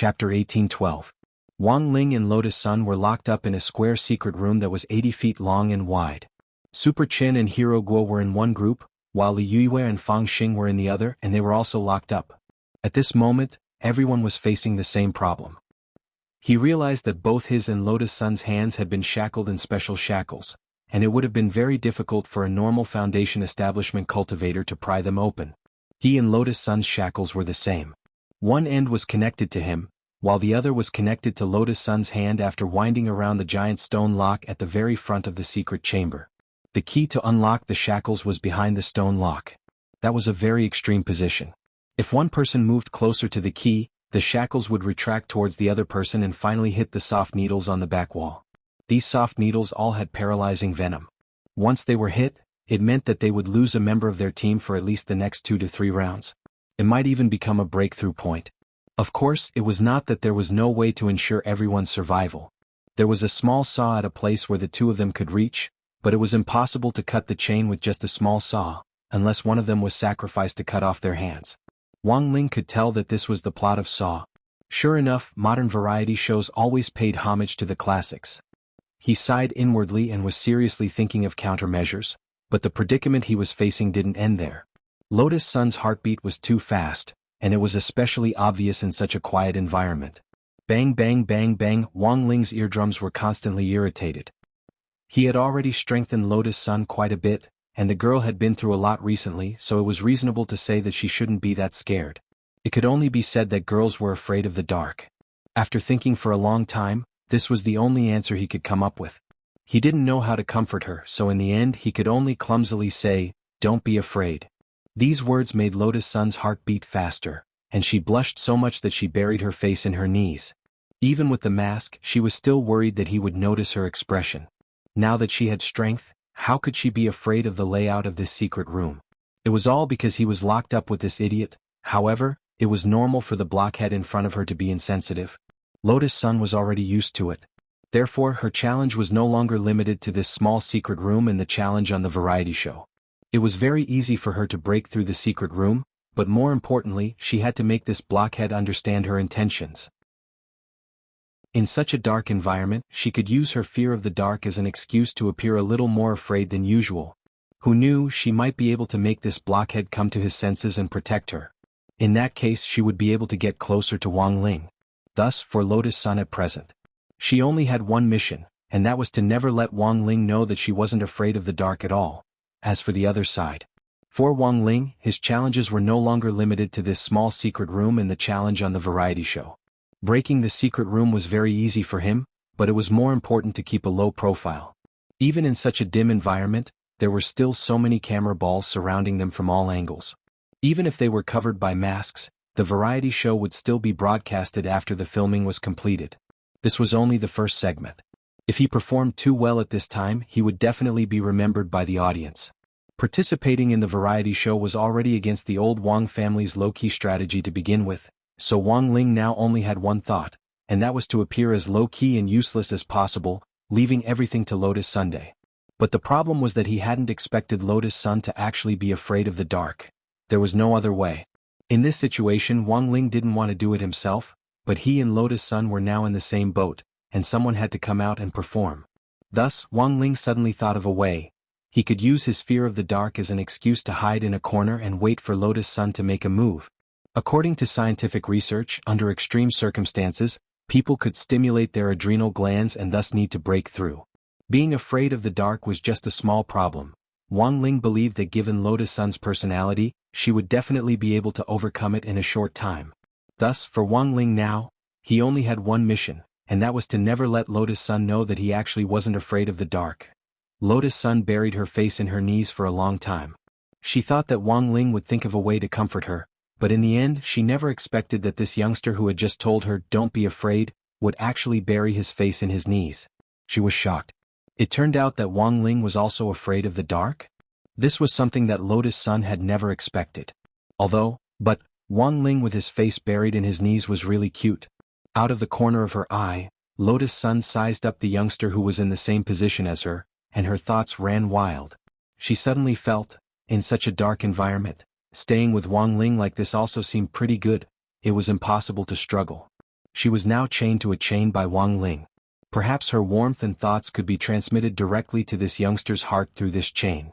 Chapter 1812. Wang Ling and Lotus Sun were locked up in a square secret room that was 80 feet long and wide. Super Qin and Hero Guo were in one group, while Li Yue and Fang Xing were in the other, and they were also locked up. At this moment, everyone was facing the same problem. He realized that both his and Lotus Sun's hands had been shackled in special shackles, and it would have been very difficult for a normal Foundation establishment cultivator to pry them open. He and Lotus Sun's shackles were the same. One end was connected to him, while the other was connected to Lotus Sun's hand after winding around the giant stone lock at the very front of the secret chamber. The key to unlock the shackles was behind the stone lock. That was a very extreme position. If one person moved closer to the key, the shackles would retract towards the other person and finally hit the soft needles on the back wall. These soft needles all had paralyzing venom. Once they were hit, it meant that they would lose a member of their team for at least the next 2 to 3 rounds. It might even become a breakthrough point. Of course, it was not that there was no way to ensure everyone's survival. There was a small saw at a place where the two of them could reach, but it was impossible to cut the chain with just a small saw, unless one of them was sacrificed to cut off their hands. Wang Ling could tell that this was the plot of Saw. Sure enough, modern variety shows always paid homage to the classics. He sighed inwardly and was seriously thinking of countermeasures, but the predicament he was facing didn't end there. Lotus Sun's heartbeat was too fast, and it was especially obvious in such a quiet environment. Bang bang bang bang, Wang Ling's eardrums were constantly irritated. He had already strengthened Lotus Sun quite a bit, and the girl had been through a lot recently, so it was reasonable to say that she shouldn't be that scared. It could only be said that girls were afraid of the dark. After thinking for a long time, this was the only answer he could come up with. He didn't know how to comfort her, so in the end he could only clumsily say, "Don't be afraid." These words made Lotus Sun's heart beat faster, and she blushed so much that she buried her face in her knees. Even with the mask, she was still worried that he would notice her expression. Now that she had strength, how could she be afraid of the layout of this secret room? It was all because he was locked up with this idiot. However, it was normal for the blockhead in front of her to be insensitive. Lotus Sun was already used to it. Therefore, her challenge was no longer limited to this small secret room and the challenge on the variety show. It was very easy for her to break through the secret room, but more importantly, she had to make this blockhead understand her intentions. In such a dark environment, she could use her fear of the dark as an excuse to appear a little more afraid than usual. Who knew, she might be able to make this blockhead come to his senses and protect her. In that case, she would be able to get closer to Wang Ling. Thus, for Lotus Sun at present, she only had one mission, and that was to never let Wang Ling know that she wasn't afraid of the dark at all. As for the other side, for Wang Ling, his challenges were no longer limited to this small secret room and the challenge on the variety show. Breaking the secret room was very easy for him, but it was more important to keep a low profile. Even in such a dim environment, there were still so many camera balls surrounding them from all angles. Even if they were covered by masks, the variety show would still be broadcasted after the filming was completed. This was only the first segment. If he performed too well at this time, he would definitely be remembered by the audience. Participating in the variety show was already against the old Wang family's low-key strategy to begin with, so Wang Ling now only had one thought, and that was to appear as low-key and useless as possible, leaving everything to Lotus Sunday. But the problem was that he hadn't expected Lotus Sun to actually be afraid of the dark. There was no other way. In this situation, Wang Ling didn't want to do it himself, but he and Lotus Sun were now in the same boat, and someone had to come out and perform. Thus, Wang Ling suddenly thought of a way. He could use his fear of the dark as an excuse to hide in a corner and wait for Lotus Sun to make a move. According to scientific research, under extreme circumstances, people could stimulate their adrenal glands and thus need to break through. Being afraid of the dark was just a small problem. Wang Ling believed that given Lotus Sun's personality, she would definitely be able to overcome it in a short time. Thus, for Wang Ling now, he only had one mission, and that was to never let Lotus Sun know that he actually wasn't afraid of the dark. Lotus Sun buried her face in her knees for a long time. She thought that Wang Ling would think of a way to comfort her, but in the end she never expected that this youngster who had just told her, "Don't be afraid," would actually bury his face in his knees. She was shocked. It turned out that Wang Ling was also afraid of the dark? This was something that Lotus Sun had never expected. But Wang Ling with his face buried in his knees was really cute. Out of the corner of her eye, Lotus Sun sized up the youngster who was in the same position as her, and her thoughts ran wild. She suddenly felt, in such a dark environment, staying with Wang Ling like this also seemed pretty good. It was impossible to struggle. She was now chained to a chain by Wang Ling. Perhaps her warmth and thoughts could be transmitted directly to this youngster's heart through this chain.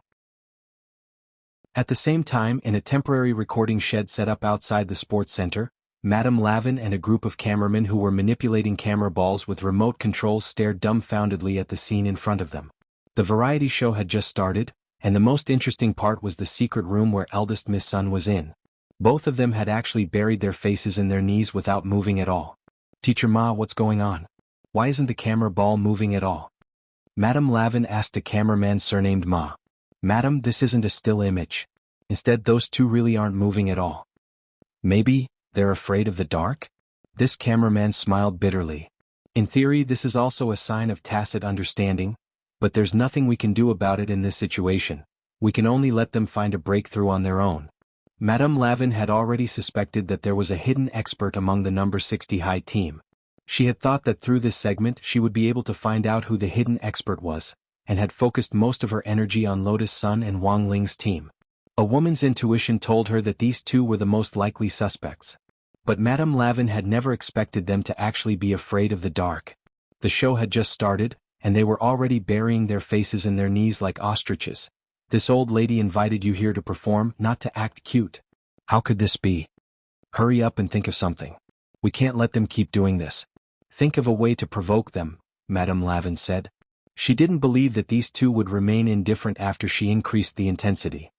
At the same time, in a temporary recording shed set up outside the sports center, Madame Lavin and a group of cameramen who were manipulating camera balls with remote controls stared dumbfoundedly at the scene in front of them. The variety show had just started, and the most interesting part was the secret room where eldest Miss Sun was in. Both of them had actually buried their faces in their knees without moving at all. "Teacher Ma, what's going on? Why isn't the camera ball moving at all?" Madame Lavin asked a cameraman surnamed Ma. "Madam, this isn't a still image. Instead, those two really aren't moving at all." "Maybe they're afraid of the dark?" This cameraman smiled bitterly. "In theory, this is also a sign of tacit understanding, but there's nothing we can do about it in this situation. We can only let them find a breakthrough on their own." Madame Lavin had already suspected that there was a hidden expert among the number 60 high team. She had thought that through this segment she would be able to find out who the hidden expert was, and had focused most of her energy on Lotus Sun and Wang Ling's team. A woman's intuition told her that these two were the most likely suspects. But Madame Lavin had never expected them to actually be afraid of the dark. The show had just started, and they were already burying their faces in their knees like ostriches. "This old lady invited you here to perform, not to act cute. How could this be? Hurry up and think of something. We can't let them keep doing this. Think of a way to provoke them," Madame Lavin said. She didn't believe that these two would remain indifferent after she increased the intensity.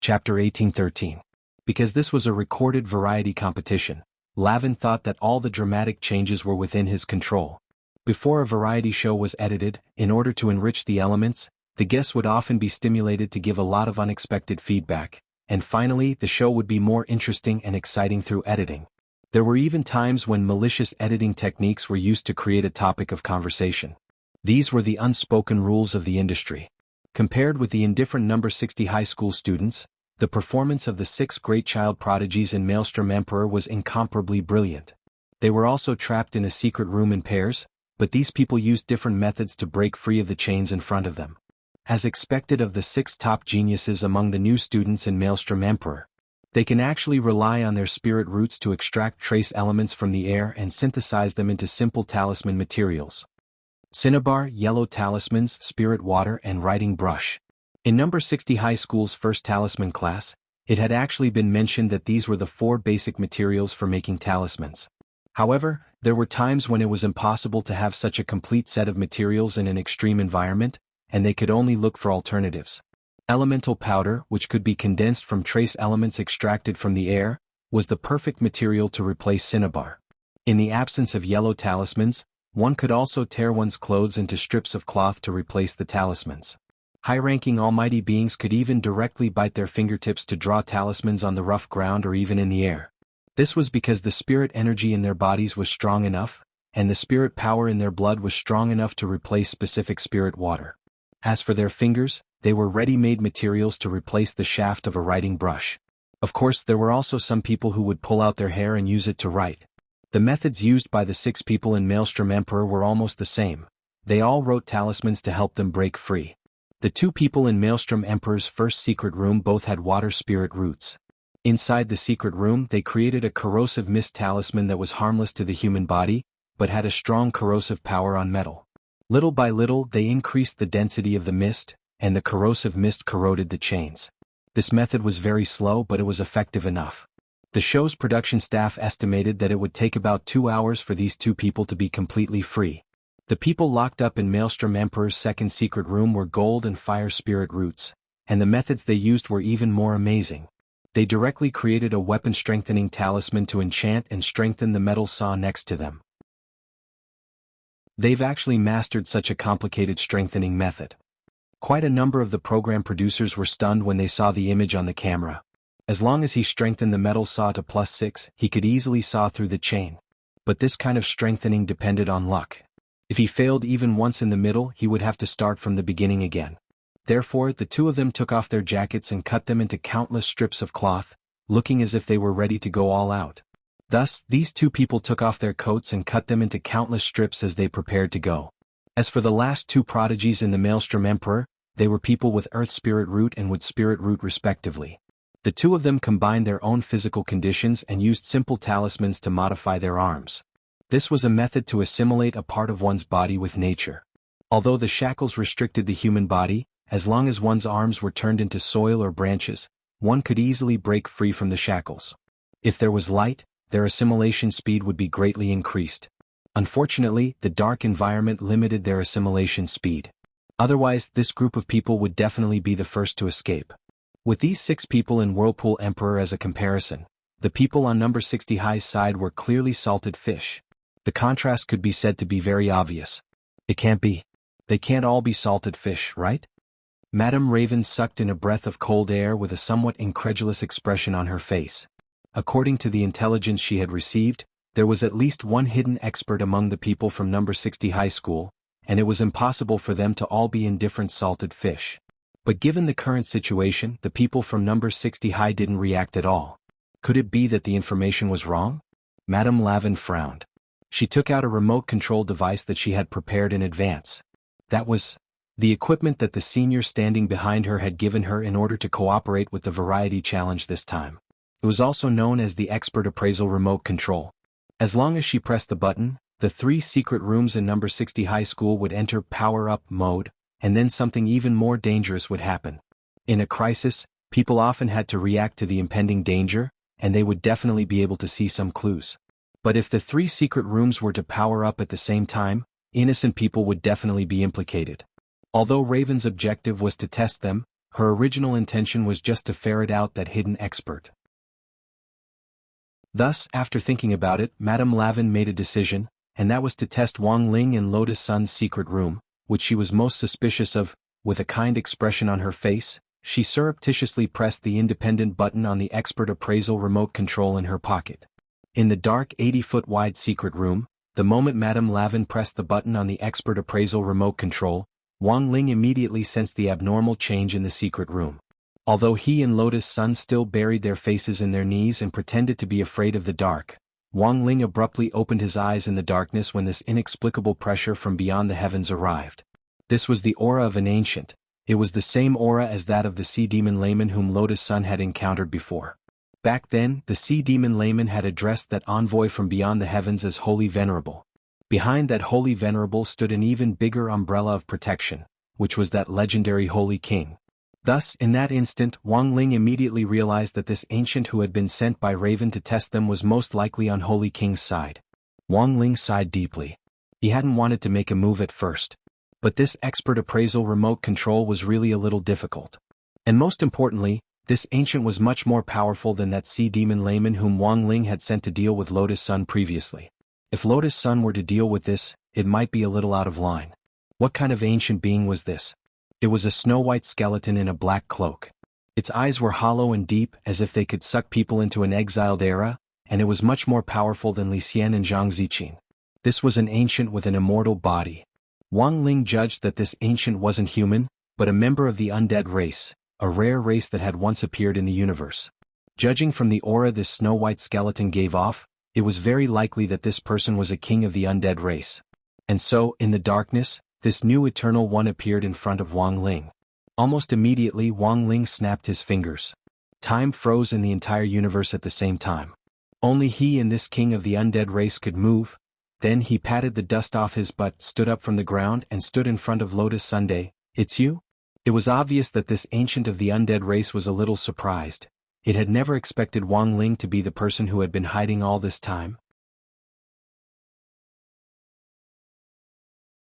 Chapter 1813. Because this was a recorded variety competition, Lavin thought that all the dramatic changes were within his control. Before a variety show was edited, in order to enrich the elements, the guests would often be stimulated to give a lot of unexpected feedback, and finally the show would be more interesting and exciting through editing. There were even times when malicious editing techniques were used to create a topic of conversation. These were the unspoken rules of the industry. Compared with the indifferent number 60 high school students, the performance of the 6 great child prodigies in Maelstrom Emperor was incomparably brilliant. They were also trapped in a secret room in pairs, but these people used different methods to break free of the chains in front of them. As expected of the 6 top geniuses among the new students in Maelstrom Emperor, they can actually rely on their spirit roots to extract trace elements from the air and synthesize them into simple talisman materials. Cinnabar, yellow talismans, spirit water, and writing brush. In number 60 high school's first talisman class, it had actually been mentioned that these were the 4 basic materials for making talismans. However, there were times when it was impossible to have such a complete set of materials in an extreme environment, and they could only look for alternatives. Elemental powder, which could be condensed from trace elements extracted from the air, was the perfect material to replace cinnabar. In the absence of yellow talismans, one could also tear one's clothes into strips of cloth to replace the talismans. High-ranking almighty beings could even directly bite their fingertips to draw talismans on the rough ground or even in the air. This was because the spirit energy in their bodies was strong enough, and the spirit power in their blood was strong enough to replace specific spirit water. As for their fingers, they were ready-made materials to replace the shaft of a writing brush. Of course, there were also some people who would pull out their hair and use it to write. The methods used by the 6 people in Maelstrom Emperor were almost the same. They all wrote talismans to help them break free. The 2 people in Maelstrom Emperor's first secret room both had water spirit roots. Inside the secret room, they created a corrosive mist talisman that was harmless to the human body, but had a strong corrosive power on metal. Little by little, they increased the density of the mist, and the corrosive mist corroded the chains. This method was very slow, but it was effective enough. The show's production staff estimated that it would take about 2 hours for these 2 people to be completely free. The people locked up in Maelstrom Emperor's second secret room were gold and fire spirit roots, and the methods they used were even more amazing. They directly created a weapon-strengthening talisman to enchant and strengthen the metal saw next to them. They've actually mastered such a complicated strengthening method. Quite a number of the program producers were stunned when they saw the image on the camera. As long as he strengthened the metal saw to +6, he could easily saw through the chain. But this kind of strengthening depended on luck. If he failed even once in the middle, he would have to start from the beginning again. Therefore, the 2 of them took off their jackets and cut them into countless strips of cloth, looking as if they were ready to go all out. Thus, these 2 people took off their coats and cut them into countless strips as they prepared to go. As for the last 2 prodigies in the Maelstrom Emperor, they were people with Earth Spirit Root and Wood Spirit Root respectively. The two of them combined their own physical conditions and used simple talismans to modify their arms. This was a method to assimilate a part of one's body with nature. Although the shackles restricted the human body, as long as one's arms were turned into soil or branches, one could easily break free from the shackles. If there was light, their assimilation speed would be greatly increased. Unfortunately, the dark environment limited their assimilation speed. Otherwise, this group of people would definitely be the first to escape. With these 6 people in Whirlpool Emperor as a comparison, the people on number 60 High's side were clearly salted fish. The contrast could be said to be very obvious. It can't be. They can't all be salted fish, right? Madame Raven sucked in a breath of cold air with a somewhat incredulous expression on her face. According to the intelligence she had received, there was at least one hidden expert among the people from number 60 High School, and it was impossible for them to all be indifferent salted fish. But given the current situation, the people from number 60 High didn't react at all. Could it be that the information was wrong? Madame Lavin frowned. She took out a remote control device that she had prepared in advance. That was the equipment that the senior standing behind her had given her in order to cooperate with the variety challenge this time. It was also known as the Expert Appraisal Remote Control. As long as she pressed the button, the 3 secret rooms in number 60 High School would enter power-up mode, and then something even more dangerous would happen. In a crisis, people often had to react to the impending danger, and they would definitely be able to see some clues. But if the 3 secret rooms were to power up at the same time, innocent people would definitely be implicated. Although Raven's objective was to test them, her original intention was just to ferret out that hidden expert. Thus, after thinking about it, Madame Lavin made a decision, and that was to test Wang Ling in Lotus Sun's secret room, which she was most suspicious of. With a kind expression on her face, she surreptitiously pressed the independent button on the Expert Appraisal remote control in her pocket. In the dark 80-foot wide secret room, the moment Madame Lavin pressed the button on the Expert Appraisal remote control, Wang Ling immediately sensed the abnormal change in the secret room. Although he and Lotus Sun still buried their faces in their knees and pretended to be afraid of the dark, Wang Ling abruptly opened his eyes in the darkness when this inexplicable pressure from beyond the heavens arrived. This was the aura of an ancient. It was the same aura as that of the sea demon layman whom Lotus Sun had encountered before. Back then, the sea demon layman had addressed that envoy from beyond the heavens as Holy Venerable. Behind that Holy Venerable stood an even bigger umbrella of protection, which was that legendary Holy King. Thus, in that instant, Wang Ling immediately realized that this ancient who had been sent by Raven to test them was most likely on Holy King's side. Wang Ling sighed deeply. He hadn't wanted to make a move at first. But this Expert Appraisal remote control was really a little difficult. And most importantly, this ancient was much more powerful than that sea demon layman whom Wang Ling had sent to deal with Lotus Sun previously. If Lotus Sun were to deal with this, it might be a little out of line. What kind of ancient being was this? It was a snow-white skeleton in a black cloak. Its eyes were hollow and deep as if they could suck people into an exiled era, and it was much more powerful than Li Xian and Zhang Ziqin. This was an ancient with an immortal body. Wang Ling judged that this ancient wasn't human, but a member of the undead race, a rare race that had once appeared in the universe. Judging from the aura this snow-white skeleton gave off, it was very likely that this person was a king of the undead race. And so, in the darkness, this new eternal one appeared in front of Wang Ling. Almost immediately Wang Ling snapped his fingers. Time froze in the entire universe at the same time. Only he and this king of the undead race could move. Then he patted the dust off his butt, stood up from the ground and stood in front of Lotus Sunday. "It's you?" It was obvious that this ancient of the undead race was a little surprised. It had never expected Wang Ling to be the person who had been hiding all this time.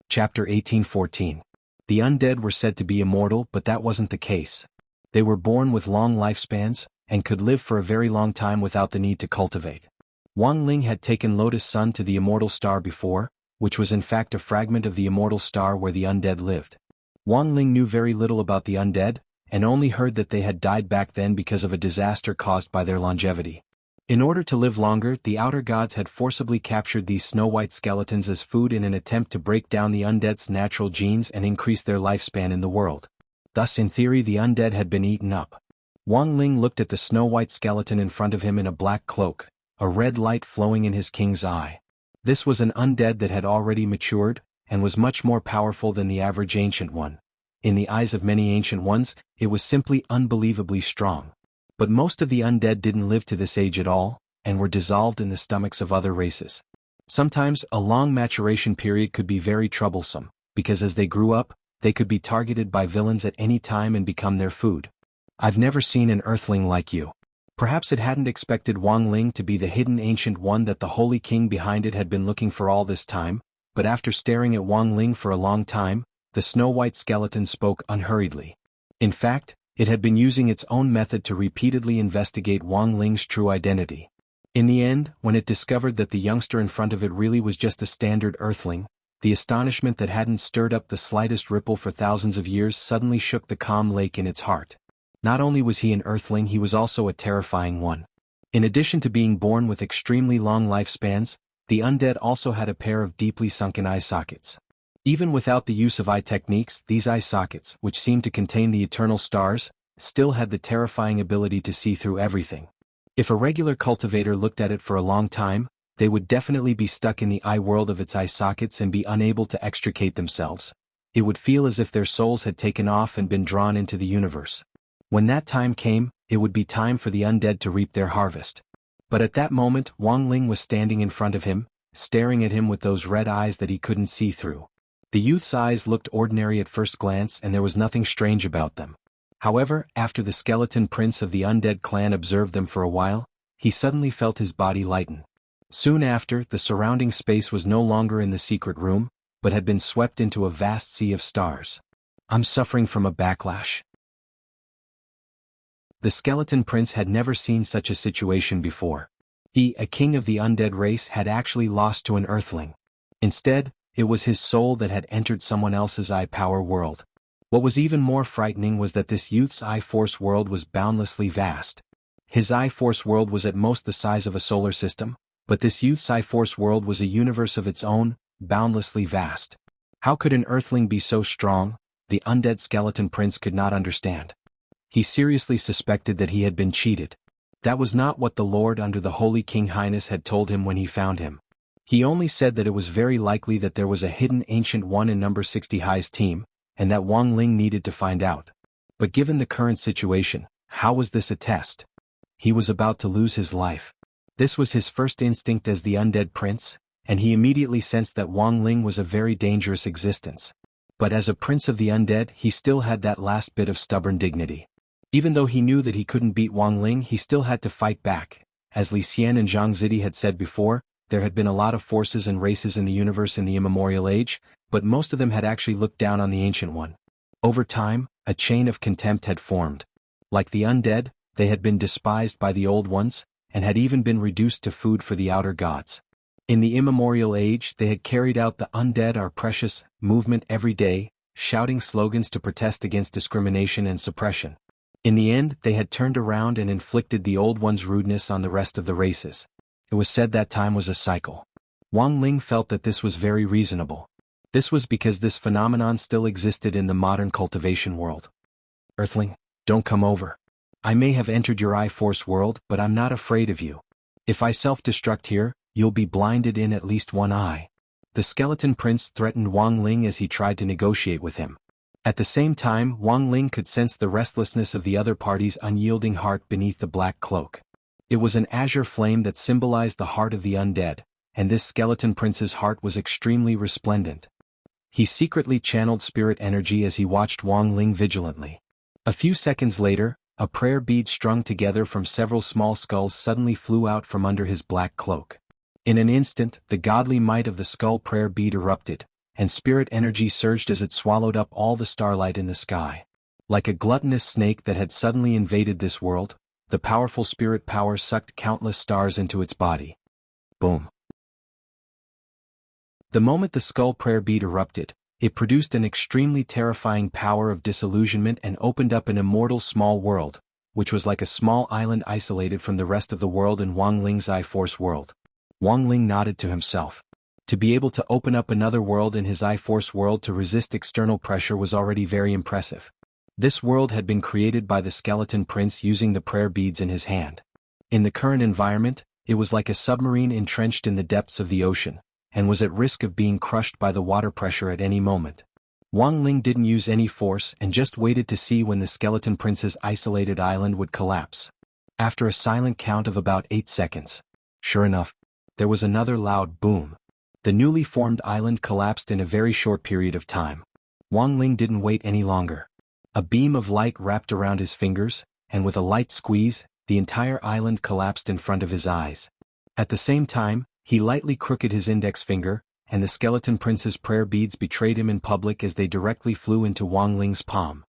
Chapter 1814. The undead were said to be immortal, but that wasn't the case. They were born with long lifespans, and could live for a very long time without the need to cultivate. Wang Ling had taken Lotus Sun to the Immortal Star before, which was in fact a fragment of the Immortal Star where the undead lived. Wang Ling knew very little about the undead, and only heard that they had died back then because of a disaster caused by their longevity. In order to live longer, the outer gods had forcibly captured these snow-white skeletons as food in an attempt to break down the undead's natural genes and increase their lifespan in the world. Thus in theory the undead had been eaten up. Wang Ling looked at the snow-white skeleton in front of him in a black cloak, a red light flowing in his king's eye. This was an undead that had already matured, and was much more powerful than the average ancient one. In the eyes of many ancient ones, it was simply unbelievably strong. But most of the undead didn't live to this age at all, and were dissolved in the stomachs of other races. Sometimes, a long maturation period could be very troublesome, because as they grew up, they could be targeted by villains at any time and become their food. I've never seen an earthling like you. Perhaps it hadn't expected Wang Ling to be the hidden ancient one that the holy king behind it had been looking for all this time, but after staring at Wang Ling for a long time, the snow-white skeleton spoke unhurriedly. In fact, it had been using its own method to repeatedly investigate Wang Ling's true identity. In the end, when it discovered that the youngster in front of it really was just a standard earthling, the astonishment that hadn't stirred up the slightest ripple for thousands of years suddenly shook the calm lake in its heart. Not only was he an earthling, he was also a terrifying one. In addition to being born with extremely long lifespans, the undead also had a pair of deeply sunken eye sockets. Even without the use of eye techniques, these eye sockets, which seemed to contain the eternal stars, still had the terrifying ability to see through everything. If a regular cultivator looked at it for a long time, they would definitely be stuck in the eye world of its eye sockets and be unable to extricate themselves. It would feel as if their souls had taken off and been drawn into the universe. When that time came, it would be time for the undead to reap their harvest. But at that moment, Wang Ling was standing in front of him, staring at him with those red eyes that he couldn't see through. The youth's eyes looked ordinary at first glance and there was nothing strange about them. However, after the skeleton prince of the undead clan observed them for a while, he suddenly felt his body lighten. Soon after, the surrounding space was no longer in the secret room, but had been swept into a vast sea of stars. I'm suffering from a backlash. The skeleton prince had never seen such a situation before. He, a king of the undead race, had actually lost to an earthling. Instead, it was his soul that had entered someone else's eye power world. What was even more frightening was that this youth's eye force world was boundlessly vast. His eye force world was at most the size of a solar system, but this youth's eye force world was a universe of its own, boundlessly vast. How could an earthling be so strong? The undead skeleton prince could not understand. He seriously suspected that he had been cheated. That was not what the Lord under the Holy King Highness had told him when he found him. He only said that it was very likely that there was a hidden ancient one in number 60 High's team, and that Wang Ling needed to find out. But given the current situation, how was this a test? He was about to lose his life. This was his first instinct as the undead prince, and he immediately sensed that Wang Ling was a very dangerous existence. But as a prince of the undead, he still had that last bit of stubborn dignity. Even though he knew that he couldn't beat Wang Ling, he still had to fight back. As Li Xian and Zhang Zidi had said before, there had been a lot of forces and races in the universe in the immemorial age, but most of them had actually looked down on the ancient one. Over time, a chain of contempt had formed. Like the undead, they had been despised by the old ones, and had even been reduced to food for the outer gods. In the immemorial age, they had carried out the "undead are precious" movement every day, shouting slogans to protest against discrimination and suppression. In the end, they had turned around and inflicted the old ones' rudeness on the rest of the races. It was said that time was a cycle. Wang Ling felt that this was very reasonable. This was because this phenomenon still existed in the modern cultivation world. Earthling, don't come over. I may have entered your eye force world, but I'm not afraid of you. If I self-destruct here, you'll be blinded in at least one eye. The skeleton prince threatened Wang Ling as he tried to negotiate with him. At the same time, Wang Ling could sense the restlessness of the other party's unyielding heart beneath the black cloak. It was an azure flame that symbolized the heart of the undead, and this skeleton prince's heart was extremely resplendent. He secretly channeled spirit energy as he watched Wang Ling vigilantly. A few seconds later, a prayer bead strung together from several small skulls suddenly flew out from under his black cloak. In an instant, the godly might of the skull prayer bead erupted, and spirit energy surged as it swallowed up all the starlight in the sky. Like a gluttonous snake that had suddenly invaded this world, the powerful spirit power sucked countless stars into its body. Boom. The moment the skull prayer bead erupted, it produced an extremely terrifying power of disillusionment and opened up an immortal small world, which was like a small island isolated from the rest of the world in Wang Ling's eye force world. Wang Ling nodded to himself. To be able to open up another world in his eye force world to resist external pressure was already very impressive. This world had been created by the skeleton prince using the prayer beads in his hand. In the current environment, it was like a submarine entrenched in the depths of the ocean, and was at risk of being crushed by the water pressure at any moment. Wang Ling didn't use any force and just waited to see when the skeleton prince's isolated island would collapse. After a silent count of about 8 seconds. Sure enough, there was another loud boom. The newly formed island collapsed in a very short period of time. Wang Ling didn't wait any longer. A beam of light wrapped around his fingers, and with a light squeeze, the entire island collapsed in front of his eyes. At the same time, he lightly crooked his index finger, and the skeleton prince's prayer beads betrayed him in public as they directly flew into Wang Ling's palm.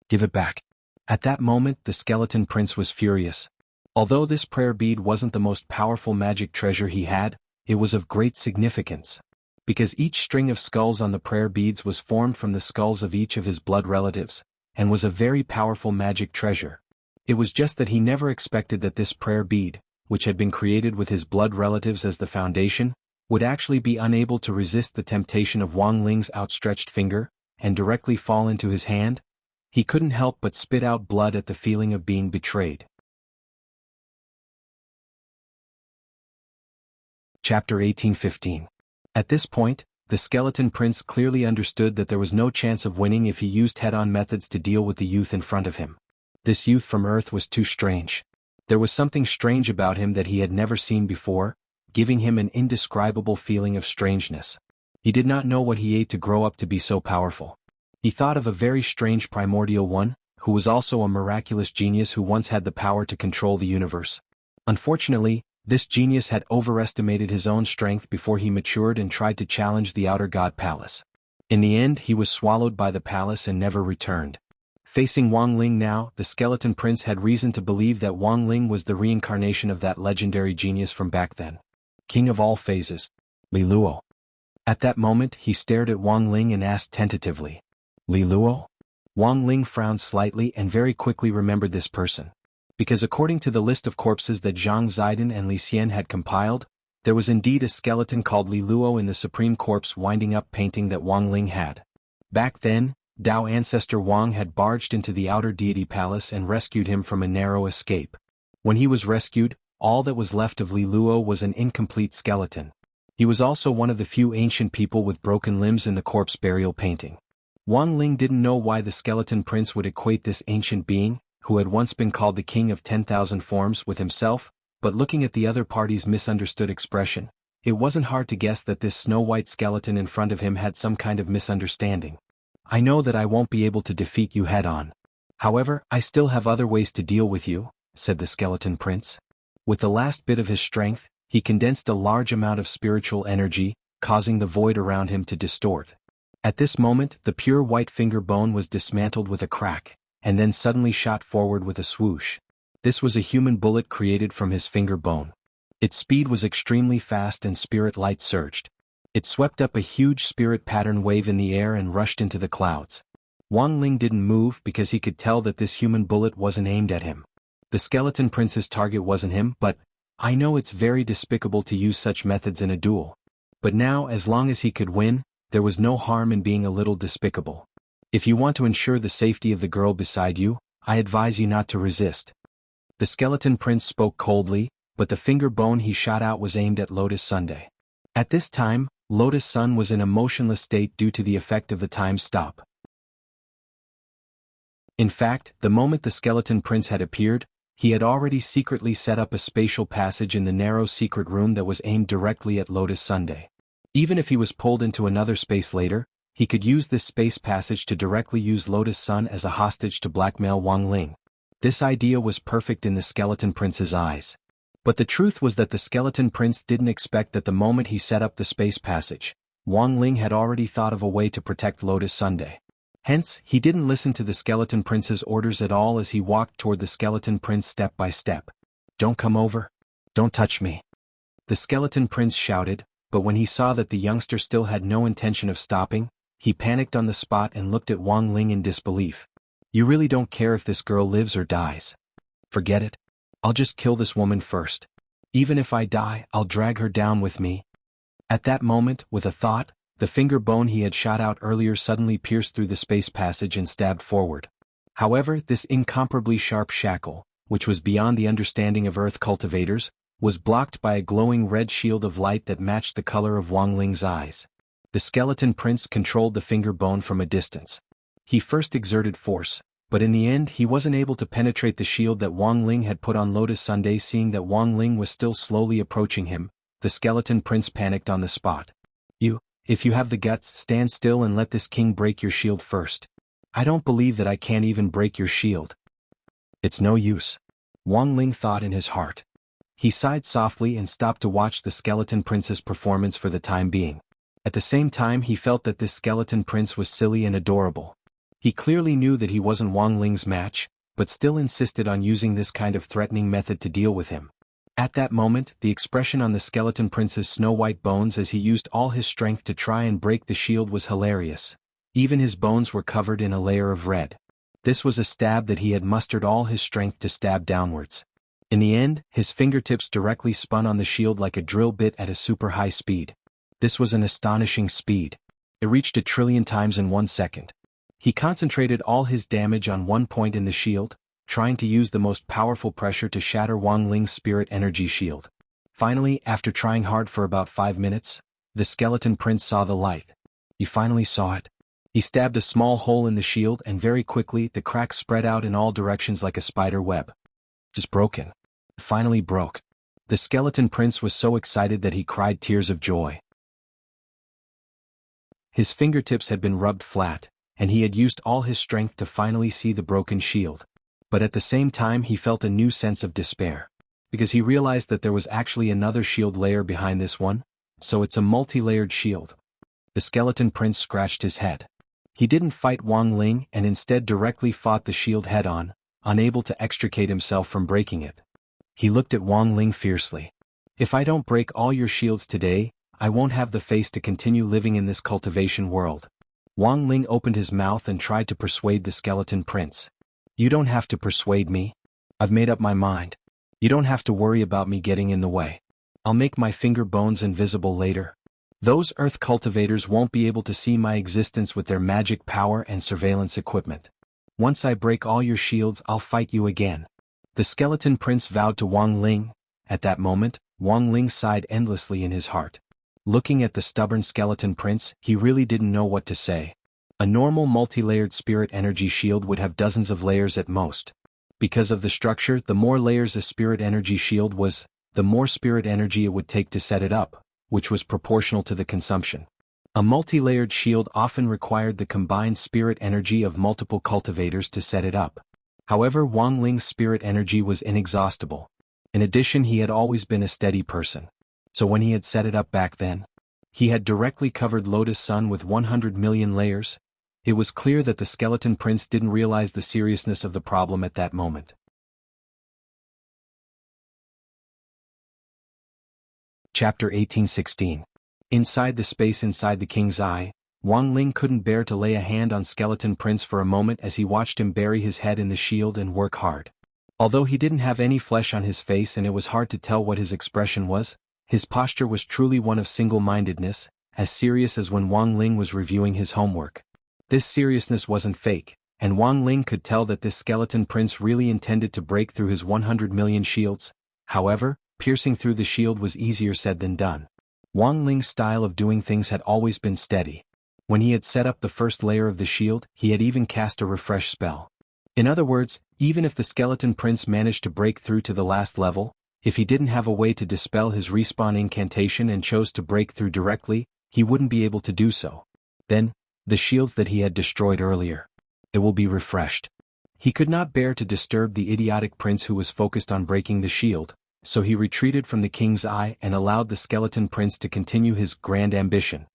Give it back. At that moment the skeleton prince was furious. Although this prayer bead wasn't the most powerful magic treasure he had, it was of great significance. Because each string of skulls on the prayer beads was formed from the skulls of each of his blood relatives, and was a very powerful magic treasure. It was just that he never expected that this prayer bead, which had been created with his blood relatives as the foundation, would actually be unable to resist the temptation of Wang Ling's outstretched finger, and directly fall into his hand. He couldn't help but spit out blood at the feeling of being betrayed. Chapter 1815. At this point, the skeleton prince clearly understood that there was no chance of winning if he used head-on methods to deal with the youth in front of him. This youth from Earth was too strange. There was something strange about him that he had never seen before, giving him an indescribable feeling of strangeness. He did not know what he ate to grow up to be so powerful. He thought of a very strange primordial one, who was also a miraculous genius who once had the power to control the universe. Unfortunately, this genius had overestimated his own strength before he matured and tried to challenge the outer god palace. In the end he was swallowed by the palace and never returned. Facing Wang Ling now, the skeleton prince had reason to believe that Wang Ling was the reincarnation of that legendary genius from back then. King of all phases. Li Luo. At that moment he stared at Wang Ling and asked tentatively, Li Luo? Wang Ling frowned slightly and very quickly remembered this person. Because according to the list of corpses that Zhang Zidong and Li Xian had compiled, there was indeed a skeleton called Li Luo in the supreme corpse winding up painting that Wang Ling had. Back then, Dao ancestor Wang had barged into the outer deity palace and rescued him from a narrow escape. When he was rescued, all that was left of Li Luo was an incomplete skeleton. He was also one of the few ancient people with broken limbs in the corpse burial painting. Wang Ling didn't know why the skeleton prince would equate this ancient being, who had once been called the king of 10,000 forms, with himself, but looking at the other party's misunderstood expression, it wasn't hard to guess that this snow-white skeleton in front of him had some kind of misunderstanding. I know that I won't be able to defeat you head-on. However, I still have other ways to deal with you, said the skeleton prince. With the last bit of his strength, he condensed a large amount of spiritual energy, causing the void around him to distort. At this moment, the pure white finger bone was dismantled with a crack, and then suddenly shot forward with a swoosh. This was a human bullet created from his finger bone. Its speed was extremely fast and spirit light surged. It swept up a huge spirit pattern wave in the air and rushed into the clouds. Wang Ling didn't move because he could tell that this human bullet wasn't aimed at him. The skeleton prince's target wasn't him, but I know it's very despicable to use such methods in a duel. But now, as long as he could win, there was no harm in being a little despicable. If you want to ensure the safety of the girl beside you, I advise you not to resist. The skeleton prince spoke coldly, but the finger bone he shot out was aimed at Lotus Sunday. At this time, Lotus Sun was in a motionless state due to the effect of the time stop. In fact, the moment the skeleton prince had appeared, he had already secretly set up a spatial passage in the narrow secret room that was aimed directly at Lotus Sunday. Even if he was pulled into another space later, he could use this space passage to directly use Lotus Sun as a hostage to blackmail Wang Ling. This idea was perfect in the skeleton prince's eyes. But the truth was that the skeleton prince didn't expect that the moment he set up the space passage, Wang Ling had already thought of a way to protect Lotus Sunday. Hence, he didn't listen to the skeleton prince's orders at all as he walked toward the skeleton prince step by step. Don't come over. Don't touch me. The skeleton prince shouted, but when he saw that the youngster still had no intention of stopping, he panicked on the spot and looked at Wang Ling in disbelief. You really don't care if this girl lives or dies. Forget it. I'll just kill this woman first. Even if I die, I'll drag her down with me. At that moment, with a thought, the finger bone he had shot out earlier suddenly pierced through the space passage and stabbed forward. However, this incomparably sharp shackle, which was beyond the understanding of Earth cultivators, was blocked by a glowing red shield of light that matched the color of Wang Ling's eyes. The skeleton prince controlled the finger bone from a distance. He first exerted force, But in the end he wasn't able to penetrate the shield that Wang Ling had put on Lotus Sunday. Seeing that Wang Ling was still slowly approaching him, the skeleton prince panicked on the spot. If you have the guts, stand still and let this king break your shield first. I don't believe that I can't even break your shield. It's no use. Wang Ling thought in his heart. He sighed softly and stopped to watch the skeleton prince's performance for the time being. At the same time he felt that this skeleton prince was silly and adorable. He clearly knew that he wasn't Wang Ling's match, but still insisted on using this kind of threatening method to deal with him. At that moment, the expression on the skeleton prince's snow-white bones as he used all his strength to try and break the shield was hilarious. Even his bones were covered in a layer of red. This was a stab that he had mustered all his strength to stab downwards. In the end, his fingertips directly spun on the shield like a drill bit at a super high speed. This was an astonishing speed. It reached 1 trillion times in 1 second. He concentrated all his damage on one point in the shield, trying to use the most powerful pressure to shatter Wang Ling's spirit energy shield. Finally, after trying hard for about 5 minutes, the skeleton prince saw the light. He finally saw it. He stabbed a small hole in the shield and very quickly the crack spread out in all directions like a spider web. Just broken. It finally broke. The skeleton prince was so excited that he cried tears of joy. His fingertips had been rubbed flat, and he had used all his strength to finally see the broken shield. But at the same time he felt a new sense of despair. Because he realized that there was actually another shield layer behind this one, so it's a multi-layered shield. The skeleton prince scratched his head. He didn't fight Wang Ling and instead directly fought the shield head-on, unable to extricate himself from breaking it. He looked at Wang Ling fiercely. If I don't break all your shields today, I won't have the face to continue living in this cultivation world. Wang Ling opened his mouth and tried to persuade the skeleton prince. You don't have to persuade me. I've made up my mind. You don't have to worry about me getting in the way. I'll make my finger bones invisible later. Those earth cultivators won't be able to see my existence with their magic power and surveillance equipment. Once I break all your shields, I'll fight you again. The skeleton prince vowed to Wang Ling. At that moment, Wang Ling sighed endlessly in his heart. Looking at the stubborn skeleton prince, he really didn't know what to say. A normal multi-layered spirit energy shield would have dozens of layers at most. Because of the structure, the more layers a spirit energy shield was, the more spirit energy it would take to set it up, which was proportional to the consumption. A multi-layered shield often required the combined spirit energy of multiple cultivators to set it up. However, Wang Ling's spirit energy was inexhaustible. In addition, he had always been a steady person. So when he had set it up back then, he had directly covered Lotus Sun with 100 million layers. It was clear that the skeleton prince didn't realize the seriousness of the problem at that moment. Chapter 1816. Inside the space inside the king's eye, Wang Ling couldn't bear to lay a hand on skeleton prince for a moment as he watched him bury his head in the shield and work hard. Although he didn't have any flesh on his face and it was hard to tell what his expression was, his posture was truly one of single-mindedness, as serious as when Wang Ling was reviewing his homework. This seriousness wasn't fake, and Wang Ling could tell that this skeleton prince really intended to break through his 100 million shields. However, piercing through the shield was easier said than done. Wang Ling's style of doing things had always been steady. When he had set up the first layer of the shield, he had even cast a refresh spell. In other words, even if the skeleton prince managed to break through to the last level, if he didn't have a way to dispel his respawn incantation and chose to break through directly, he wouldn't be able to do so. Then, the shields that he had destroyed earlier, it will be refreshed. He could not bear to disturb the idiotic prince who was focused on breaking the shield, so he retreated from the king's eye and allowed the skeleton prince to continue his grand ambition.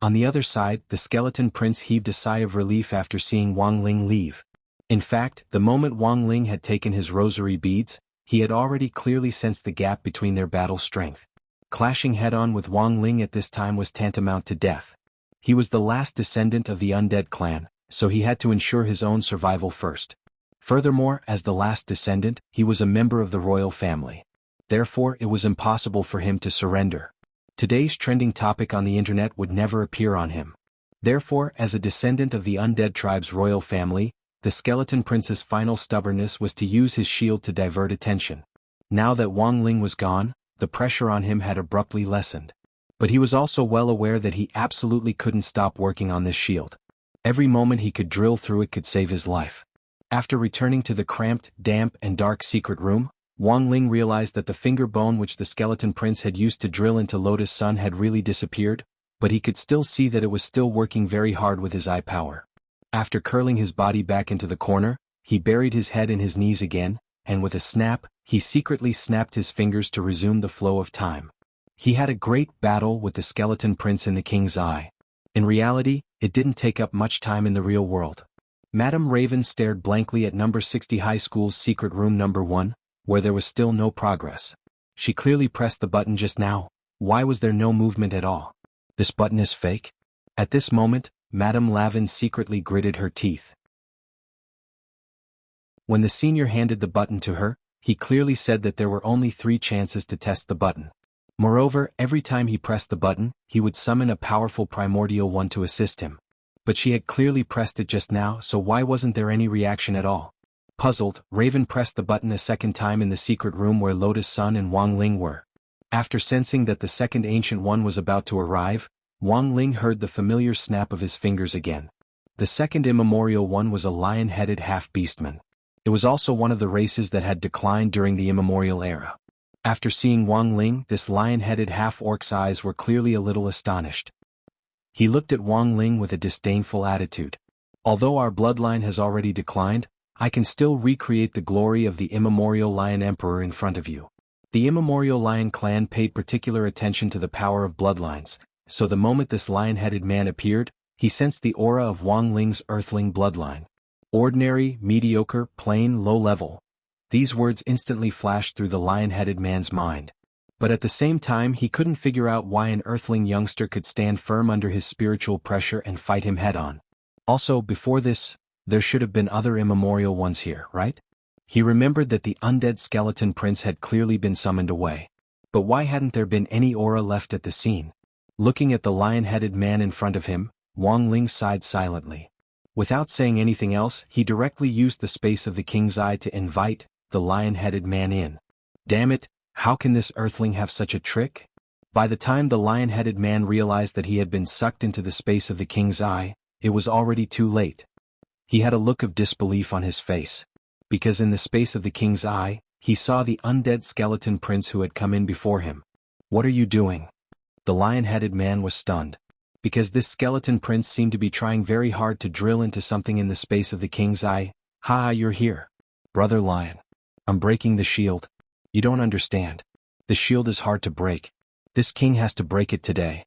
On the other side, the skeleton prince heaved a sigh of relief after seeing Wang Ling leave. In fact, the moment Wang Ling had taken his rosary beads, he had already clearly sensed the gap between their battle strength. Clashing head-on with Wang Ling at this time was tantamount to death. He was the last descendant of the undead clan, so he had to ensure his own survival first. Furthermore, as the last descendant, he was a member of the royal family. Therefore, it was impossible for him to surrender. Today's trending topic on the internet would never appear on him. Therefore, as a descendant of the undead tribe's royal family, the skeleton prince's final stubbornness was to use his shield to divert attention. Now that Wang Ling was gone, the pressure on him had abruptly lessened. But he was also well aware that he absolutely couldn't stop working on this shield. Every moment he could drill through it could save his life. After returning to the cramped, damp and dark secret room, Wang Ling realized that the finger bone which the skeleton prince had used to drill into Lotus Sun had really disappeared, but he could still see that it was still working very hard with his eye power. After curling his body back into the corner, he buried his head in his knees again, and with a snap, he secretly snapped his fingers to resume the flow of time. He had a great battle with the skeleton prince in the king's eye. In reality, it didn't take up much time in the real world. Madame Raven stared blankly at number 60 high school's secret room number 1, where there was still no progress. She clearly pressed the button just now. Why was there no movement at all? This button is fake? At this moment, Madame Lavin secretly gritted her teeth. When the senior handed the button to her, he clearly said that there were only 3 chances to test the button. Moreover, every time he pressed the button, he would summon a powerful primordial one to assist him. But she had clearly pressed it just now, so why wasn't there any reaction at all? Puzzled, Raven pressed the button a second time in the secret room where Lotus Sun and Wang Ling were. After sensing that the second ancient one was about to arrive, Wang Ling heard the familiar snap of his fingers again. The second immemorial one was a lion-headed half-beastman. It was also one of the races that had declined during the immemorial era. After seeing Wang Ling, this lion-headed half-orc's eyes were clearly a little astonished. He looked at Wang Ling with a disdainful attitude. Although our bloodline has already declined, I can still recreate the glory of the immemorial Lion Emperor in front of you. The immemorial Lion clan paid particular attention to the power of bloodlines, so the moment this lion-headed man appeared, he sensed the aura of Wang Ling's earthling bloodline. Ordinary, mediocre, plain, low level. These words instantly flashed through the lion-headed man's mind. But at the same time he couldn't figure out why an earthling youngster could stand firm under his spiritual pressure and fight him head-on. Also, before this, there should have been other immemorial ones here, right? He remembered that the undead skeleton prince had clearly been summoned away. But why hadn't there been any aura left at the scene? Looking at the lion-headed man in front of him, Wang Ling sighed silently. Without saying anything else, he directly used the space of the king's eye to invite the lion-headed man in. Damn it, how can this earthling have such a trick? By the time the lion-headed man realized that he had been sucked into the space of the king's eye, it was already too late. He had a look of disbelief on his face. Because in the space of the king's eye, he saw the undead skeleton prince who had come in before him. What are you doing? The lion-headed man was stunned. Because this skeleton prince seemed to be trying very hard to drill into something in the space of the king's eye. Ha, you're here. Brother Lion. I'm breaking the shield. You don't understand. The shield is hard to break. This king has to break it today.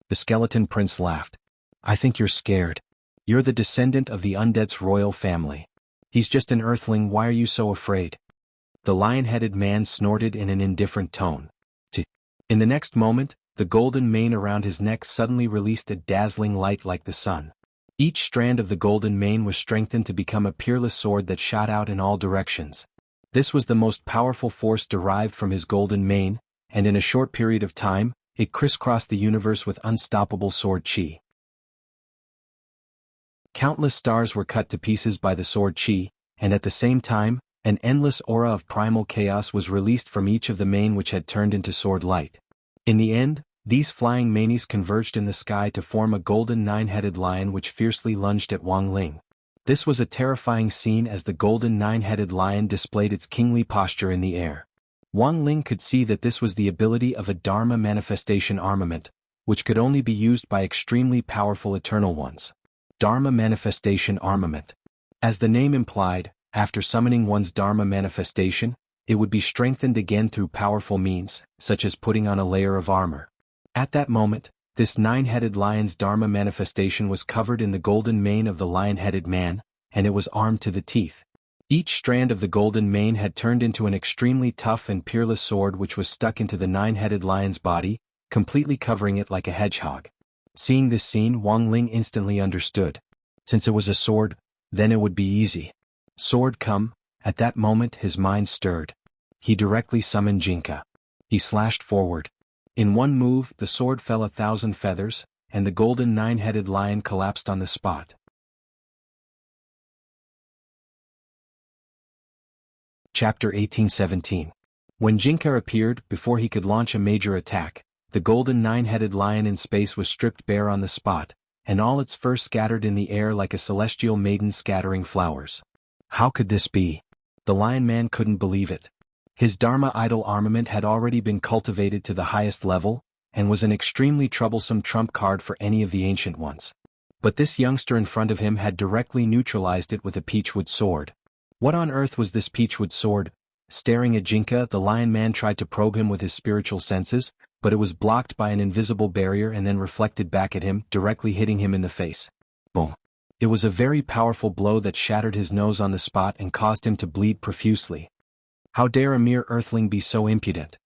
The skeleton prince laughed. I think you're scared. You're the descendant of the undead's royal family. He's just an earthling, why are you so afraid? The lion-headed man snorted in an indifferent tone. In the next moment, the golden mane around his neck suddenly released a dazzling light like the sun. Each strand of the golden mane was strengthened to become a peerless sword that shot out in all directions. This was the most powerful force derived from his golden mane, and in a short period of time, it crisscrossed the universe with unstoppable sword chi. Countless stars were cut to pieces by the sword chi, and at the same time, an endless aura of primal chaos was released from each of the mane which had turned into sword light. In the end, these flying manes converged in the sky to form a golden 9-headed lion which fiercely lunged at Wang Ling. This was a terrifying scene as the golden 9-headed lion displayed its kingly posture in the air. Wang Ling could see that this was the ability of a Dharma manifestation armament, which could only be used by extremely powerful eternal ones. Dharma manifestation armament. As the name implied, after summoning one's Dharma manifestation, it would be strengthened again through powerful means, such as putting on a layer of armor. At that moment, this 9-headed lion's Dharma manifestation was covered in the golden mane of the lion-headed man, and it was armed to the teeth. Each strand of the golden mane had turned into an extremely tough and peerless sword which was stuck into the 9-headed lion's body, completely covering it like a hedgehog. Seeing this scene, Wang Ling instantly understood. Since it was a sword, then it would be easy. Sword come. At that moment his mind stirred. He directly summoned Jinka. He slashed forward. In one move, the sword fell 1,000 feathers, and the golden 9-headed lion collapsed on the spot. Chapter 1817. When Jinka appeared, before he could launch a major attack, the golden 9-headed lion in space was stripped bare on the spot, and all its fur scattered in the air like a celestial maiden scattering flowers. How could this be? The Lion Man couldn't believe it. His Dharma idol armament had already been cultivated to the highest level, and was an extremely troublesome trump card for any of the ancient ones. But this youngster in front of him had directly neutralized it with a peachwood sword. What on earth was this peachwood sword? Staring at Jinka, the Lion Man tried to probe him with his spiritual senses, but it was blocked by an invisible barrier and then reflected back at him, directly hitting him in the face. Boom. It was a very powerful blow that shattered his nose on the spot and caused him to bleed profusely. How dare a mere earthling be so impudent?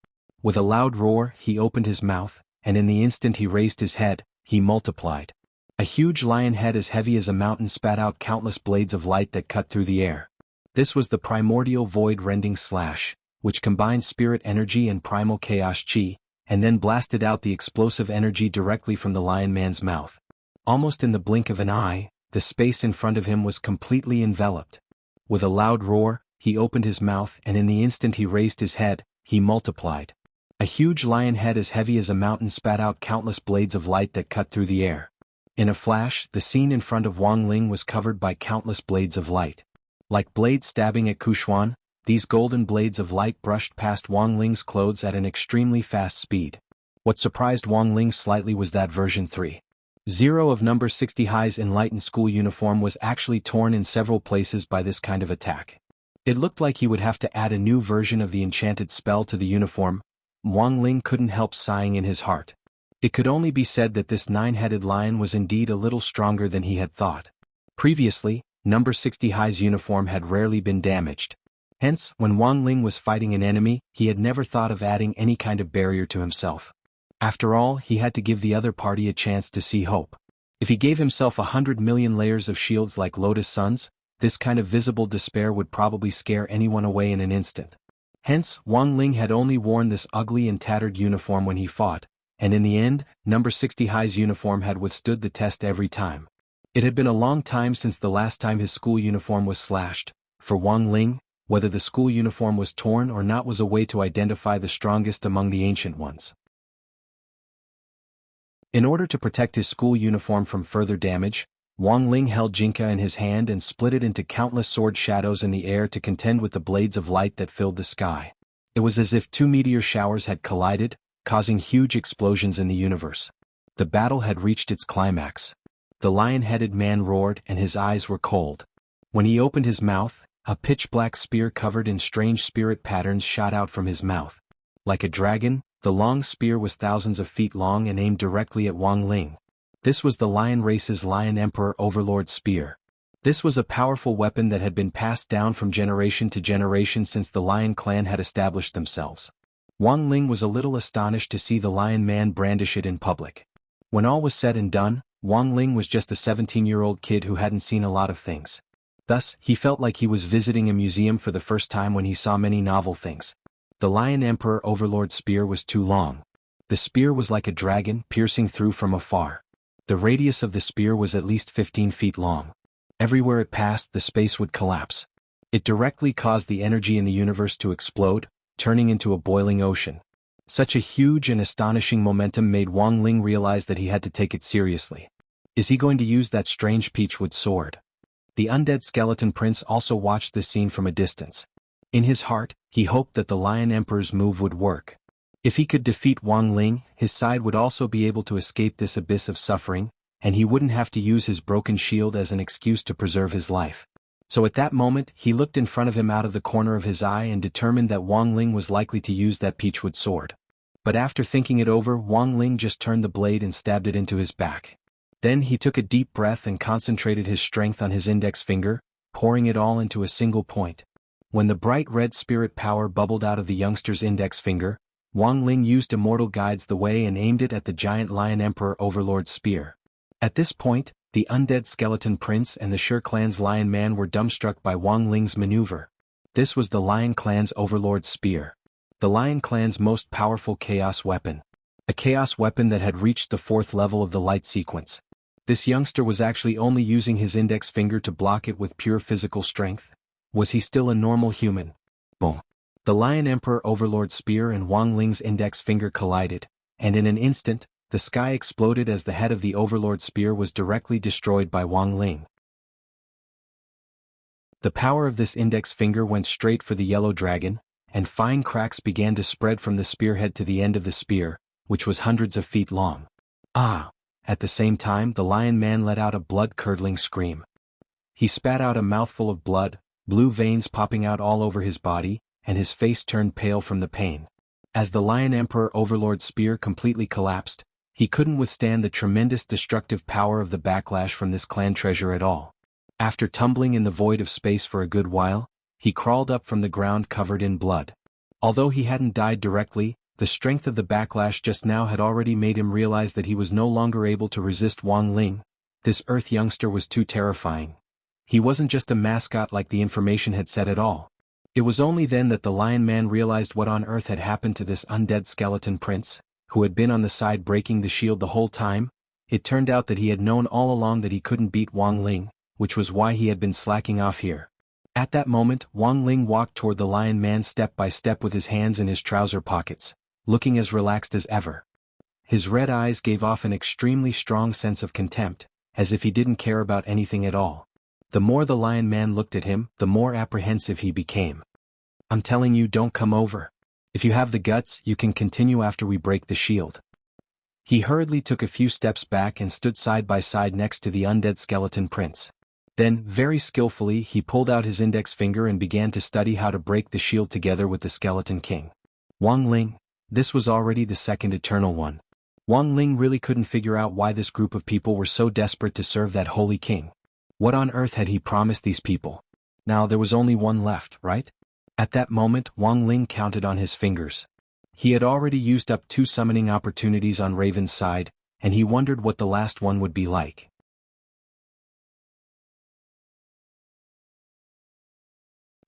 With a loud roar, he opened his mouth, and in the instant he raised his head, he multiplied. A huge lion head as heavy as a mountain spat out countless blades of light that cut through the air. This was the primordial void-rending slash, which combined spirit energy and primal chaos chi, and then blasted out the explosive energy directly from the Lion Man's mouth. Almost in the blink of an eye, the space in front of him was completely enveloped. With a loud roar, he opened his mouth and in the instant he raised his head, he multiplied. A huge lion head as heavy as a mountain spat out countless blades of light that cut through the air. In a flash, the scene in front of Wang Ling was covered by countless blades of light. Like blades stabbing at Kushuan, these golden blades of light brushed past Wang Ling's clothes at an extremely fast speed. What surprised Wang Ling slightly was that version 3.0 of number 60 High's enlightened school uniform was actually torn in several places by this kind of attack. It looked like he would have to add a new version of the enchanted spell to the uniform. Wang Ling couldn't help sighing in his heart. It could only be said that this nine-headed lion was indeed a little stronger than he had thought. Previously, number 60 High's uniform had rarely been damaged. Hence, when Wang Ling was fighting an enemy, he had never thought of adding any kind of barrier to himself. After all, he had to give the other party a chance to see hope. If he gave himself 100 million layers of shields like Lotus Suns, this kind of visible despair would probably scare anyone away in an instant. Hence, Wang Ling had only worn this ugly and tattered uniform when he fought, and in the end, number 60 High's uniform had withstood the test every time. It had been a long time since the last time his school uniform was slashed. For Wang Ling, whether the school uniform was torn or not was a way to identify the strongest among the ancient ones. In order to protect his school uniform from further damage, Wang Ling held Jinka in his hand and split it into countless sword shadows in the air to contend with the blades of light that filled the sky. It was as if two meteor showers had collided, causing huge explosions in the universe. The battle had reached its climax. The lion-headed man roared and his eyes were cold. When he opened his mouth, a pitch-black spear covered in strange spirit patterns shot out from his mouth. Like a dragon, the long spear was thousands of feet long and aimed directly at Wang Ling. This was the lion race's Lion Emperor Overlord Spear. This was a powerful weapon that had been passed down from generation to generation since the Lion clan had established themselves. Wang Ling was a little astonished to see the Lion Man brandish it in public. When all was said and done, Wang Ling was just a 17-year-old kid who hadn't seen a lot of things. Thus, he felt like he was visiting a museum for the first time when he saw many novel things. The Lion Emperor Overlord Spear was too long. The spear was like a dragon piercing through from afar. The radius of the spear was at least 15 feet long. Everywhere it passed, the space would collapse. It directly caused the energy in the universe to explode, turning into a boiling ocean. Such a huge and astonishing momentum made Wang Ling realize that he had to take it seriously. Is he going to use that strange peachwood sword? The undead skeleton prince also watched this scene from a distance. In his heart, he hoped that the Lion Emperor's move would work. If he could defeat Wang Ling, his side would also be able to escape this abyss of suffering, and he wouldn't have to use his broken shield as an excuse to preserve his life. So at that moment, he looked in front of him out of the corner of his eye and determined that Wang Ling was likely to use that peachwood sword. But after thinking it over, Wang Ling just turned the blade and stabbed it into his back. Then he took a deep breath and concentrated his strength on his index finger, pouring it all into a single point. When the bright red spirit power bubbled out of the youngster's index finger, Wang Ling used Immortal Guides the Way and aimed it at the giant Lion Emperor Overlord Spear. At this point, the undead skeleton prince and the Sher clan's Lion Man were dumbstruck by Wang Ling's maneuver. This was the Lion clan's Overlord Spear. The Lion clan's most powerful chaos weapon. A chaos weapon that had reached the 4th level of the light sequence. This youngster was actually only using his index finger to block it with pure physical strength. Was he still a normal human? Boom. The Lion Emperor Overlord Spear and Wang Ling's index finger collided, and in an instant, the sky exploded as the head of the Overlord Spear was directly destroyed by Wang Ling. The power of this index finger went straight for the yellow dragon, and fine cracks began to spread from the spearhead to the end of the spear, which was hundreds of feet long. Ah! At the same time the lion man let out a blood-curdling scream. He spat out a mouthful of blood, blue veins popping out all over his body, and his face turned pale from the pain. As the Lion Emperor Overlord's spear completely collapsed, he couldn't withstand the tremendous destructive power of the backlash from this clan treasure at all. After tumbling in the void of space for a good while, he crawled up from the ground covered in blood. Although he hadn't died directly, the strength of the backlash just now had already made him realize that he was no longer able to resist Wang Ling. This Earth youngster was too terrifying. He wasn't just a mascot like the information had said at all. It was only then that the Lion Man realized what on earth had happened to this undead skeleton prince, who had been on the side breaking the shield the whole time. It turned out that he had known all along that he couldn't beat Wang Ling, which was why he had been slacking off here. At that moment, Wang Ling walked toward the Lion Man step by step with his hands in his trouser pockets, looking as relaxed as ever. His red eyes gave off an extremely strong sense of contempt, as if he didn't care about anything at all. The more the Lion Man looked at him, the more apprehensive he became. "I'm telling you, don't come over. If you have the guts, you can continue after we break the shield." He hurriedly took a few steps back and stood side by side next to the undead skeleton prince. Then, very skillfully, he pulled out his index finger and began to study how to break the shield together with the skeleton king. Wang Ling. This was already the second eternal one. Wang Ling really couldn't figure out why this group of people were so desperate to serve that holy king. What on earth had he promised these people? Now there was only one left, right? At that moment Wang Ling counted on his fingers. He had already used up 2 summoning opportunities on Raven's side, and he wondered what the last one would be like.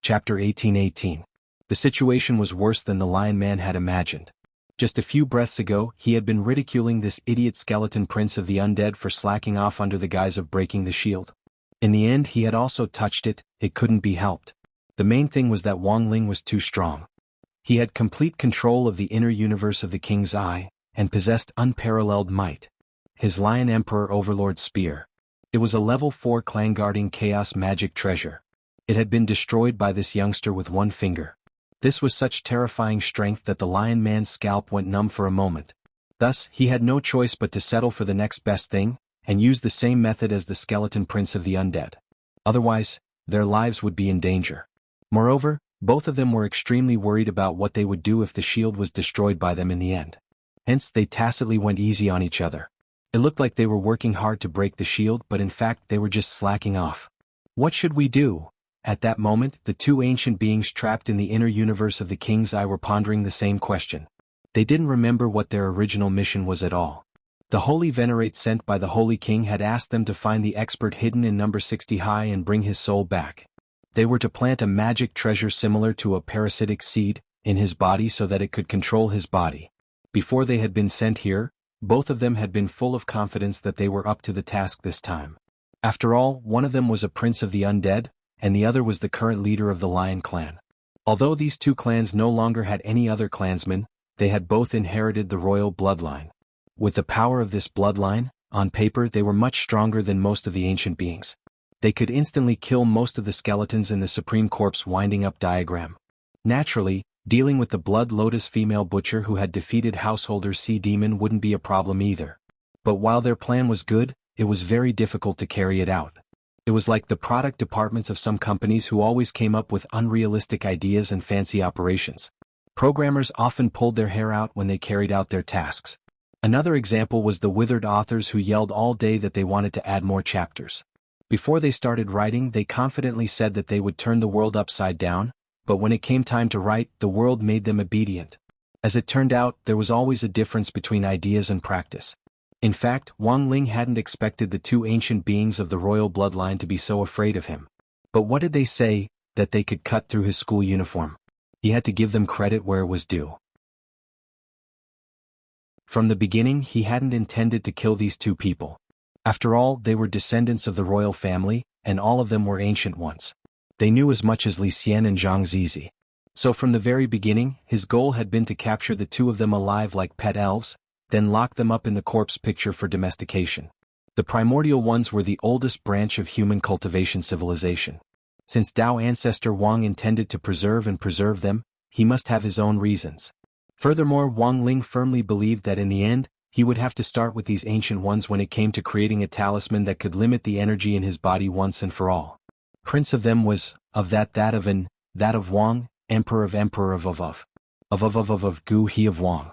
Chapter 1818. The situation was worse than the Lion Man had imagined. Just a few breaths ago, he had been ridiculing this idiot skeleton prince of the undead for slacking off under the guise of breaking the shield. In the end he had also touched it, it couldn't be helped. The main thing was that Wang Ling was too strong. He had complete control of the inner universe of the King's Eye, and possessed unparalleled might. His Lion Emperor Overlord spear. It was a level 4 clan-guarding chaos magic treasure. It had been destroyed by this youngster with one finger. This was such terrifying strength that the Lion Man's scalp went numb for a moment. Thus, he had no choice but to settle for the next best thing, and use the same method as the skeleton prince of the undead. Otherwise, their lives would be in danger. Moreover, both of them were extremely worried about what they would do if the shield was destroyed by them in the end. Hence they tacitly went easy on each other. It looked like they were working hard to break the shield, but in fact they were just slacking off. What should we do? At that moment, the 2 ancient beings trapped in the inner universe of the King's Eye were pondering the same question. They didn't remember what their original mission was at all. The Holy Venerate sent by the Holy King had asked them to find the expert hidden in number 60 high and bring his soul back. They were to plant a magic treasure similar to a parasitic seed in his body so that it could control his body. Before they had been sent here, both of them had been full of confidence that they were up to the task this time. After all, one of them was a prince of the undead, and the other was the current leader of the Lion clan. Although these 2 clans no longer had any other clansmen, they had both inherited the royal bloodline. With the power of this bloodline, on paper they were much stronger than most of the ancient beings. They could instantly kill most of the skeletons in the Supreme Corpse winding up diagram. Naturally, dealing with the Blood Lotus female butcher who had defeated Householder's Sea Demon wouldn't be a problem either. But while their plan was good, it was very difficult to carry it out. It was like the product departments of some companies who always came up with unrealistic ideas and fancy operations. Programmers often pulled their hair out when they carried out their tasks. Another example was the withered authors who yelled all day that they wanted to add more chapters. Before they started writing, they confidently said that they would turn the world upside down, but when it came time to write, the world made them obedient. As it turned out, there was always a difference between ideas and practice. In fact, Wang Ling hadn't expected the 2 ancient beings of the royal bloodline to be so afraid of him. But what did they say? That they could cut through his school uniform. He had to give them credit where it was due. From the beginning, he hadn't intended to kill these 2 people. After all, they were descendants of the royal family, and all of them were ancient ones. They knew as much as Li Xian and Zhang Zizi. So from the very beginning, his goal had been to capture the 2 of them alive like pet elves, then lock them up in the corpse picture for domestication. The primordial ones were the oldest branch of human cultivation civilization. Since Tao ancestor Wang intended to preserve and preserve them, he must have his own reasons. Furthermore, Wang Ling firmly believed that in the end, he would have to start with these ancient ones when it came to creating a talisman that could limit the energy in his body once and for all. Prince of them was, of that of Wang, Emperor of Gu He of Wang.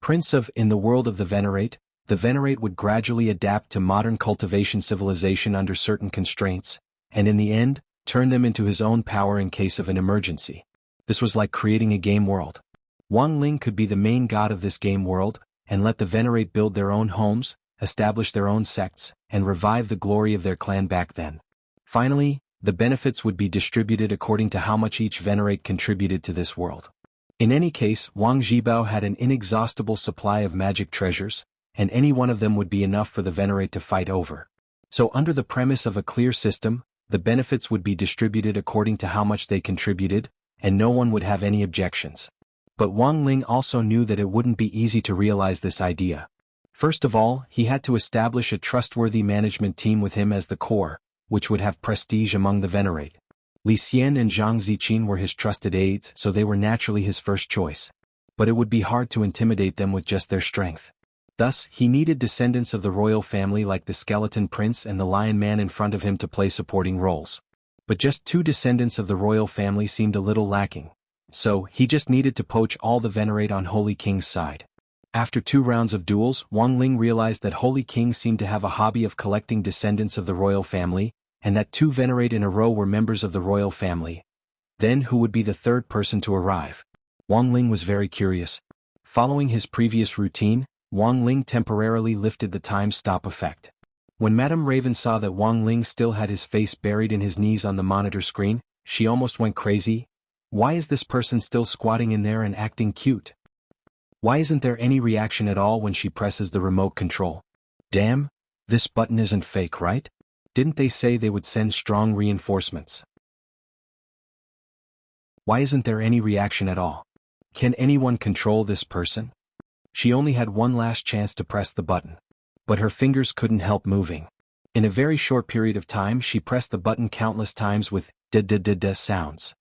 Prince of, in the world of the Venerate would gradually adapt to modern cultivation civilization under certain constraints, and in the end, turn them into his own power in case of an emergency. This was like creating a game world. Wang Ling could be the main god of this game world, and let the Venerate build their own homes, establish their own sects, and revive the glory of their clan back then. Finally, the benefits would be distributed according to how much each Venerate contributed to this world. In any case, Wang Zhibao had an inexhaustible supply of magic treasures, and any one of them would be enough for the Venerate to fight over. So under the premise of a clear system, the benefits would be distributed according to how much they contributed, and no one would have any objections. But Wang Ling also knew that it wouldn't be easy to realize this idea. First of all, he had to establish a trustworthy management team with him as the core, which would have prestige among the Venerate. Li Xian and Zhang Ziqin were his trusted aides, so they were naturally his first choice. But it would be hard to intimidate them with just their strength. Thus, he needed descendants of the royal family like the Skeleton Prince and the Lion Man in front of him to play supporting roles. But just 2 descendants of the royal family seemed a little lacking. So, he just needed to poach all the Venerate on Holy King's side. After 2 rounds of duels, Wang Ling realized that Holy King seemed to have a hobby of collecting descendants of the royal family, and that 2 Venerate in a row were members of the royal family. Then who would be the third person to arrive? Wang Ling was very curious. Following his previous routine, Wang Ling temporarily lifted the time stop effect. When Madame Raven saw that Wang Ling still had his face buried in his knees on the monitor screen, she almost went crazy. Why is this person still squatting in there and acting cute? Why isn't there any reaction at all when she presses the remote control? Damn, this button isn't fake, right? Didn't they say they would send strong reinforcements? Why isn't there any reaction at all? Can anyone control this person? She only had one last chance to press the button. But her fingers couldn't help moving. In a very short period of time she pressed the button countless times with da-da-da-da sounds.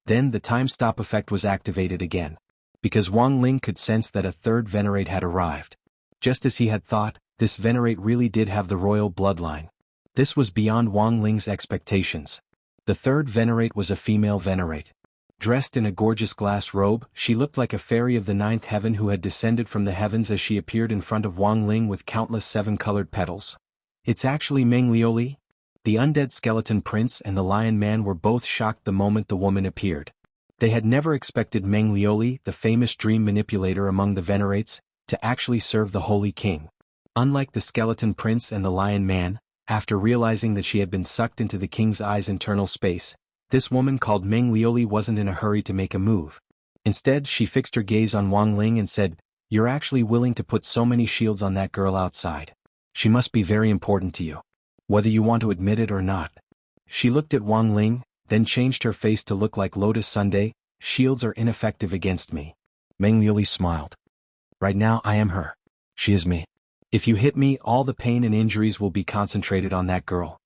Then the time stop effect was activated again. Because Wang Ling could sense that a third Venerate had arrived. Just as he had thought, this Venerate really did have the royal bloodline. This was beyond Wang Ling's expectations. The third Venerate was a female Venerate. Dressed in a gorgeous glass robe, she looked like a fairy of the 9th heaven who had descended from the heavens as she appeared in front of Wang Ling with countless 7-colored petals. It's actually Meng Liuli? The undead Skeleton Prince and the Lion Man were both shocked the moment the woman appeared. They had never expected Meng Liuli, the famous dream manipulator among the Venerates, to actually serve the Holy King. Unlike the Skeleton Prince and the Lion Man, after realizing that she had been sucked into the king's eye's internal space, this woman called Meng Liuli wasn't in a hurry to make a move. Instead, she fixed her gaze on Wang Ling and said, "You're actually willing to put so many shields on that girl outside. She must be very important to you. Whether you want to admit it or not." She looked at Wang Ling, then changed her face to look like Lotus Sunday. "Shields are ineffective against me." Meng Liuli smiled. "Right now I am her. She is me. If you hit me, all the pain and injuries will be concentrated on that girl."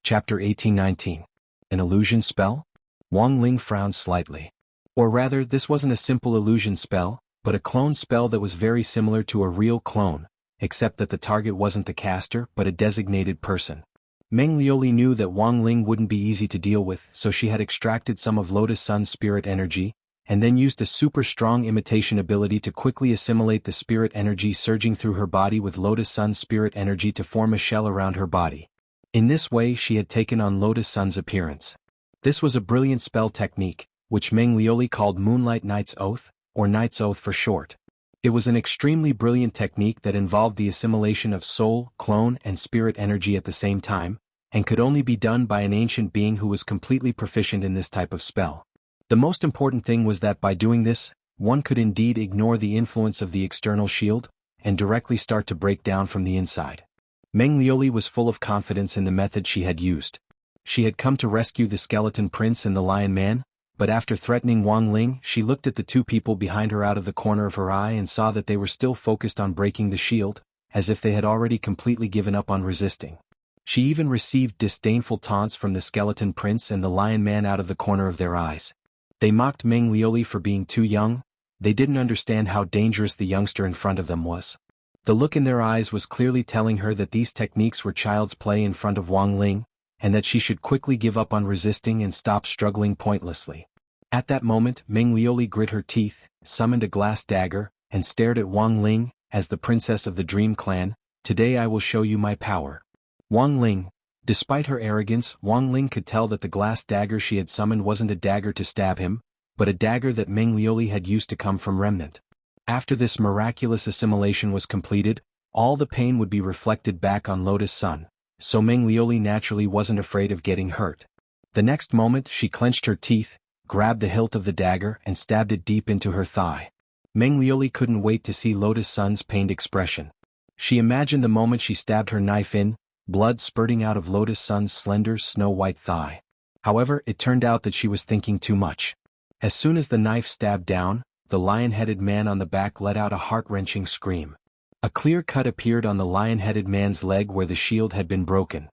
Chapter 18-19. An illusion spell? Wang Ling frowned slightly. Or rather, this wasn't a simple illusion spell, but a clone spell that was very similar to a real clone, except that the target wasn't the caster but a designated person. Meng Liuli knew that Wang Ling wouldn't be easy to deal with, so she had extracted some of Lotus Sun's spirit energy, and then used a super strong imitation ability to quickly assimilate the spirit energy surging through her body with Lotus Sun's spirit energy to form a shell around her body. In this way she had taken on Lotus Sun's appearance. This was a brilliant spell technique, which Meng Liuli called Moonlight Knight's Oath, or Knight's Oath for short. It was an extremely brilliant technique that involved the assimilation of soul, clone, and spirit energy at the same time, and could only be done by an ancient being who was completely proficient in this type of spell. The most important thing was that by doing this, one could indeed ignore the influence of the external shield, and directly start to break down from the inside. Meng Liuli was full of confidence in the method she had used. She had come to rescue the Skeleton Prince and the Lion Man, but after threatening Wang Ling, she looked at the 2 people behind her out of the corner of her eye and saw that they were still focused on breaking the shield, as if they had already completely given up on resisting. She even received disdainful taunts from the skeleton prince and the lion man out of the corner of their eyes. They mocked Meng Liuli for being too young. They didn't understand how dangerous the youngster in front of them was. The look in their eyes was clearly telling her that these techniques were child's play in front of Wang Ling, and that she should quickly give up on resisting and stop struggling pointlessly. At that moment, Meng Liuli grit her teeth, summoned a glass dagger, and stared at Wang Ling. As the princess of the Dream Clan, today I will show you my power. Wang Ling. Despite her arrogance, Wang Ling could tell that the glass dagger she had summoned wasn't a dagger to stab him, but a dagger that Meng Liuli had used to come from Remnant. After this miraculous assimilation was completed, all the pain would be reflected back on Lotus Sun, so Meng Liuli naturally wasn't afraid of getting hurt. The next moment she clenched her teeth, grabbed the hilt of the dagger and stabbed it deep into her thigh. Meng Liuli couldn't wait to see Lotus Sun's pained expression. She imagined the moment she stabbed her knife in, blood spurting out of Lotus Sun's slender snow-white thigh. However, it turned out that she was thinking too much. As soon as the knife stabbed down, the lion-headed man on the back let out a heart-wrenching scream. A clear cut appeared on the lion-headed man's leg where the shield had been broken.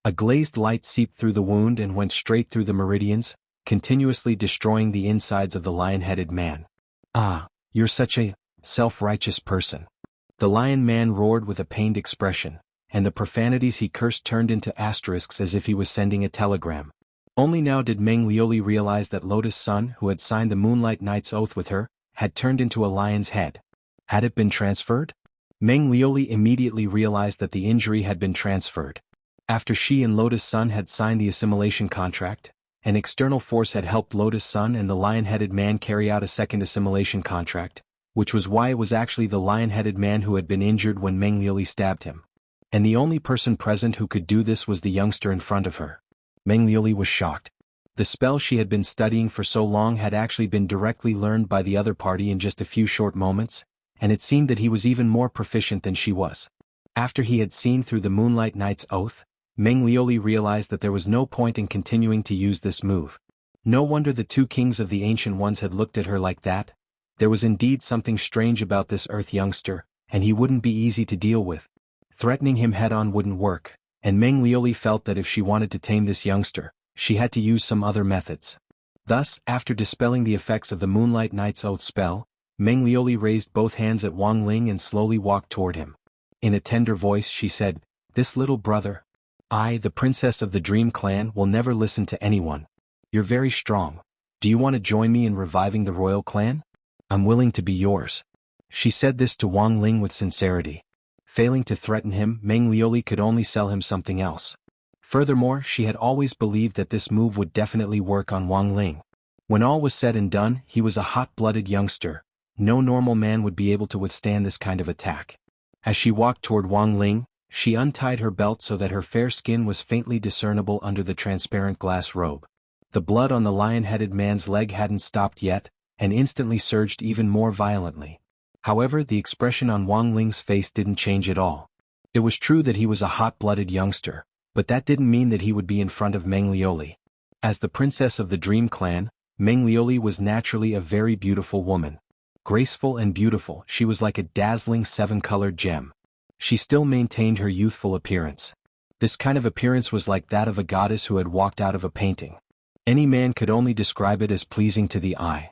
A glazed light seeped through the wound and went straight through the meridians, continuously destroying the insides of the lion-headed man. "Ah, you're such a self-righteous person." The lion man roared with a pained expression, and the profanities he cursed turned into asterisks as if he was sending a telegram. Only now did Meng Liuli realize that Lotus Sun, who had signed the Moonlight Knight's oath with her, had turned into a lion's head. Had it been transferred? Meng Liuli immediately realized that the injury had been transferred. After she and Lotus Sun had signed the assimilation contract, an external force had helped Lotus Sun and the lion-headed man carry out a second assimilation contract, which was why it was actually the lion-headed man who had been injured when Meng Liuli stabbed him. And the only person present who could do this was the youngster in front of her. Meng Liuli was shocked. The spell she had been studying for so long had actually been directly learned by the other party in just a few short moments, and it seemed that he was even more proficient than she was. After he had seen through the Moonlight Knight's oath, Meng Liuli realized that there was no point in continuing to use this move. No wonder the two kings of the Ancient Ones had looked at her like that. There was indeed something strange about this Earth youngster, and he wouldn't be easy to deal with. Threatening him head-on wouldn't work, and Meng Liuli felt that if she wanted to tame this youngster, she had to use some other methods. Thus, after dispelling the effects of the Moonlight Knight's oath spell, Meng Liuli raised both hands at Wang Ling and slowly walked toward him. In a tender voice she said, "This little brother, I, the princess of the Dream Clan, will never listen to anyone. You're very strong. Do you want to join me in reviving the royal clan? I'm willing to be yours." She said this to Wang Ling with sincerity. Failing to threaten him, Meng Liuli could only sell him something else. Furthermore, she had always believed that this move would definitely work on Wang Ling. When all was said and done, he was a hot-blooded youngster. No normal man would be able to withstand this kind of attack. As she walked toward Wang Ling, she untied her belt so that her fair skin was faintly discernible under the transparent glass robe. The blood on the lion-headed man's leg hadn't stopped yet, and instantly surged even more violently. However, the expression on Wang Ling's face didn't change at all. It was true that he was a hot-blooded youngster, but that didn't mean that he would be in front of Meng Liuli. As the princess of the Dream Clan, Meng Liuli was naturally a very beautiful woman. Graceful and beautiful, she was like a dazzling seven-colored gem. She still maintained her youthful appearance. This kind of appearance was like that of a goddess who had walked out of a painting. Any man could only describe it as pleasing to the eye.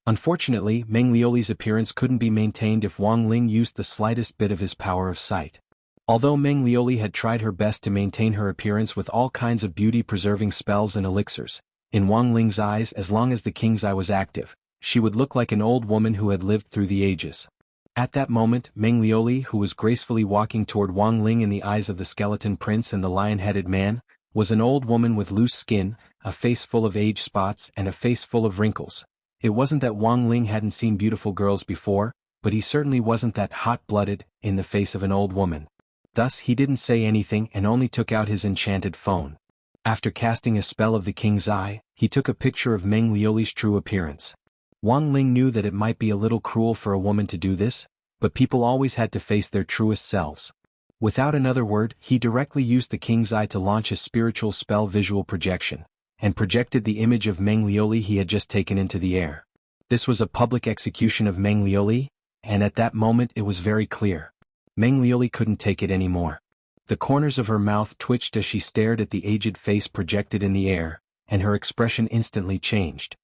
Unfortunately, Meng Liuli's appearance couldn't be maintained if Wang Ling used the slightest bit of his power of sight. Although Meng Liuli had tried her best to maintain her appearance with all kinds of beauty-preserving spells and elixirs, in Wang Ling's eyes, as long as the king's eye was active, she would look like an old woman who had lived through the ages. At that moment, Meng Liuli, who was gracefully walking toward Wang Ling in the eyes of the skeleton prince and the lion-headed man, was an old woman with loose skin, a face full of age spots and a face full of wrinkles. It wasn't that Wang Ling hadn't seen beautiful girls before, but he certainly wasn't that hot-blooded in the face of an old woman. Thus he didn't say anything and only took out his enchanted phone. After casting a spell of the king's eye, he took a picture of Meng Liuli's true appearance. Wang Ling knew that it might be a little cruel for a woman to do this, but people always had to face their truest selves. Without another word, he directly used the king's eye to launch a spiritual spell visual projection, and projected the image of Meng Liuli he had just taken into the air. This was a public execution of Meng Liuli, and at that moment it was very clear. Meng Liuli couldn't take it anymore. The corners of her mouth twitched as she stared at the aged face projected in the air, and her expression instantly changed.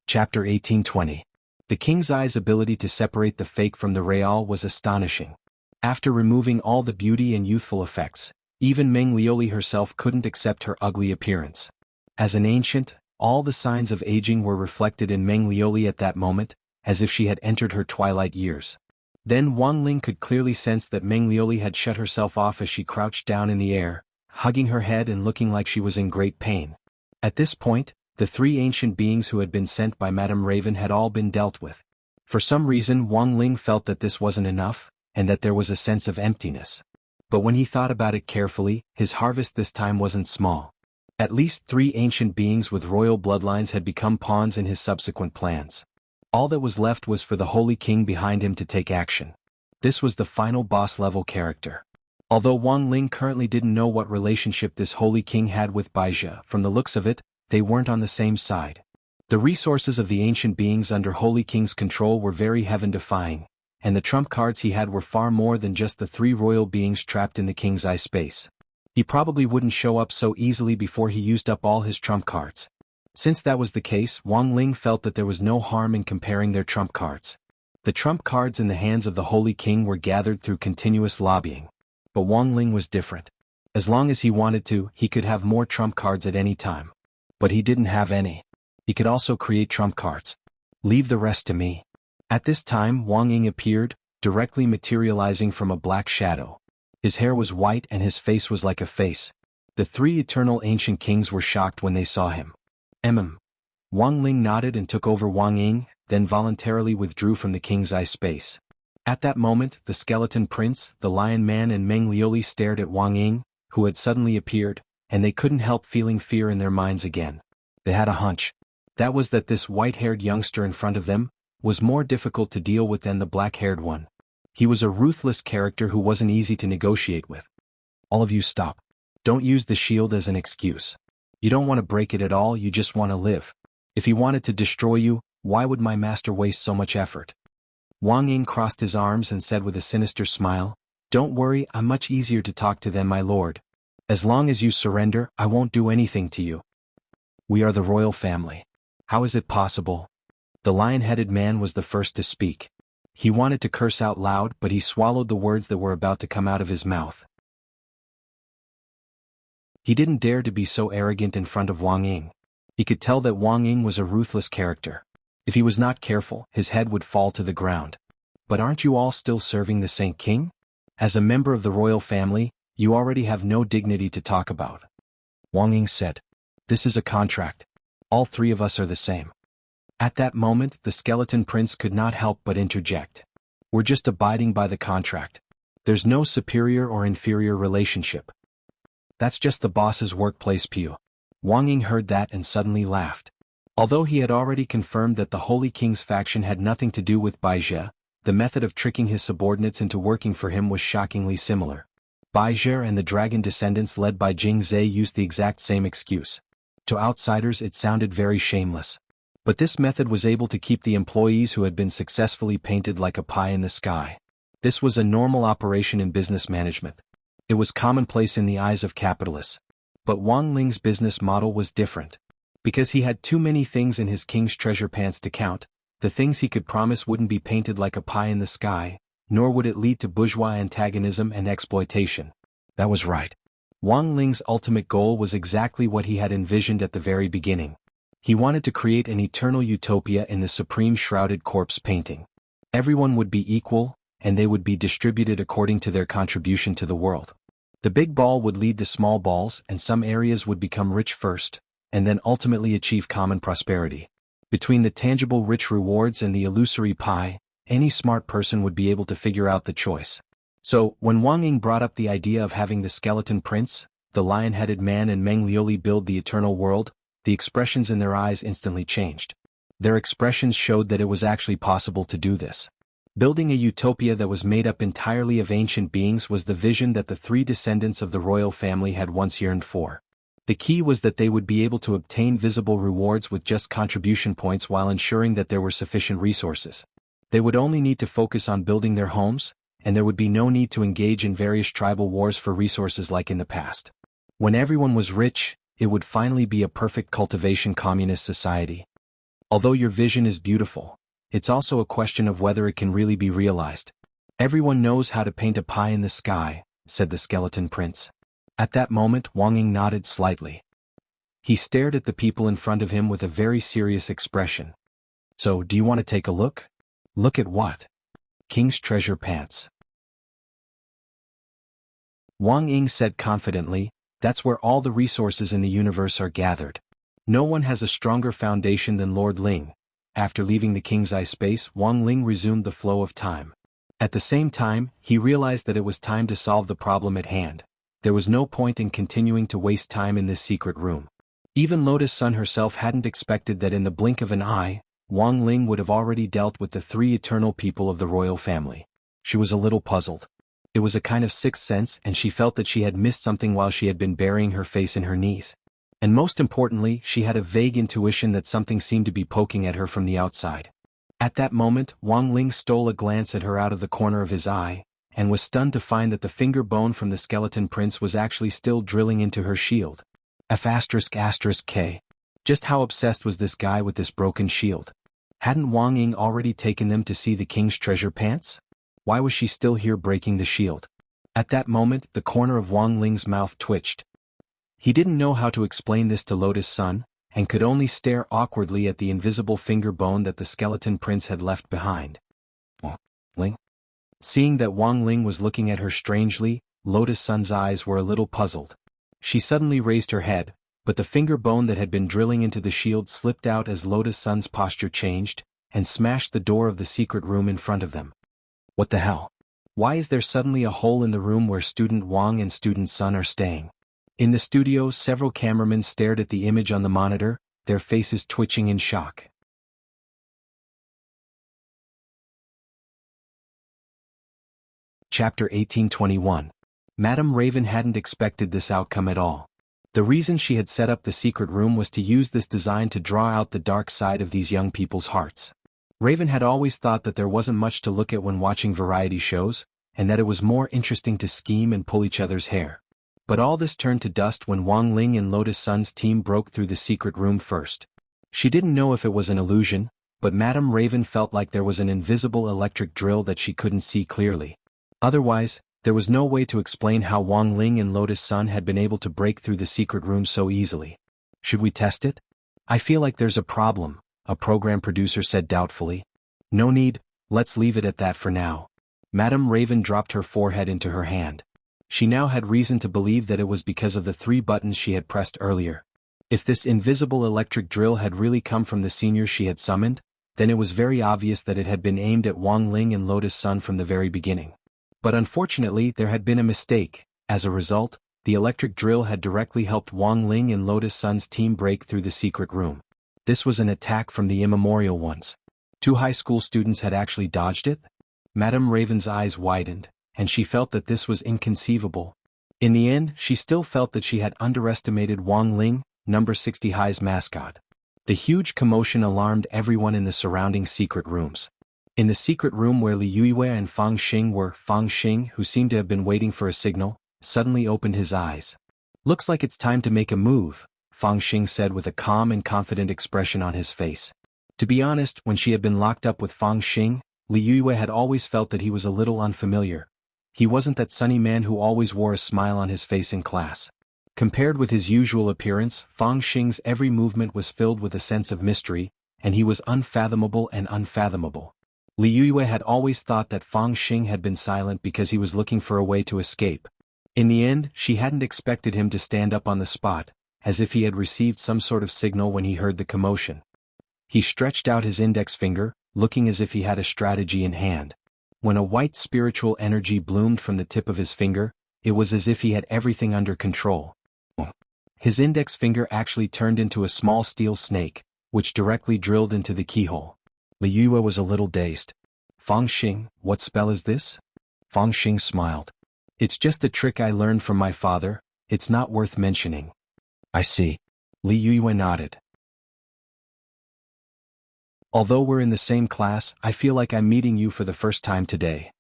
Chapter 1820. The king's eye's ability to separate the fake from the real was astonishing. After removing all the beauty and youthful effects, even Meng Liuli herself couldn't accept her ugly appearance. As an ancient, all the signs of aging were reflected in Meng Liuli at that moment, as if she had entered her twilight years. Then Wang Ling could clearly sense that Meng Liuli had shut herself off as she crouched down in the air, hugging her head and looking like she was in great pain. At this point, the three ancient beings who had been sent by Madame Raven had all been dealt with. For some reason Wang Ling felt that this wasn't enough, and that there was a sense of emptiness. But when he thought about it carefully, his harvest this time wasn't small. At least 3 ancient beings with royal bloodlines had become pawns in his subsequent plans. All that was left was for the Holy King behind him to take action. This was the final boss-level character. Although Wang Ling currently didn't know what relationship this Holy King had with Baizhi, from the looks of it, they weren't on the same side. The resources of the ancient beings under Holy King's control were very heaven-defying, and the trump cards he had were far more than just the 3 royal beings trapped in the king's eye space. He probably wouldn't show up so easily before he used up all his trump cards. Since that was the case, Wang Ling felt that there was no harm in comparing their trump cards. The trump cards in the hands of the Holy King were gathered through continuous lobbying. But Wang Ling was different. As long as he wanted to, he could have more trump cards at any time. But he didn't have any. He could also create trump cards. Leave the rest to me. At this time Wang Ying appeared, directly materializing from a black shadow. His hair was white and his face was like a face. The 3 eternal ancient kings were shocked when they saw him. Wang Ling nodded and took over Wang Ying, then voluntarily withdrew from the king's eye space. At that moment, the skeleton prince, the lion man and Meng Liuli stared at Wang Ying, who had suddenly appeared, and they couldn't help feeling fear in their minds again. They had a hunch. That was that this white-haired youngster in front of them was more difficult to deal with than the black-haired one. He was a ruthless character who wasn't easy to negotiate with. All of you stop. Don't use the shield as an excuse. You don't want to break it at all, you just want to live. If he wanted to destroy you, why would my master waste so much effort? Wang Ying crossed his arms and said with a sinister smile, "Don't worry, I'm much easier to talk to than my lord. As long as you surrender, I won't do anything to you. We are the royal family. How is it possible?" The lion-headed man was the first to speak. He wanted to curse out loud, but he swallowed the words that were about to come out of his mouth. He didn't dare to be so arrogant in front of Wang Ying. He could tell that Wang Ying was a ruthless character. If he was not careful, his head would fall to the ground. But aren't you all still serving the Saint King? As a member of the royal family, you already have no dignity to talk about. Wang Ying said, "This is a contract. All 3 of us are the same." At that moment, the skeleton prince could not help but interject. "We're just abiding by the contract. There's no superior or inferior relationship. That's just the boss's workplace pew." Wang Ying heard that and suddenly laughed. Although he had already confirmed that the Holy King's faction had nothing to do with Baizhi, the method of tricking his subordinates into working for him was shockingly similar. Baizhi and the dragon descendants led by Jing Zhe used the exact same excuse. To outsiders it sounded very shameless. But this method was able to keep the employees who had been successfully painted like a pie in the sky. This was a normal operation in business management. It was commonplace in the eyes of capitalists. But Wang Ling's business model was different. Because he had too many things in his king's treasure pants to count, the things he could promise wouldn't be painted like a pie in the sky, nor would it lead to bourgeois antagonism and exploitation. That was right. Wang Ling's ultimate goal was exactly what he had envisioned at the very beginning. He wanted to create an eternal utopia in the supreme shrouded corpse painting. Everyone would be equal, and they would be distributed according to their contribution to the world. The big ball would lead the small balls, and some areas would become rich first, and then ultimately achieve common prosperity. Between the tangible rich rewards and the illusory pie, any smart person would be able to figure out the choice. So, when Wang Ying brought up the idea of having the skeleton prince, the lion-headed man and Meng Liuli build the eternal world, the expressions in their eyes instantly changed. Their expressions showed that it was actually possible to do this. Building a utopia that was made up entirely of ancient beings was the vision that the 3 descendants of the royal family had once yearned for. The key was that they would be able to obtain visible rewards with just contribution points while ensuring that there were sufficient resources. They would only need to focus on building their homes, and there would be no need to engage in various tribal wars for resources like in the past. When everyone was rich, it would finally be a perfect cultivation communist society. Although your vision is beautiful, it's also a question of whether it can really be realized. Everyone knows how to paint a pie in the sky, said the skeleton prince. At that moment Wang Ying nodded slightly. He stared at the people in front of him with a very serious expression. So, do you want to take a look? Look at what? King's treasure pants. Wang Ying said confidently, that's where all the resources in the universe are gathered. No one has a stronger foundation than Lord Ling. After leaving the king's eye space, Wang Ling resumed the flow of time. At the same time, he realized that it was time to solve the problem at hand. There was no point in continuing to waste time in this secret room. Even Lotus Sun herself hadn't expected that in the blink of an eye, Wang Ling would have already dealt with the 3 eternal people of the royal family. She was a little puzzled. It was a kind of sixth sense, and she felt that she had missed something while she had been burying her face in her knees. And most importantly, she had a vague intuition that something seemed to be poking at her from the outside. At that moment, Wang Ling stole a glance at her out of the corner of his eye, and was stunned to find that the finger bone from the skeleton prince was actually still drilling into her shield. F***K. Just how obsessed was this guy with this broken shield? Hadn't Wang Ying already taken them to see the king's treasure pants? Why was she still here breaking the shield? At that moment, the corner of Wang Ling's mouth twitched. He didn't know how to explain this to Lotus Sun, and could only stare awkwardly at the invisible finger bone that the skeleton prince had left behind. Ling? Seeing that Wang Ling was looking at her strangely, Lotus Sun's eyes were a little puzzled. She suddenly raised her head, but the finger bone that had been drilling into the shield slipped out as Lotus Sun's posture changed, and smashed the door of the secret room in front of them. What the hell? Why is there suddenly a hole in the room where Student Wang and Student Sun are staying? In the studio, several cameramen stared at the image on the monitor, their faces twitching in shock. Chapter 1821. Madame Raven hadn't expected this outcome at all. The reason she had set up the secret room was to use this design to draw out the dark side of these young people's hearts. Raven had always thought that there wasn't much to look at when watching variety shows, and that it was more interesting to scheme and pull each other's hair. But all this turned to dust when Wang Ling and Lotus Sun's team broke through the secret room first. She didn't know if it was an illusion, but Madame Raven felt like there was an invisible electric drill that she couldn't see clearly. Otherwise, there was no way to explain how Wang Ling and Lotus Sun had been able to break through the secret room so easily. Should we test it? I feel like there's a problem, a program producer said doubtfully. No need, let's leave it at that for now. Madame Raven dropped her forehead into her hand. She now had reason to believe that it was because of the 3 buttons she had pressed earlier. If this invisible electric drill had really come from the seniors she had summoned, then it was very obvious that it had been aimed at Wang Ling and Lotus Sun from the very beginning. But unfortunately there had been a mistake. As a result, the electric drill had directly helped Wang Ling and Lotus Sun's team break through the secret room. This was an attack from the immemorial ones. 2 high school students had actually dodged it? Madame Raven's eyes widened, and she felt that this was inconceivable. In the end, she still felt that she had underestimated Wang Ling, number 60 High's mascot. The huge commotion alarmed everyone in the surrounding secret rooms. In the secret room where Li Yuiwei and Fang Xing were, Fang Xing, who seemed to have been waiting for a signal, suddenly opened his eyes. Looks like it's time to make a move, Fang Xing said with a calm and confident expression on his face. To be honest, when she had been locked up with Fang Xing, Li Yuiwei had always felt that he was a little unfamiliar. He wasn't that sunny man who always wore a smile on his face in class. Compared with his usual appearance, Fang Xing's every movement was filled with a sense of mystery, and he was unfathomable and unfathomable. Li Yuiwei had always thought that Fang Xing had been silent because he was looking for a way to escape. In the end, she hadn't expected him to stand up on the spot, as if he had received some sort of signal when he heard the commotion. He stretched out his index finger, looking as if he had a strategy in hand. When a white spiritual energy bloomed from the tip of his finger, it was as if he had everything under control. His index finger actually turned into a small steel snake, which directly drilled into the keyhole. Li Yuiwei was a little dazed. Fang Xing, what spell is this? Fang Xing smiled. It's just a trick I learned from my father, it's not worth mentioning. I see. Li Yuyue nodded. Although we're in the same class, I feel like I'm meeting you for the first time today.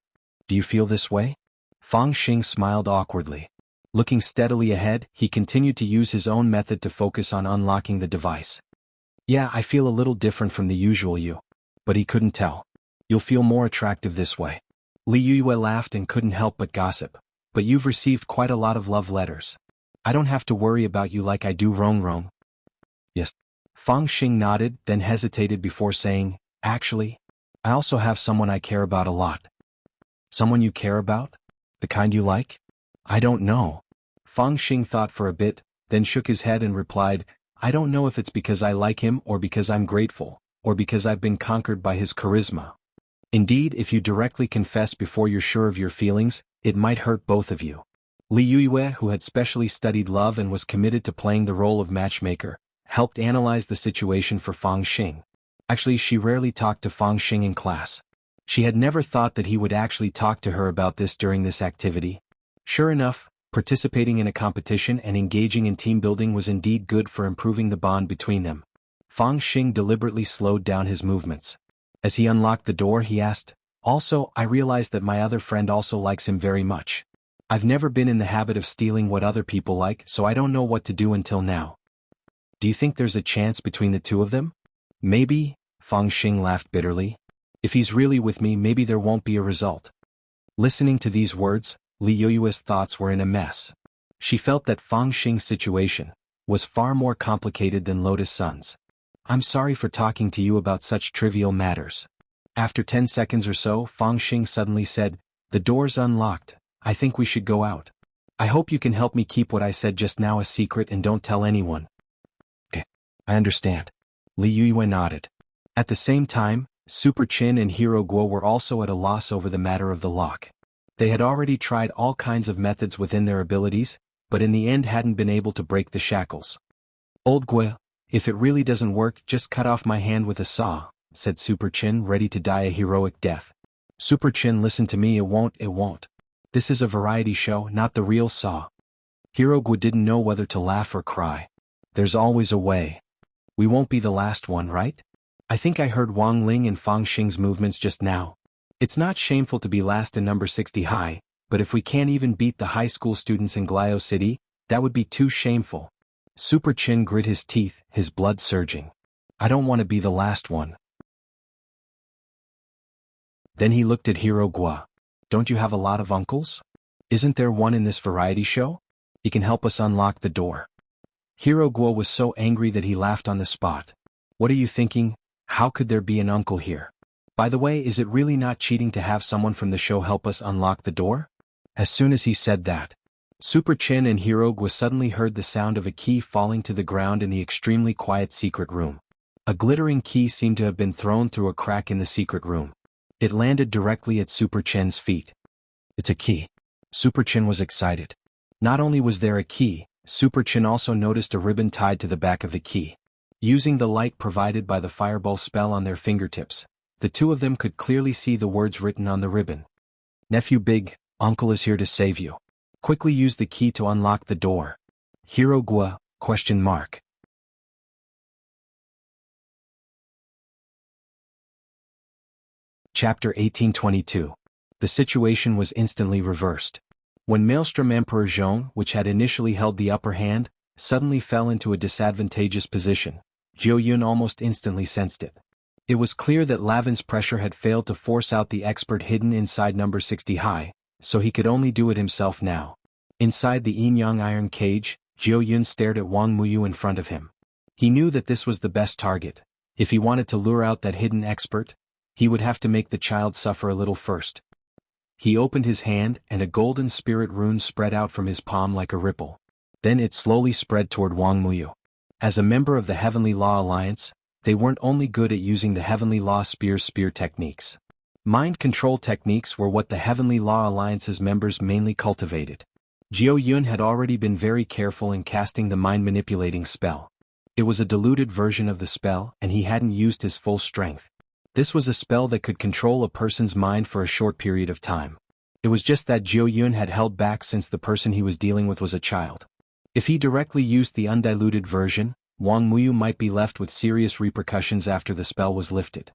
Do you feel this way? Fang Xing smiled awkwardly. Looking steadily ahead, he continued to use his own method to focus on unlocking the device. Yeah, I feel a little different from the usual you. But he couldn't tell. You'll feel more attractive this way. Li Yuyue laughed and couldn't help but gossip. But you've received quite a lot of love letters. I don't have to worry about you like I do Rong Rong. Yes. Fang Xing nodded, then hesitated before saying, actually, I also have someone I care about a lot. Someone you care about? The kind you like? I don't know. Fang Xing thought for a bit, then shook his head and replied, I don't know if it's because I like him or because I'm grateful, or because I've been conquered by his charisma. Indeed, if you directly confess before you're sure of your feelings, it might hurt both of you. Li Yuyue, who had specially studied love and was committed to playing the role of matchmaker, helped analyze the situation for Fang Xing. Actually, she rarely talked to Fang Xing in class. She had never thought that he would actually talk to her about this during this activity. Sure enough, participating in a competition and engaging in team building was indeed good for improving the bond between them. Fang Xing deliberately slowed down his movements. As he unlocked the door, he asked, also, I realized that my other friend also likes him very much. I've never been in the habit of stealing what other people like, so I don't know what to do until now. Do you think there's a chance between the two of them? Maybe, Fang Xing laughed bitterly. If he's really with me, maybe there won't be a result. Listening to these words, Li Yuyue's thoughts were in a mess. She felt that Fang Xing's situation was far more complicated than Lotus Sun's. I'm sorry for talking to you about such trivial matters. After 10 seconds or so, Fang Xing suddenly said, the door's unlocked. I think we should go out. I hope you can help me keep what I said just now a secret and don't tell anyone. Okay, I understand. Li Yuyue nodded. At the same time, Super Chin and Hero Guo were also at a loss over the matter of the lock. They had already tried all kinds of methods within their abilities, but in the end hadn't been able to break the shackles. Old Guo, if it really doesn't work, just cut off my hand with a saw, said Super Chin, ready to die a heroic death. Super Chin, listen to me, it won't. This is a variety show, not the real Saw. Hero Guo didn't know whether to laugh or cry. There's always a way. We won't be the last one, right? I think I heard Wang Ling and Fang Xing's movements just now. It's not shameful to be last in number 60 high, but if we can't even beat the high school students in Glio City, that would be too shameful. Super Chin grit his teeth, his blood surging. I don't want to be the last one. Then he looked at Hero Guo. Don't you have a lot of uncles? Isn't there one in this variety show? He can help us unlock the door. Hero Guo was so angry that he laughed on the spot. What are you thinking? How could there be an uncle here? By the way, is it really not cheating to have someone from the show help us unlock the door? As soon as he said that, Super Chin and Hero Guo suddenly heard the sound of a key falling to the ground in the extremely quiet secret room. A glittering key seemed to have been thrown through a crack in the secret room. It landed directly at Super Chin's feet. It's a key. Super Chin was excited. Not only was there a key, Super Chin also noticed a ribbon tied to the back of the key. Using the light provided by the fireball spell on their fingertips, the two of them could clearly see the words written on the ribbon. Nephew Big, Uncle is here to save you. Quickly use the key to unlock the door. Hero Guo, ? Chapter 1822. The situation was instantly reversed. When Maelstrom Emperor Zhong, which had initially held the upper hand, suddenly fell into a disadvantageous position, Jiao Yun almost instantly sensed it. It was clear that Lavin's pressure had failed to force out the expert hidden inside number 60 high, so he could only do it himself now. Inside the yin-yang iron cage, Jiao Yun stared at Wang Muyu in front of him. He knew that this was the best target. If he wanted to lure out that hidden expert, he would have to make the child suffer a little first. He opened his hand and a golden spirit rune spread out from his palm like a ripple. Then it slowly spread toward Wang Muyu. As a member of the Heavenly Law Alliance, they weren't only good at using the Heavenly Law spear techniques. Mind control techniques were what the Heavenly Law Alliance's members mainly cultivated. Jiao Yun had already been very careful in casting the mind-manipulating spell. It was a diluted version of the spell and he hadn't used his full strength. This was a spell that could control a person's mind for a short period of time. It was just that Jiao Yun had held back since the person he was dealing with was a child. If he directly used the undiluted version, Wang Muyu might be left with serious repercussions after the spell was lifted.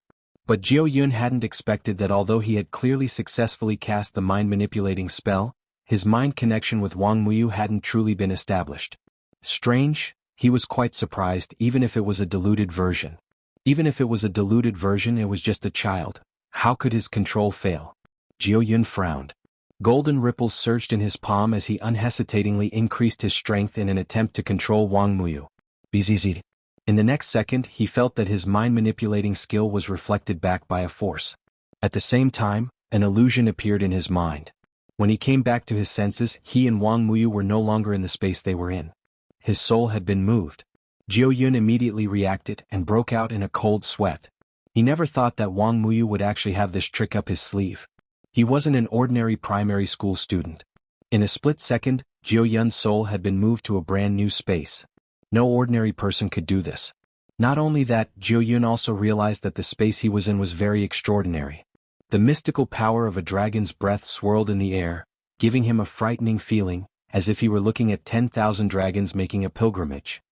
But Jiao Yun hadn't expected that although he had clearly successfully cast the mind-manipulating spell, his mind connection with Wang Muyu hadn't truly been established. Strange, he was quite surprised even if it was a diluted version. Even if it was a diluted version, it was just a child. How could his control fail? Jiao Yun frowned. Golden ripples surged in his palm as he unhesitatingly increased his strength in an attempt to control Wang Muyu. Bzzz. In the next second, he felt that his mind-manipulating skill was reflected back by a force. At the same time, an illusion appeared in his mind. When he came back to his senses, he and Wang Muyu were no longer in the space they were in. His soul had been moved. Jiao Yun immediately reacted and broke out in a cold sweat. He never thought that Wang Muyu would actually have this trick up his sleeve. He wasn't an ordinary primary school student. In a split second, Jiao Yun's soul had been moved to a brand new space. No ordinary person could do this. Not only that, Jiao Yun also realized that the space he was in was very extraordinary. The mystical power of a dragon's breath swirled in the air, giving him a frightening feeling, as if he were looking at 10,000 dragons making a pilgrimage.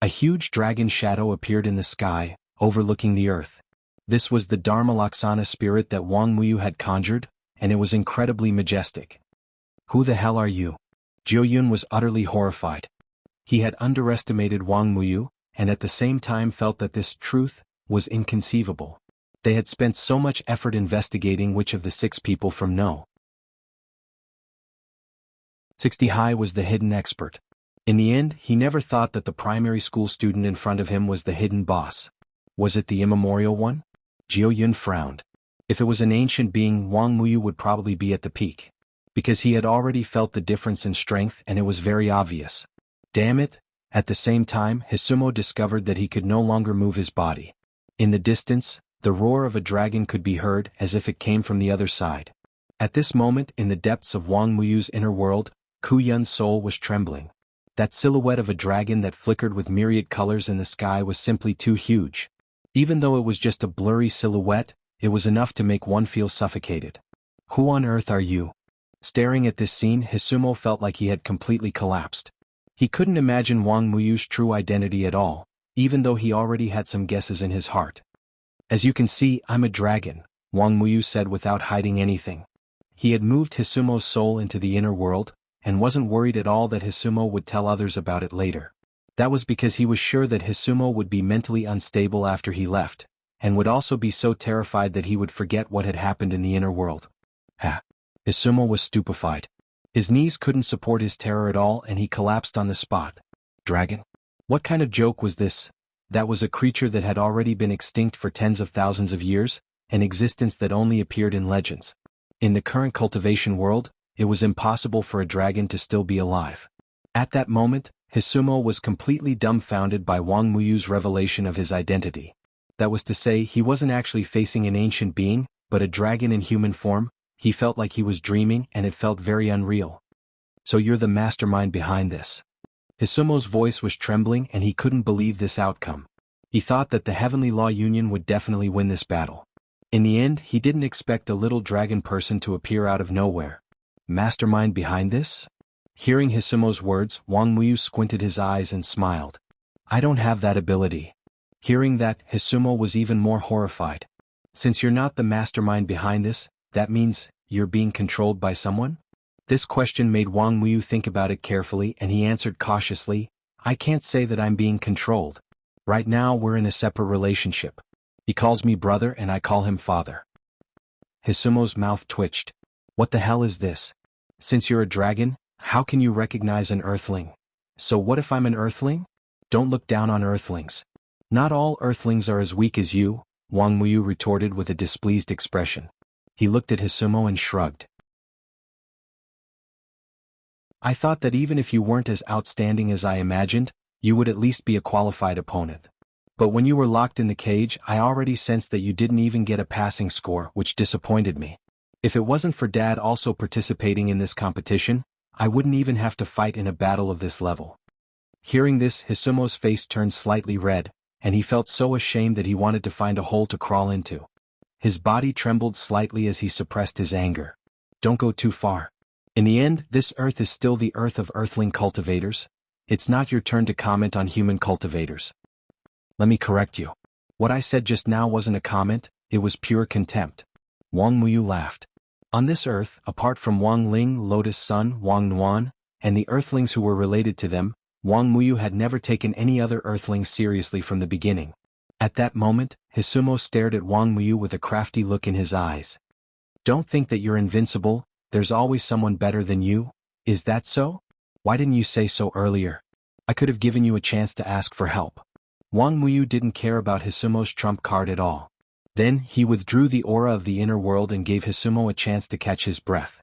A huge dragon shadow appeared in the sky, overlooking the earth. This was the Dharma Laksana spirit that Wang Muyu had conjured, and it was incredibly majestic. Who the hell are you? Jiao Yun was utterly horrified. He had underestimated Wang Muyu, and at the same time felt that this truth was inconceivable. They had spent so much effort investigating which of the 6 people from No. 60 High was the hidden expert. In the end, he never thought that the primary school student in front of him was the hidden boss. Was it the immemorial one? Jiao Yun frowned. If it was an ancient being, Wang Muyu would probably be at the peak. Because he had already felt the difference in strength and it was very obvious. Damn it! At the same time, Hisumo discovered that he could no longer move his body. In the distance, the roar of a dragon could be heard as if it came from the other side. At this moment, in the depths of Wang Muyu's inner world, Ku Yun's soul was trembling. That silhouette of a dragon that flickered with myriad colors in the sky was simply too huge. Even though it was just a blurry silhouette, it was enough to make one feel suffocated. Who on earth are you? Staring at this scene, Hisumo felt like he had completely collapsed. He couldn't imagine Wang Muyu's true identity at all, even though he already had some guesses in his heart. As you can see, I'm a dragon, Wang Muyu said without hiding anything. He had moved Hisumo's soul into the inner world, and wasn't worried at all that Hisumo would tell others about it later. That was because he was sure that Hisumo would be mentally unstable after he left, and would also be so terrified that he would forget what had happened in the inner world. Hisumo was stupefied. His knees couldn't support his terror at all and he collapsed on the spot. Dragon? What kind of joke was this? That was a creature that had already been extinct for tens of thousands of years, an existence that only appeared in legends. In the current cultivation world, it was impossible for a dragon to still be alive. At that moment, Hisumo was completely dumbfounded by Wang Muyu's revelation of his identity. That was to say, he wasn't actually facing an ancient being, but a dragon in human form. He felt like he was dreaming and it felt very unreal. So you're the mastermind behind this. Hisumo's voice was trembling and he couldn't believe this outcome. He thought that the Heavenly Law Union would definitely win this battle. In the end, he didn't expect a little dragon person to appear out of nowhere. Mastermind behind this? Hearing Hisumo's words, Wang Muyu squinted his eyes and smiled. I don't have that ability. Hearing that, Hisumo was even more horrified. Since you're not the mastermind behind this, that means you're being controlled by someone? This question made Wang Muyu think about it carefully and he answered cautiously, I can't say that I'm being controlled. Right now we're in a separate relationship. He calls me brother and I call him father. Hisumo's mouth twitched. What the hell is this? Since you're a dragon, how can you recognize an earthling? So what if I'm an earthling? Don't look down on earthlings. Not all earthlings are as weak as you, Wang Muyu retorted with a displeased expression. He looked at Hisumo and shrugged. I thought that even if you weren't as outstanding as I imagined, you would at least be a qualified opponent. But when you were locked in the cage, I already sensed that you didn't even get a passing score, which disappointed me. If it wasn't for Dad also participating in this competition, I wouldn't even have to fight in a battle of this level. Hearing this, Hisumo's face turned slightly red, and he felt so ashamed that he wanted to find a hole to crawl into. His body trembled slightly as he suppressed his anger. Don't go too far. In the end, this earth is still the earth of earthling cultivators. It's not your turn to comment on human cultivators. Let me correct you. What I said just now wasn't a comment, it was pure contempt. Wang Muyu laughed. On this earth, apart from Wang Ling, Lotus Sun, Wang Nuan, and the earthlings who were related to them, Wang Muyu had never taken any other earthlings seriously from the beginning. At that moment, Hisumo stared at Wang Muyu with a crafty look in his eyes. Don't think that you're invincible, there's always someone better than you, is that so? Why didn't you say so earlier? I could have given you a chance to ask for help. Wang Muyu didn't care about Hisumo's trump card at all. Then, he withdrew the aura of the inner world and gave Hisumo a chance to catch his breath.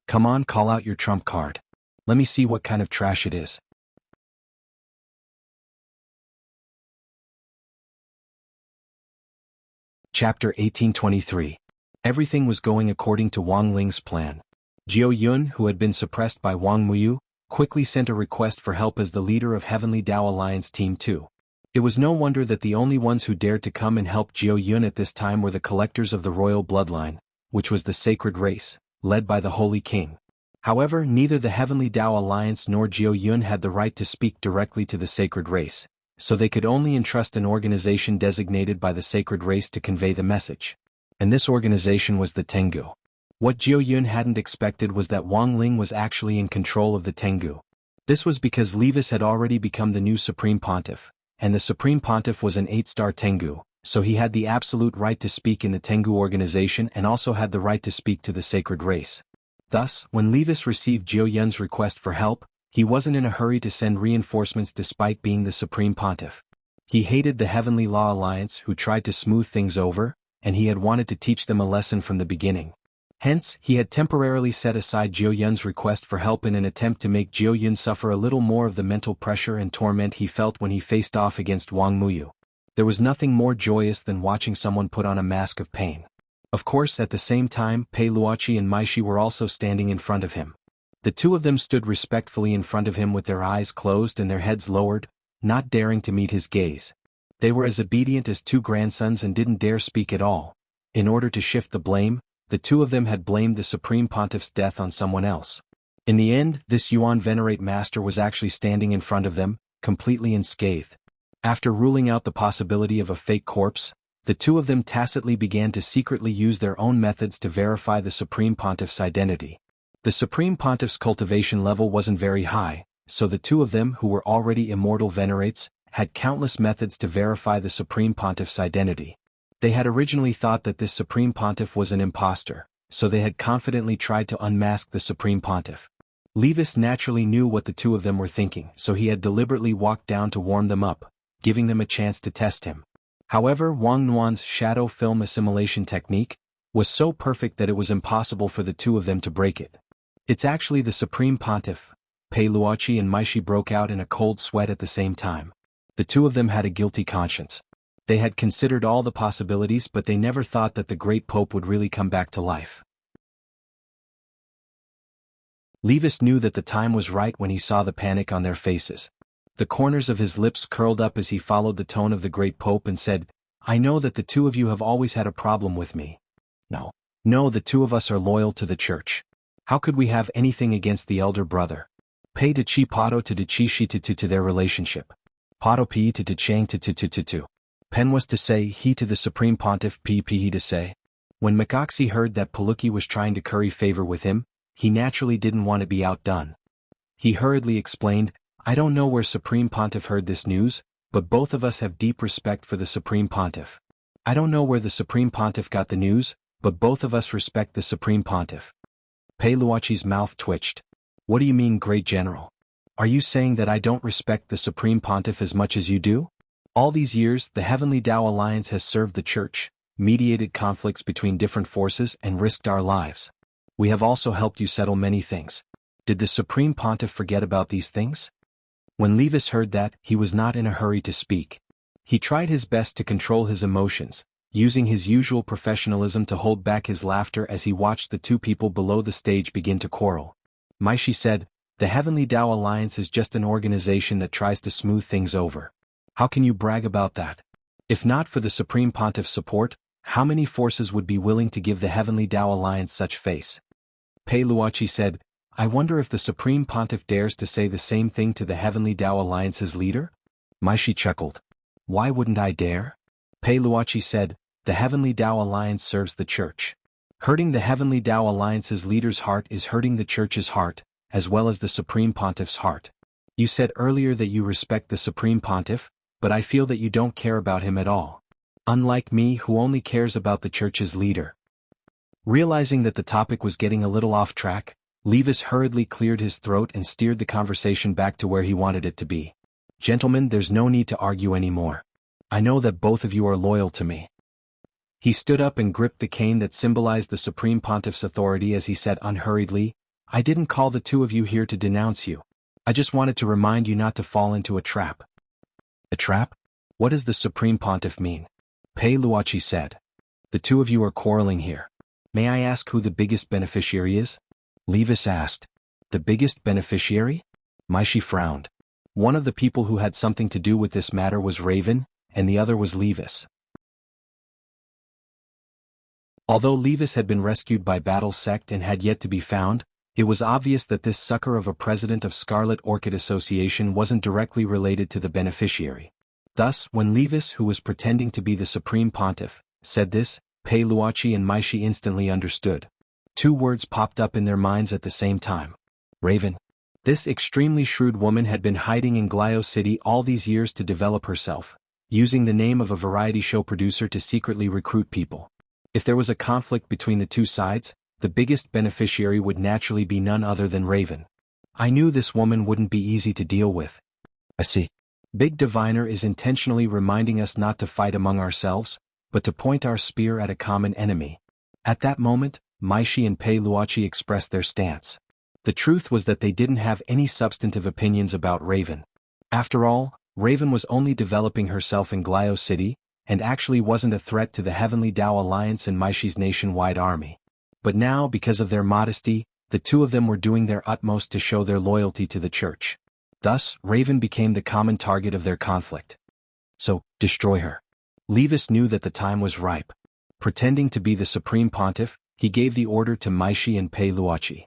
Come on, call out your trump card. Let me see what kind of trash it is. Chapter 1823. Everything was going according to Wang Ling's plan. Jiao Yun, who had been suppressed by Wang Muyu, quickly sent a request for help as the leader of Heavenly Dao Alliance Team 2. It was no wonder that the only ones who dared to come and help Jiao Yun at this time were the collectors of the royal bloodline, which was the sacred race, led by the Holy King. However, neither the Heavenly Dao Alliance nor Jiao Yun had the right to speak directly to the sacred race, so they could only entrust an organization designated by the sacred race to convey the message. And this organization was the Tengu. What Jiao Yun hadn't expected was that Wang Ling was actually in control of the Tengu. This was because Levis had already become the new Supreme Pontiff, and the Supreme Pontiff was an 8-star Tengu, so he had the absolute right to speak in the Tengu organization and also had the right to speak to the sacred race. Thus, when Levis received Jiao Yun's request for help, he wasn't in a hurry to send reinforcements despite being the Supreme Pontiff. He hated the Heavenly Law Alliance who tried to smooth things over, and he had wanted to teach them a lesson from the beginning. Hence, he had temporarily set aside Jiao Yun's request for help in an attempt to make Jiao Yun suffer a little more of the mental pressure and torment he felt when he faced off against Wang Muyu. There was nothing more joyous than watching someone put on a mask of pain. Of course, at the same time, Pei Luoqi and Maishi were also standing in front of him. The two of them stood respectfully in front of him with their eyes closed and their heads lowered, not daring to meet his gaze. They were as obedient as two grandsons and didn't dare speak at all. In order to shift the blame, the two of them had blamed the Supreme Pontiff's death on someone else. In the end, this Yuan Venerate Master was actually standing in front of them, completely unscathed. After ruling out the possibility of a fake corpse, the two of them tacitly began to secretly use their own methods to verify the Supreme Pontiff's identity. The Supreme Pontiff's cultivation level wasn't very high, so the two of them who were already immortal venerates, had countless methods to verify the Supreme Pontiff's identity. They had originally thought that this Supreme Pontiff was an impostor, so they had confidently tried to unmask the Supreme Pontiff. Levis naturally knew what the two of them were thinking, so he had deliberately walked down to warm them up, giving them a chance to test him. However, Wang Nuan's shadow film assimilation technique was so perfect that it was impossible for the two of them to break it. It's actually the Supreme Pontiff. Pei Luoqi and Maishi broke out in a cold sweat at the same time. The two of them had a guilty conscience. They had considered all the possibilities, but they never thought that the great Pope would really come back to life. Levis knew that the time was right when he saw the panic on their faces. The corners of his lips curled up as he followed the tone of the great Pope and said, "I know that the two of you have always had a problem with me. No, the two of us are loyal to the church. How could we have anything against the elder brother? Pei de chi pato to de chi shi to their relationship. Pato pi to de chang to. Pen was to say he to the Supreme Pontiff he to say." When Makaxi heard that Paluki was trying to curry favor with him, he naturally didn't want to be outdone. He hurriedly explained, "I don't know where Supreme Pontiff heard this news, but both of us have deep respect for the Supreme Pontiff. I don't know where the Supreme Pontiff got the news, but both of us respect the Supreme Pontiff." Pei Luoqi's mouth twitched. "What do you mean, Great General? Are you saying that I don't respect the Supreme Pontiff as much as you do? All these years, the Heavenly Dao Alliance has served the Church, mediated conflicts between different forces and risked our lives. We have also helped you settle many things. Did the Supreme Pontiff forget about these things?" When Levis heard that, he was not in a hurry to speak. He tried his best to control his emotions, using his usual professionalism to hold back his laughter as he watched the two people below the stage begin to quarrel. Maishi said, "The Heavenly Dao Alliance is just an organization that tries to smooth things over. How can you brag about that? If not for the Supreme Pontiff's support, how many forces would be willing to give the Heavenly Dao Alliance such face?" Pei Luoqi said, I wonder if the Supreme Pontiff dares to say the same thing to the Heavenly Tao Alliance's leader? Maishi chuckled. Why wouldn't I dare? Pei Luoqi said, the Heavenly Tao Alliance serves the Church. Hurting the Heavenly Tao Alliance's leader's heart is hurting the Church's heart, as well as the Supreme Pontiff's heart. You said earlier that you respect the Supreme Pontiff, but I feel that you don't care about him at all. Unlike me, who only cares about the Church's leader. Realizing that the topic was getting a little off track, Levis hurriedly cleared his throat and steered the conversation back to where he wanted it to be. Gentlemen, there's no need to argue anymore. I know that both of you are loyal to me. He stood up and gripped the cane that symbolized the Supreme Pontiff's authority as he said unhurriedly, I didn't call the two of you here to denounce you. I just wanted to remind you not to fall into a trap. A trap? What does the Supreme Pontiff mean? Pei Luoqi said. The two of you are quarreling here. May I ask who the biggest beneficiary is? Levis asked. The biggest beneficiary? Maishi frowned. One of the people who had something to do with this matter was Raven, and the other was Levis. Although Levis had been rescued by Battle Sect and had yet to be found, it was obvious that this sucker of a president of Scarlet Orchid Association wasn't directly related to the beneficiary. Thus, when Levis, who was pretending to be the Supreme Pontiff, said this, Pei Luoqi and Maishi instantly understood. Two words popped up in their minds at the same time. Raven. This extremely shrewd woman had been hiding in Glio City all these years to develop herself, using the name of a variety show producer to secretly recruit people. If there was a conflict between the two sides, the biggest beneficiary would naturally be none other than Raven. I knew this woman wouldn't be easy to deal with. I see. Big Diviner is intentionally reminding us not to fight among ourselves, but to point our spear at a common enemy. At that moment, Maishi and Pei Luoqi expressed their stance. The truth was that they didn't have any substantive opinions about Raven. After all, Raven was only developing herself in Glio City, and actually wasn't a threat to the Heavenly Tao Alliance and Maishi's nationwide army. But now, because of their modesty, the two of them were doing their utmost to show their loyalty to the Church. Thus, Raven became the common target of their conflict. So, destroy her. Levis knew that the time was ripe. Pretending to be the Supreme Pontiff, he gave the order to Maishi and Pei Luoqi.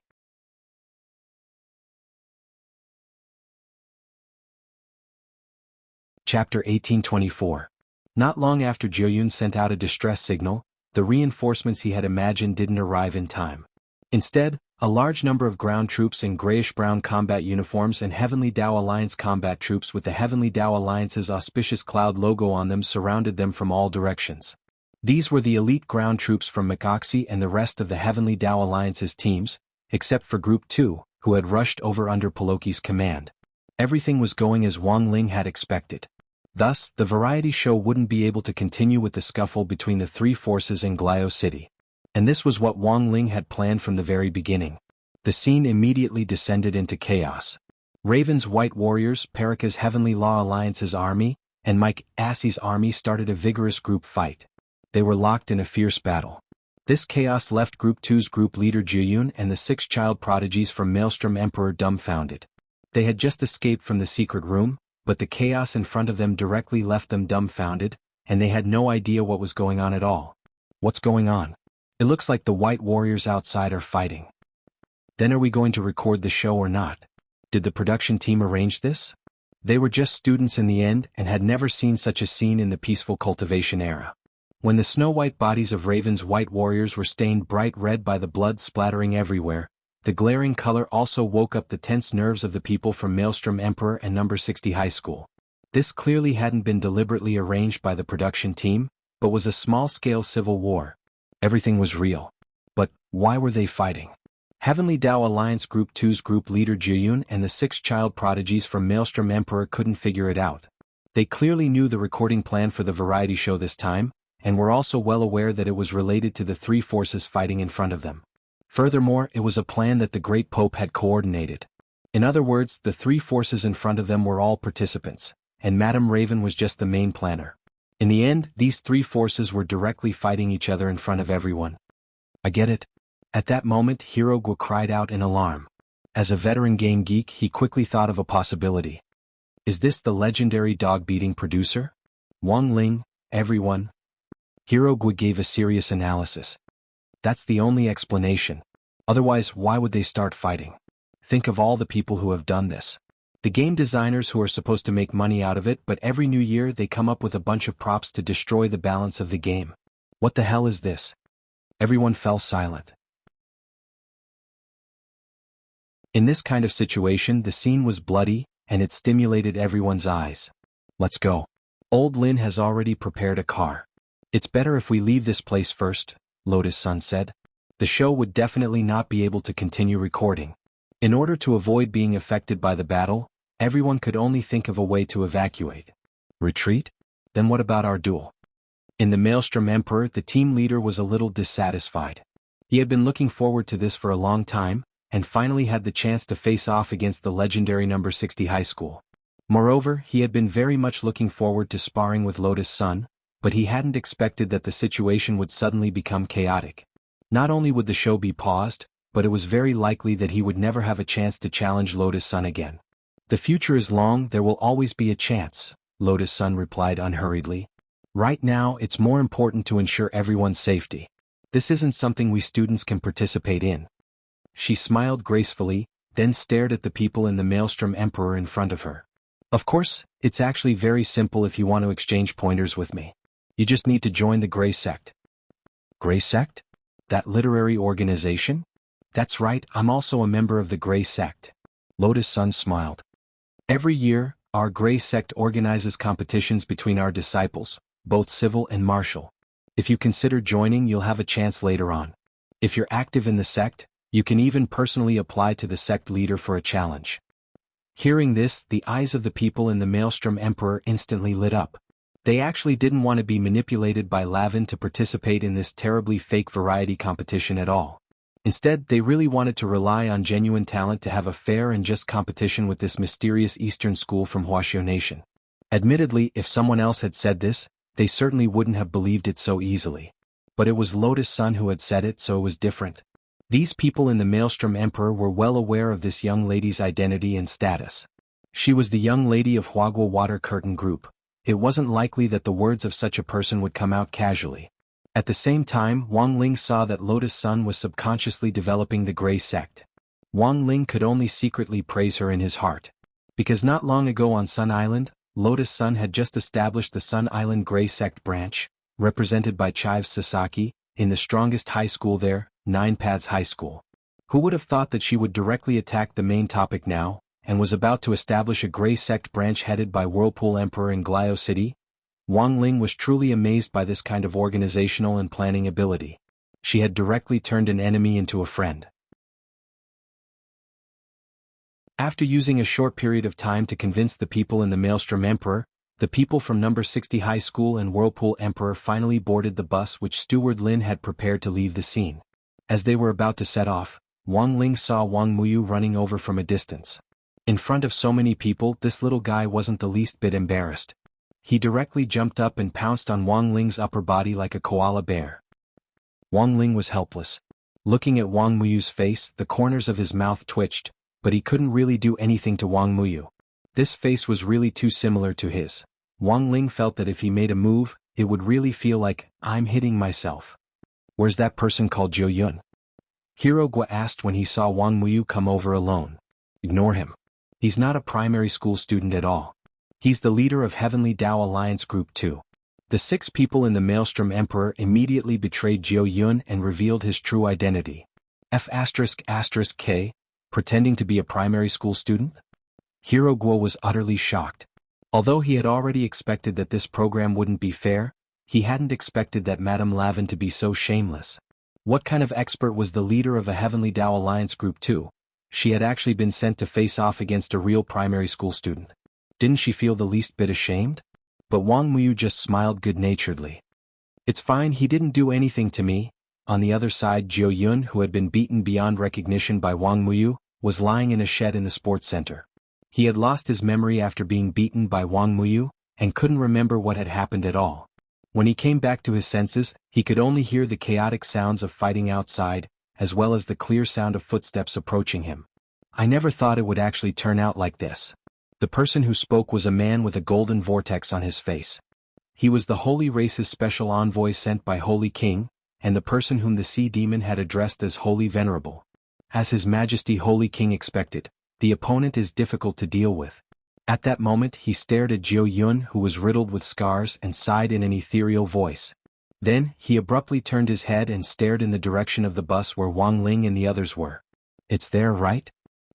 Chapter 1824. Not long after Jiuyun sent out a distress signal, the reinforcements he had imagined didn't arrive in time. Instead, a large number of ground troops in grayish-brown combat uniforms and Heavenly Tao Alliance combat troops with the Heavenly Tao Alliance's auspicious cloud logo on them surrounded them from all directions. These were the elite ground troops from Mikoxi and the rest of the Heavenly Tao Alliance's teams, except for Group 2, who had rushed over under Poloki's command. Everything was going as Wang Ling had expected. Thus, the variety show wouldn't be able to continue with the scuffle between the three forces in Glio City. And this was what Wang Ling had planned from the very beginning. The scene immediately descended into chaos. Raven's White Warriors, Parika's Heavenly Law Alliance's army, and Mike Assie's army started a vigorous group fight. They were locked in a fierce battle. This chaos left Group 2's group leader Jiuyun and the 6 child prodigies from Maelstrom Emperor dumbfounded. They had just escaped from the secret room, but the chaos in front of them directly left them dumbfounded, and they had no idea what was going on at all. What's going on? It looks like the White Warriors outside are fighting. Then are we going to record the show or not? Did the production team arrange this? They were just students in the end and had never seen such a scene in the peaceful Cultivation era. When the snow-white bodies of Raven's White Warriors were stained bright red by the blood splattering everywhere, the glaring color also woke up the tense nerves of the people from Maelstrom Emperor and No. 60 High School. This clearly hadn't been deliberately arranged by the production team, but was a small-scale civil war. Everything was real. But why were they fighting? Heavenly Tao Alliance Group 2's group leader Jiuyun and the 6 child prodigies from Maelstrom Emperor couldn't figure it out. They clearly knew the recording plan for the variety show this time, and were also well aware that it was related to the 3 forces fighting in front of them. Furthermore, it was a plan that the Great Pope had coordinated. In other words, the 3 forces in front of them were all participants, and Madame Raven was just the main planner. In the end, these 3 forces were directly fighting each other in front of everyone. I get it. At that moment, Hirogwa cried out in alarm. As a veteran game geek, he quickly thought of a possibility. Is this the legendary dog-beating producer? Wang Ling, everyone. Hirogwa gave a serious analysis. That's the only explanation. Otherwise, why would they start fighting? Think of all the people who have done this. The game designers who are supposed to make money out of it, but every new year they come up with a bunch of props to destroy the balance of the game. What the hell is this? Everyone fell silent. In this kind of situation, the scene was bloody, and it stimulated everyone's eyes. Let's go. Old Lin has already prepared a car. It's better if we leave this place first, Lotus Sun said. The show would definitely not be able to continue recording. In order to avoid being affected by the battle, everyone could only think of a way to evacuate. Retreat? Then what about our duel? In the Maelstrom Emperor, the team leader was a little dissatisfied. He had been looking forward to this for a long time, and finally had the chance to face off against the legendary number 60 high school. Moreover, he had been very much looking forward to sparring with Lotus Sun, but he hadn't expected that the situation would suddenly become chaotic. Not only would the show be paused, but it was very likely that he would never have a chance to challenge Lotus Sun again. The future is long, there will always be a chance, Lotus Sun replied unhurriedly. Right now, it's more important to ensure everyone's safety. This isn't something we students can participate in. She smiled gracefully, then stared at the people in the Maelstrom Emperor in front of her. Of course, it's actually very simple if you want to exchange pointers with me. You just need to join the Grey Sect. Grey Sect? That literary organization? That's right, I'm also a member of the Grey Sect. Lotus Sun smiled. Every year, our Grey Sect organizes competitions between our disciples, both civil and martial. If you consider joining, you'll have a chance later on. If you're active in the sect, you can even personally apply to the sect leader for a challenge. Hearing this, the eyes of the people in the Maelstrom Emperor instantly lit up. They actually didn't want to be manipulated by Lavin to participate in this terribly fake variety competition at all. Instead, they really wanted to rely on genuine talent to have a fair and just competition with this mysterious Eastern school from Wuxia Nation. Admittedly, if someone else had said this, they certainly wouldn't have believed it so easily. But it was Lotus Sun who had said it, so it was different. These people in the Maelstrom Emperor were well aware of this young lady's identity and status. She was the young lady of Huagua Water Curtain Group. It wasn't likely that the words of such a person would come out casually. At the same time, Wang Ling saw that Lotus Sun was subconsciously developing the Grey Sect. Wang Ling could only secretly praise her in his heart. Because not long ago on Sun Island, Lotus Sun had just established the Sun Island Grey Sect branch, represented by Chives Sasaki, in the strongest high school there, Nine Paths High School. Who would have thought that she would directly attack the main topic now, and was about to establish a Grey Sect branch headed by Whirlpool Emperor in Glio City? Wang Ling was truly amazed by this kind of organizational and planning ability. She had directly turned an enemy into a friend. After using a short period of time to convince the people in the Maelstrom Emperor, the people from number 60 High School and Whirlpool Emperor finally boarded the bus which Steward Lin had prepared to leave the scene. As they were about to set off, Wang Ling saw Wang Muyu running over from a distance. In front of so many people, this little guy wasn't the least bit embarrassed. He directly jumped up and pounced on Wang Ling's upper body like a koala bear. Wang Ling was helpless. Looking at Wang Muyu's face, the corners of his mouth twitched, but he couldn't really do anything to Wang Muyu. This face was really too similar to his. Wang Ling felt that if he made a move, it would really feel like, I'm hitting myself. Where's that person called Jiu Yun? Hirogwa asked when he saw Wang Muyu come over alone. Ignore him. He's not a primary school student at all. He's the leader of Heavenly Dao Alliance Group 2. The 6 people in the Maelstrom Emperor immediately betrayed Jiu Yun and revealed his true identity. F***K, pretending to be a primary school student? Hirogwa was utterly shocked. Although he had already expected that this program wouldn't be fair, he hadn't expected that Madame Lavin to be so shameless. What kind of expert was the leader of a Heavenly Dao Alliance Group 2? She had actually been sent to face off against a real primary school student. Didn't she feel the least bit ashamed? But Wang Muyu just smiled good-naturedly. It's fine, he didn't do anything to me. On the other side, Jiu Yun, who had been beaten beyond recognition by Wang Muyu, was lying in a shed in the sports center. He had lost his memory after being beaten by Wang Muyu, and couldn't remember what had happened at all. When he came back to his senses, he could only hear the chaotic sounds of fighting outside, as well as the clear sound of footsteps approaching him. I never thought it would actually turn out like this. The person who spoke was a man with a golden vortex on his face. He was the Holy Race's special envoy sent by Holy King, and the person whom the Sea Demon had addressed as Holy Venerable. As His Majesty Holy King expected, the opponent is difficult to deal with. At that moment he stared at Jiao Yun, who was riddled with scars, and sighed in an ethereal voice. Then, he abruptly turned his head and stared in the direction of the bus where Wang Ling and the others were. "It's there, right?"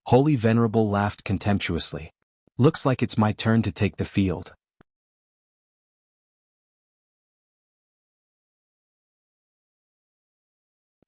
Holy Venerable laughed contemptuously. "Looks like it's my turn to take the field."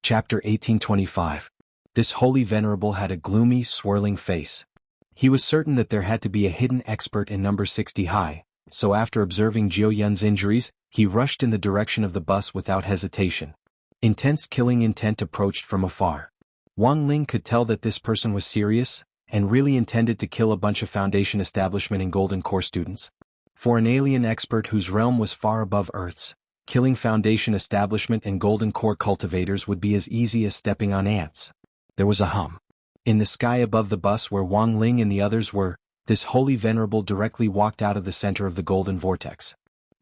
Chapter 1825. This Holy Venerable had a gloomy, swirling face. He was certain that there had to be a hidden expert in number 60 high, so after observing Jiao Yun's injuries, he rushed in the direction of the bus without hesitation. Intense killing intent approached from afar. Wang Ling could tell that this person was serious, and really intended to kill a bunch of Foundation Establishment and Golden Core students. For an alien expert whose realm was far above Earth's, killing Foundation Establishment and Golden Core cultivators would be as easy as stepping on ants. There was a hum. In the sky above the bus where Wang Ling and the others were, this Holy Venerable directly walked out of the center of the golden vortex.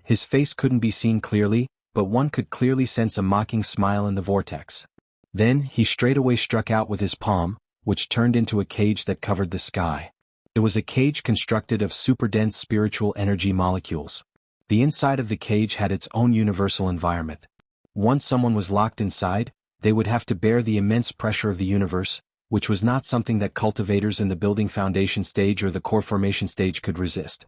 His face couldn't be seen clearly, but one could clearly sense a mocking smile in the vortex. Then, he straightaway struck out with his palm, which turned into a cage that covered the sky. It was a cage constructed of super-dense spiritual energy molecules. The inside of the cage had its own universal environment. Once someone was locked inside, they would have to bear the immense pressure of the universe, which was not something that cultivators in the building foundation stage or the core formation stage could resist.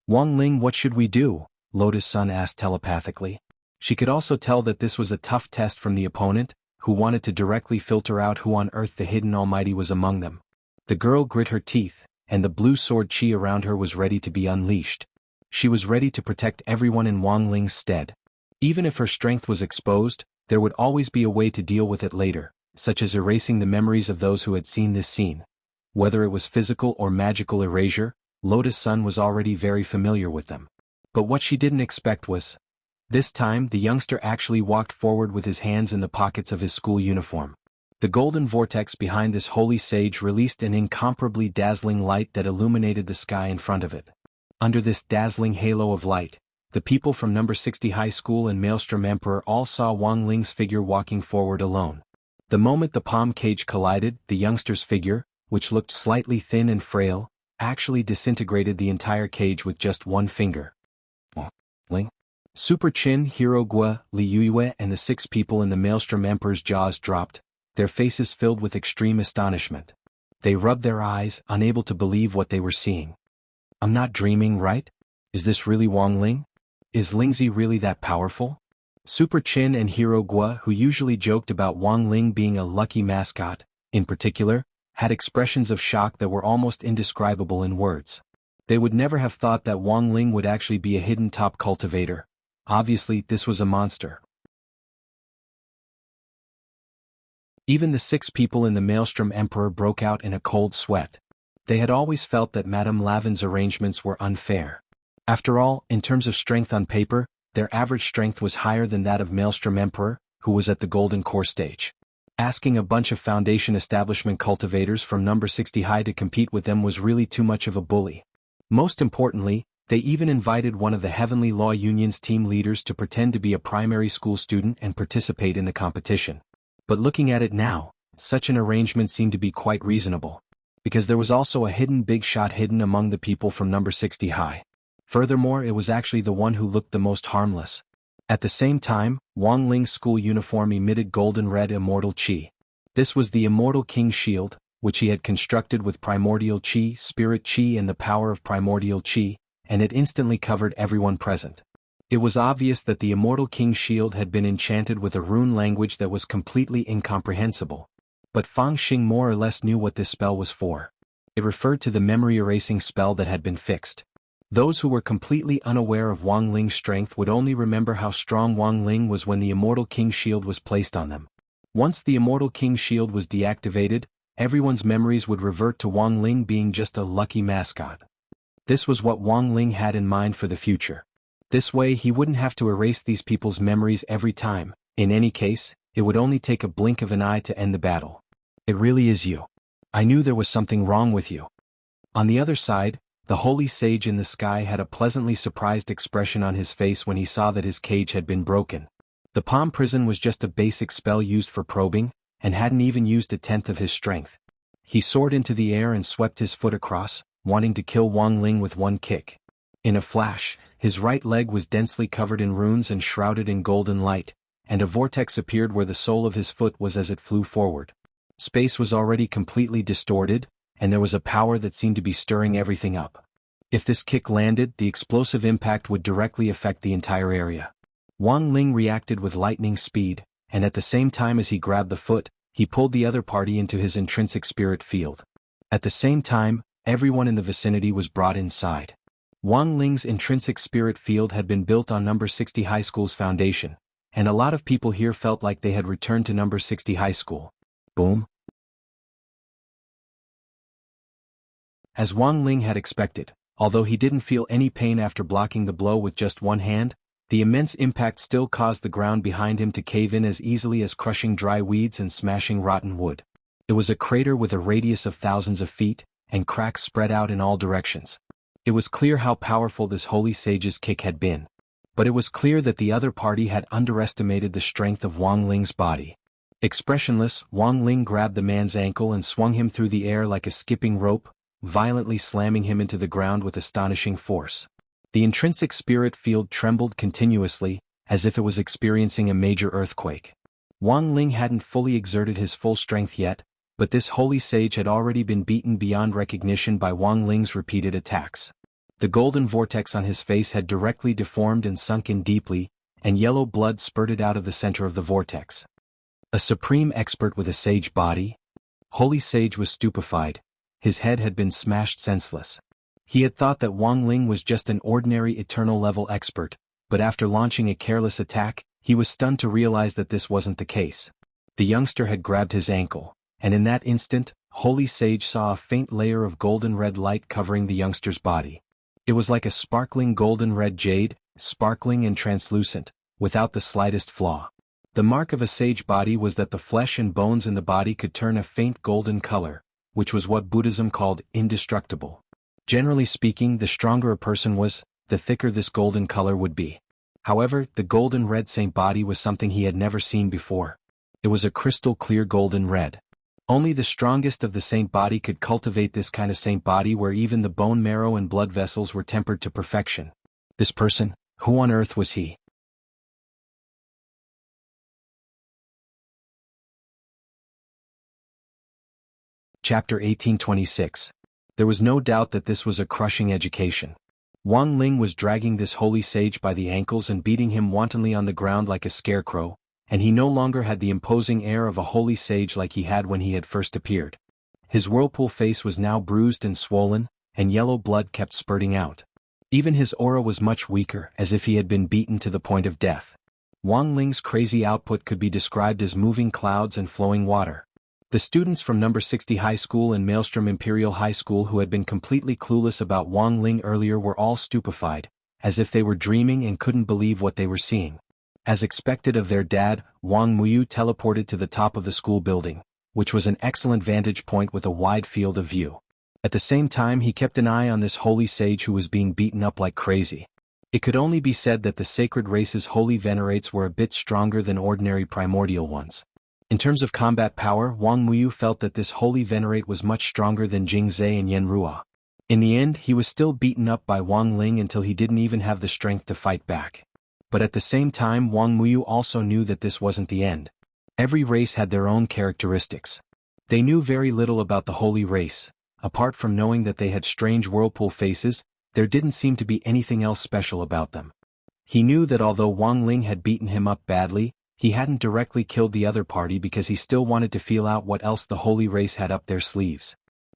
"Wang Ling, what should we do?" Lotus Sun asked telepathically. She could also tell that this was a tough test from the opponent, who wanted to directly filter out who on earth the hidden almighty was among them. The girl grit her teeth, and the blue sword chi around her was ready to be unleashed. She was ready to protect everyone in Wang Ling's stead. Even if her strength was exposed, there would always be a way to deal with it later, such as erasing the memories of those who had seen this scene. Whether it was physical or magical erasure, Lotus Sun was already very familiar with them. But what she didn't expect was, this time the youngster actually walked forward with his hands in the pockets of his school uniform. The golden vortex behind this holy sage released an incomparably dazzling light that illuminated the sky in front of it. Under this dazzling halo of light, the people from number 60 High School and Maelstrom Emperor all saw Wang Ling's figure walking forward alone. The moment the palm cage collided, the youngster's figure, which looked slightly thin and frail, actually disintegrated the entire cage with just one finger. Ling? Super Chin, Hero Gua, Li Yue and the 6 people in the Maelstrom Emperor's jaws dropped, their faces filled with extreme astonishment. They rubbed their eyes, unable to believe what they were seeing. "I'm not dreaming, right? Is this really Wang Ling? Is Lingzi really that powerful?" Super Chin and Hero Gua, who usually joked about Wang Ling being a lucky mascot, in particular, had expressions of shock that were almost indescribable in words. They would never have thought that Wang Ling would actually be a hidden top cultivator. Obviously, this was a monster. Even the 6 people in the Maelstrom Emperor broke out in a cold sweat. They had always felt that Madame Lavin's arrangements were unfair. After all, in terms of strength on paper, their average strength was higher than that of Maelstrom Emperor, who was at the Golden Core stage. Asking a bunch of Foundation Establishment cultivators from number 60 high to compete with them was really too much of a bully. Most importantly, they even invited one of the Heavenly Law Union's team leaders to pretend to be a primary school student and participate in the competition. But looking at it now, such an arrangement seemed to be quite reasonable. Because there was also a hidden big shot hidden among the people from number 60 high. Furthermore, it was actually the one who looked the most harmless. At the same time, Wang Ling's school uniform emitted golden red immortal chi. This was the Immortal King's shield, which he had constructed with primordial chi, spirit chi and the power of primordial chi, and it instantly covered everyone present. It was obvious that the Immortal King's shield had been enchanted with a rune language that was completely incomprehensible. But Fang Xing more or less knew what this spell was for. It referred to the memory erasing spell that had been fixed. Those who were completely unaware of Wang Ling's strength would only remember how strong Wang Ling was when the Immortal King's shield was placed on them. Once the Immortal King's shield was deactivated, everyone's memories would revert to Wang Ling being just a lucky mascot. This was what Wang Ling had in mind for the future. This way he wouldn't have to erase these people's memories every time. In any case, it would only take a blink of an eye to end the battle. "It really is you. I knew there was something wrong with you." On the other side, the holy sage in the sky had a pleasantly surprised expression on his face when he saw that his cage had been broken. The palm prison was just a basic spell used for probing, and hadn't even used a tenth of his strength. He soared into the air and swept his foot across, wanting to kill Wang Ling with one kick. In a flash, his right leg was densely covered in runes and shrouded in golden light, and a vortex appeared where the sole of his foot was as it flew forward. Space was already completely distorted, and there was a power that seemed to be stirring everything up. If this kick landed, the explosive impact would directly affect the entire area. Wang Ling reacted with lightning speed, and at the same time as he grabbed the foot, he pulled the other party into his intrinsic spirit field. At the same time, everyone in the vicinity was brought inside. Wang Ling's intrinsic spirit field had been built on number 60 High School's foundation, and a lot of people here felt like they had returned to number 60 High School. Boom. As Wang Ling had expected, although he didn't feel any pain after blocking the blow with just one hand, the immense impact still caused the ground behind him to cave in as easily as crushing dry weeds and smashing rotten wood. It was a crater with a radius of thousands of feet, and cracks spread out in all directions. It was clear how powerful this holy sage's kick had been. But it was clear that the other party had underestimated the strength of Wang Ling's body. Expressionless, Wang Ling grabbed the man's ankle and swung him through the air like a skipping rope, violently slamming him into the ground with astonishing force. The intrinsic spirit field trembled continuously, as if it was experiencing a major earthquake. Wang Ling hadn't fully exerted his full strength yet, but this holy sage had already been beaten beyond recognition by Wang Ling's repeated attacks. The golden vortex on his face had directly deformed and sunk in deeply, and yellow blood spurted out of the center of the vortex. A supreme expert with a sage body? Holy Sage was stupefied. His head had been smashed senseless. He had thought that Wang Ling was just an ordinary eternal-level expert, but after launching a careless attack, he was stunned to realize that this wasn't the case. The youngster had grabbed his ankle, and in that instant, Holy Sage saw a faint layer of golden-red light covering the youngster's body. It was like a sparkling golden-red jade, sparkling and translucent, without the slightest flaw. The mark of a sage body was that the flesh and bones in the body could turn a faint golden color, which was what Buddhism called indestructible. Generally speaking, the stronger a person was, the thicker this golden color would be. However, the golden red saint body was something he had never seen before. It was a crystal clear golden red. Only the strongest of the saint body could cultivate this kind of saint body where even the bone marrow and blood vessels were tempered to perfection. This person, who on earth was he? Chapter 1826. There was no doubt that this was a crushing education. Wang Ling was dragging this holy sage by the ankles and beating him wantonly on the ground like a scarecrow, and he no longer had the imposing air of a holy sage like he had when he had first appeared. His whirlpool face was now bruised and swollen, and yellow blood kept spurting out. Even his aura was much weaker, as if he had been beaten to the point of death. Wang Ling's crazy output could be described as moving clouds and flowing water. The students from number 60 High School and Maelstrom Imperial High School who had been completely clueless about Wang Ling earlier were all stupefied, as if they were dreaming and couldn't believe what they were seeing. As expected of their dad, Wang Muyu teleported to the top of the school building, which was an excellent vantage point with a wide field of view. At the same time, he kept an eye on this holy sage who was being beaten up like crazy. It could only be said that the sacred race's holy venerates were a bit stronger than ordinary primordial ones. In terms of combat power, Wang Muyu felt that this holy venerate was much stronger than Jing Zhe and Yen Ruo. In the end, he was still beaten up by Wang Ling until he didn't even have the strength to fight back. But at the same time, Wang Muyu also knew that this wasn't the end. Every race had their own characteristics. They knew very little about the holy race. Apart from knowing that they had strange whirlpool faces, there didn't seem to be anything else special about them. He knew that although Wang Ling had beaten him up badly, he hadn't directly killed the other party because he still wanted to feel out what else the holy race had up their sleeves.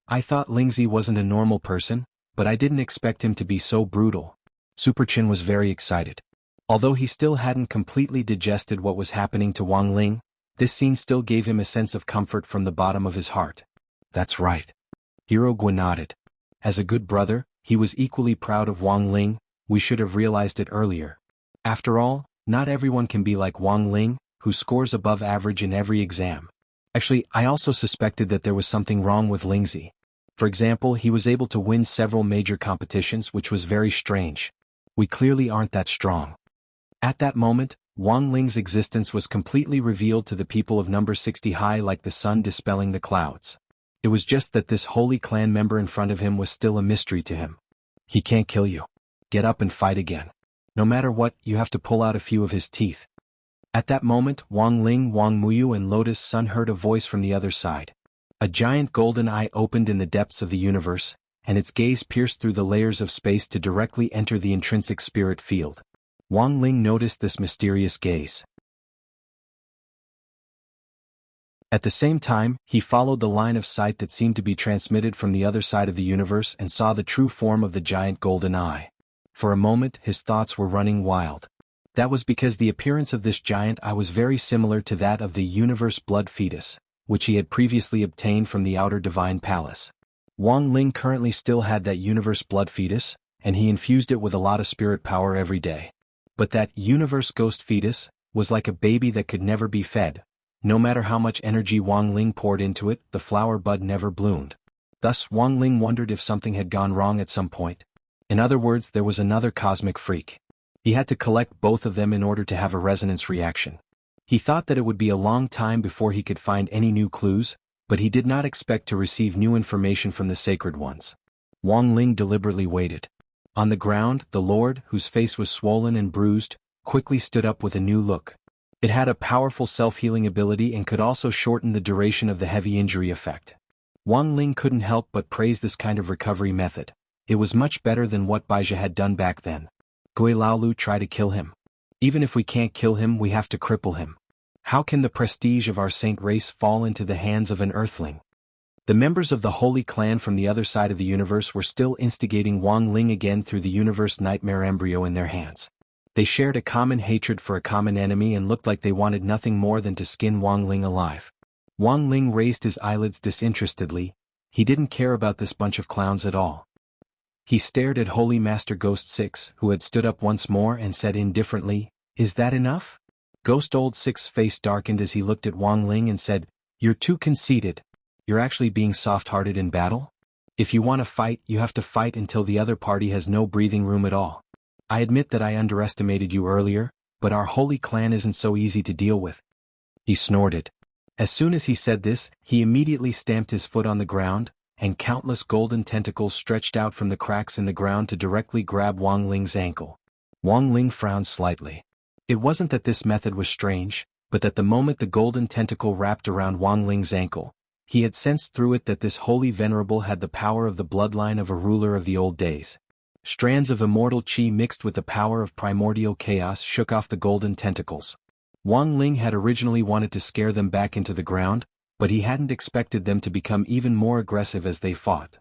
I thought Lingzi wasn't a normal person, but I didn't expect him to be so brutal. Super Chin was very excited. Although he still hadn't completely digested what was happening to Wang Ling, this scene still gave him a sense of comfort from the bottom of his heart. That's right. Hero Gua nodded. As a good brother, he was equally proud of Wang Ling. We should have realized it earlier. After all, not everyone can be like Wang Ling, who scores above average in every exam. Actually, I also suspected that there was something wrong with Lingzi. For example, he was able to win several major competitions, which was very strange. We clearly aren't that strong. At that moment, Wang Ling's existence was completely revealed to the people of number 60 high like the sun dispelling the clouds. It was just that this holy clan member in front of him was still a mystery to him. He can't kill you. Get up and fight again. No matter what, you have to pull out a few of his teeth. At that moment, Wang Ling, Wang Muyu and Lotus Sun heard a voice from the other side. A giant golden eye opened in the depths of the universe, and its gaze pierced through the layers of space to directly enter the intrinsic spirit field. Wang Ling noticed this mysterious gaze. At the same time, he followed the line of sight that seemed to be transmitted from the other side of the universe and saw the true form of the giant golden eye. For a moment, his thoughts were running wild. That was because the appearance of this giant eye was very similar to that of the universe blood fetus, which he had previously obtained from the outer divine palace. Wang Ling currently still had that universe blood fetus, and he infused it with a lot of spirit power every day. But that universe ghost fetus was like a baby that could never be fed. No matter how much energy Wang Ling poured into it, the flower bud never bloomed. Thus Wang Ling wondered if something had gone wrong at some point. In other words, there was another cosmic freak. He had to collect both of them in order to have a resonance reaction. He thought that it would be a long time before he could find any new clues, but he did not expect to receive new information from the sacred ones. Wang Ling deliberately waited. On the ground, the Lord, whose face was swollen and bruised, quickly stood up with a new look. It had a powerful self-healing ability and could also shorten the duration of the heavy injury effect. Wang Ling couldn't help but praise this kind of recovery method. It was much better than what Baizha had done back then. Gui Laolu, try to kill him. Even if we can't kill him, we have to cripple him. How can the prestige of our saint race fall into the hands of an earthling? The members of the Holy Clan from the other side of the universe were still instigating Wang Ling again through the universe nightmare embryo in their hands. They shared a common hatred for a common enemy and looked like they wanted nothing more than to skin Wang Ling alive. Wang Ling raised his eyelids disinterestedly. He didn't care about this bunch of clowns at all. He stared at Holy Master Ghost 6, who had stood up once more and said indifferently, "Is that enough?" Ghost Old 6's face darkened as he looked at Wang Ling and said, "You're too conceited. You're actually being soft-hearted in battle? If you want to fight, you have to fight until the other party has no breathing room at all. I admit that I underestimated you earlier, but our holy clan isn't so easy to deal with." He snorted. As soon as he said this, he immediately stamped his foot on the ground, and countless golden tentacles stretched out from the cracks in the ground to directly grab Wang Ling's ankle. Wang Ling frowned slightly. It wasn't that this method was strange, but that the moment the golden tentacle wrapped around Wang Ling's ankle, he had sensed through it that this holy venerable had the power of the bloodline of a ruler of the old days. Strands of immortal qi mixed with the power of primordial chaos shook off the golden tentacles. Wang Ling had originally wanted to scare them back into the ground, but he hadn't expected them to become even more aggressive as they fought.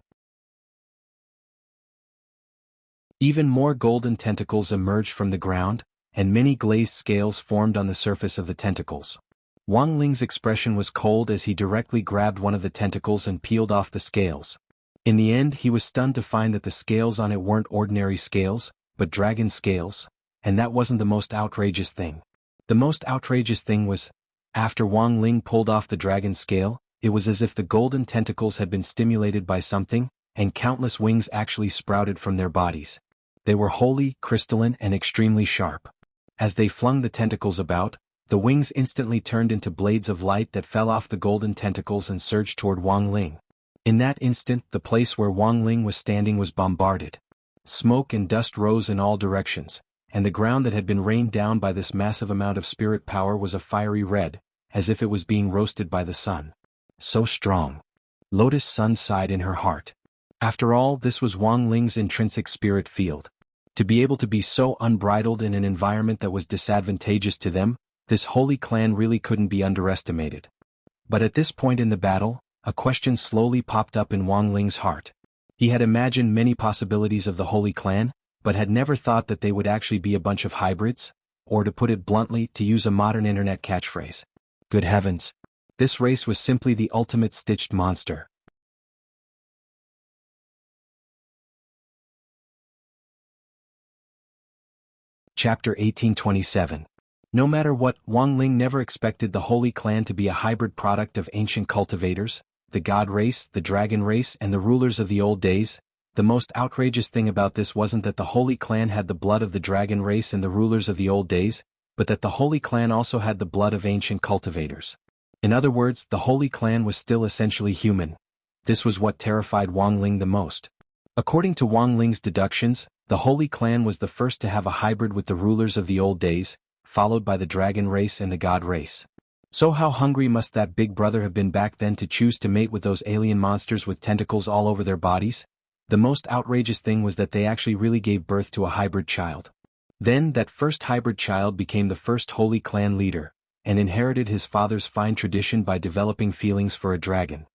Even more golden tentacles emerged from the ground, and many glazed scales formed on the surface of the tentacles. Wang Ling's expression was cold as he directly grabbed one of the tentacles and peeled off the scales. In the end, he was stunned to find that the scales on it weren't ordinary scales, but dragon scales, and that wasn't the most outrageous thing. The most outrageous thing was, after Wang Ling pulled off the dragon scale, it was as if the golden tentacles had been stimulated by something, and countless wings actually sprouted from their bodies. They were holy, crystalline, and extremely sharp. As they flung the tentacles about, the wings instantly turned into blades of light that fell off the golden tentacles and surged toward Wang Ling. In that instant, the place where Wang Ling was standing was bombarded. Smoke and dust rose in all directions, and the ground that had been rained down by this massive amount of spirit power was a fiery red, as if it was being roasted by the sun. So strong. Lotus Sun sighed in her heart. After all, this was Wang Ling's intrinsic spirit field. To be able to be so unbridled in an environment that was disadvantageous to them, this holy clan really couldn't be underestimated. But at this point in the battle, a question slowly popped up in Wang Ling's heart. He had imagined many possibilities of the Holy Clan, but had never thought that they would actually be a bunch of hybrids, or to put it bluntly, to use a modern internet catchphrase. Good heavens. This race was simply the ultimate stitched monster. Chapter 1827. No matter what, Wang Ling never expected the Holy Clan to be a hybrid product of ancient cultivators, the god race, the dragon race, and the rulers of the old days. The most outrageous thing about this wasn't that the Holy Clan had the blood of the dragon race and the rulers of the old days, but that the Holy Clan also had the blood of ancient cultivators. In other words, the Holy Clan was still essentially human. This was what terrified Wang Ling the most. According to Wang Ling's deductions, the Holy Clan was the first to have a hybrid with the rulers of the old days, followed by the dragon race and the god race. So how hungry must that big brother have been back then to choose to mate with those alien monsters with tentacles all over their bodies? The most outrageous thing was that they actually really gave birth to a hybrid child. Then, that first hybrid child became the first Holy Clan leader, and inherited his father's fine tradition by developing feelings for a dragon.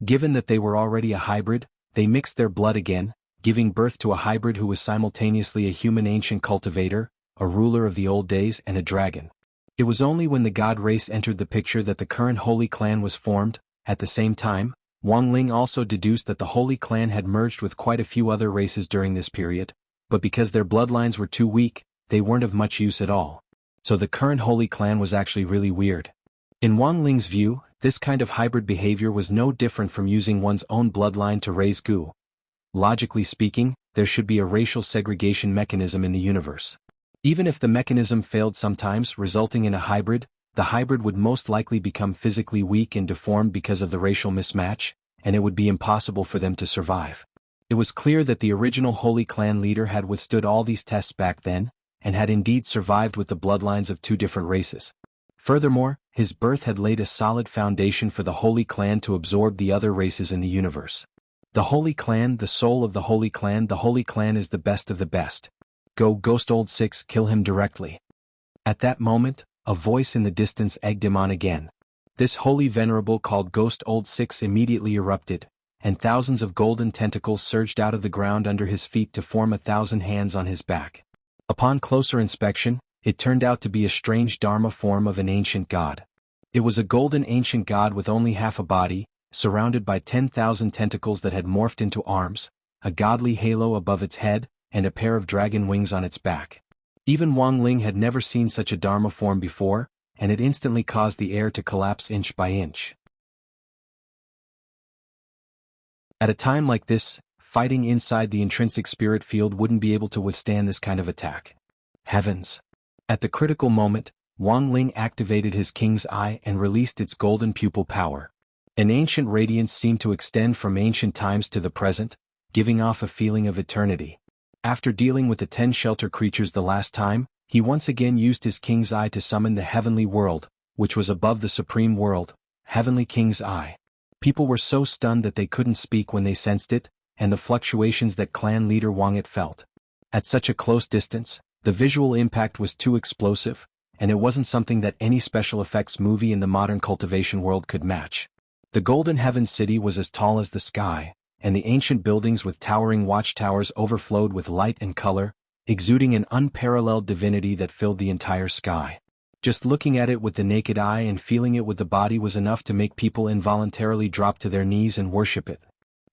Given that they were already a hybrid, they mixed their blood again, giving birth to a hybrid who was simultaneously a human ancient cultivator, a ruler of the old days, and a dragon. It was only when the god race entered the picture that the current Holy Clan was formed. At the same time, Wang Ling also deduced that the Holy Clan had merged with quite a few other races during this period, but because their bloodlines were too weak, they weren't of much use at all. So the current Holy Clan was actually really weird. In Wang Ling's view, this kind of hybrid behavior was no different from using one's own bloodline to raise goo. Logically speaking, there should be a racial segregation mechanism in the universe. Even if the mechanism failed sometimes, resulting in a hybrid, the hybrid would most likely become physically weak and deformed because of the racial mismatch, and it would be impossible for them to survive. It was clear that the original Holy Clan leader had withstood all these tests back then, and had indeed survived with the bloodlines of two different races. Furthermore, his birth had laid a solid foundation for the Holy Clan to absorb the other races in the universe. The Holy Clan, the soul of the Holy Clan is the best of the best. Go Ghost Old Six, kill him directly. At that moment, a voice in the distance egged him on again. This holy venerable called Ghost Old Six immediately erupted, and thousands of golden tentacles surged out of the ground under his feet to form 1,000 hands on his back. Upon closer inspection, it turned out to be a strange Dharma form of an ancient god. It was a golden ancient god with only half a body, surrounded by 10,000 tentacles that had morphed into arms, a godly halo above its head, and a pair of dragon wings on its back. Even Wang Ling had never seen such a Dharma form before, and it instantly caused the air to collapse inch by inch. At a time like this, fighting inside the intrinsic spirit field wouldn't be able to withstand this kind of attack. Heavens! At the critical moment, Wang Ling activated his King's Eye and released its golden pupil power. An ancient radiance seemed to extend from ancient times to the present, giving off a feeling of eternity. After dealing with the 10 shelter creatures the last time, he once again used his King's Eye to summon the heavenly world, which was above the supreme world, Heavenly King's Eye. People were so stunned that they couldn't speak when they sensed it, and the fluctuations that clan leader Wang It felt. At such a close distance, the visual impact was too explosive, and it wasn't something that any special effects movie in the modern cultivation world could match. The Golden Heaven City was as tall as the sky, and the ancient buildings with towering watchtowers overflowed with light and color, exuding an unparalleled divinity that filled the entire sky. Just looking at it with the naked eye and feeling it with the body was enough to make people involuntarily drop to their knees and worship it.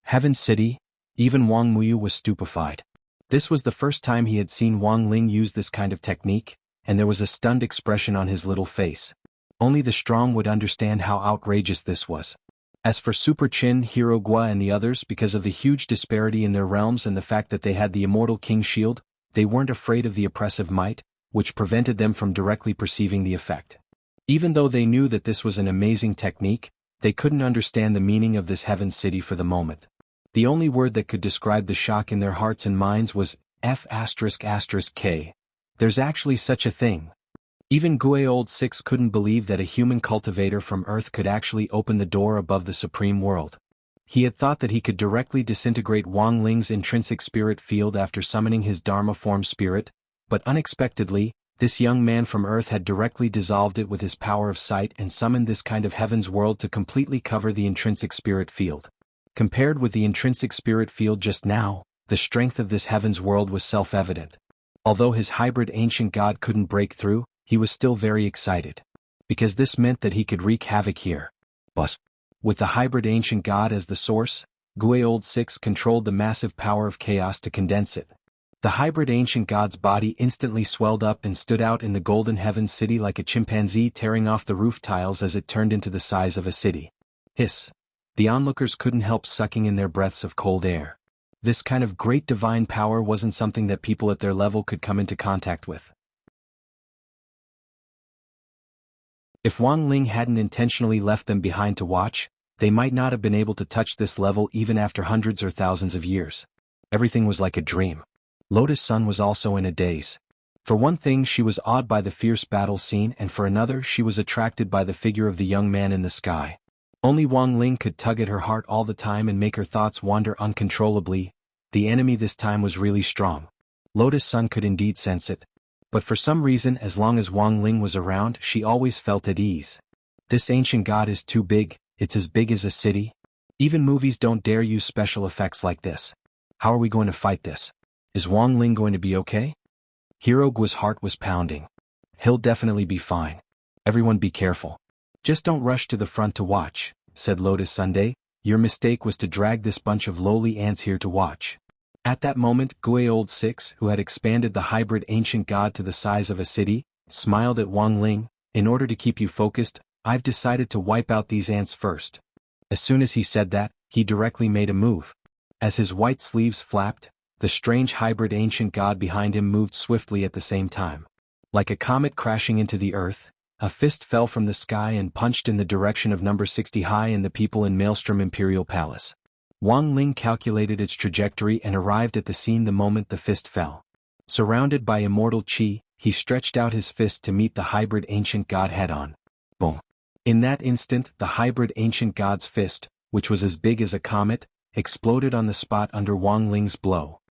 Heaven City? Even Wang Muyu was stupefied. This was the first time he had seen Wang Ling use this kind of technique, and there was a stunned expression on his little face. Only the strong would understand how outrageous this was. As for Super Chin, Hero Gua and the others, because of the huge disparity in their realms and the fact that they had the Immortal King Shield, they weren't afraid of the oppressive might, which prevented them from directly perceiving the effect. Even though they knew that this was an amazing technique, they couldn't understand the meaning of this Heaven City for the moment. The only word that could describe the shock in their hearts and minds was F***K. There's actually such a thing. Even Gue Old Six couldn't believe that a human cultivator from Earth could actually open the door above the supreme world. He had thought that he could directly disintegrate Wang Ling's intrinsic spirit field after summoning his Dharma form spirit, but unexpectedly, this young man from Earth had directly dissolved it with his power of sight and summoned this kind of heaven's world to completely cover the intrinsic spirit field. Compared with the intrinsic spirit field just now, the strength of this heaven's world was self-evident. Although his hybrid ancient god couldn't break through, he was still very excited. Because this meant that he could wreak havoc here. But with the hybrid ancient god as the source, Gue Old Six controlled the massive power of chaos to condense it. The hybrid ancient god's body instantly swelled up and stood out in the Golden Heaven City like a chimpanzee tearing off the roof tiles as it turned into the size of a city. Hiss. The onlookers couldn't help sucking in their breaths of cold air. This kind of great divine power wasn't something that people at their level could come into contact with. If Wang Ling hadn't intentionally left them behind to watch, they might not have been able to touch this level even after hundreds or thousands of years. Everything was like a dream. Lotus Sun was also in a daze. For one thing, she was awed by the fierce battle scene, and for another, she was attracted by the figure of the young man in the sky. Only Wang Ling could tug at her heart all the time and make her thoughts wander uncontrollably. The enemy this time was really strong. Lotus Sun could indeed sense it. But for some reason, as long as Wang Ling was around, she always felt at ease. This ancient god is too big, it's as big as a city. Even movies don't dare use special effects like this. How are we going to fight this? Is Wang Ling going to be okay? Hirogua's heart was pounding. He'll definitely be fine. Everyone be careful. Just don't rush to the front to watch, said Lotus Sunday. Your mistake was to drag this bunch of lowly ants here to watch. At that moment, Gui Old Six, who had expanded the hybrid ancient god to the size of a city, smiled at Wang Ling. In order to keep you focused, I've decided to wipe out these ants first. As soon as he said that, he directly made a move. As his white sleeves flapped, the strange hybrid ancient god behind him moved swiftly at the same time. Like a comet crashing into the earth, a fist fell from the sky and punched in the direction of number 60 high in the people in Maelstrom Imperial Palace. Wang Ling calculated its trajectory and arrived at the scene the moment the fist fell. Surrounded by immortal chi, he stretched out his fist to meet the hybrid ancient god head-on. Boom. In that instant, the hybrid ancient god's fist, which was as big as a comet, exploded on the spot under Wang Ling's blow.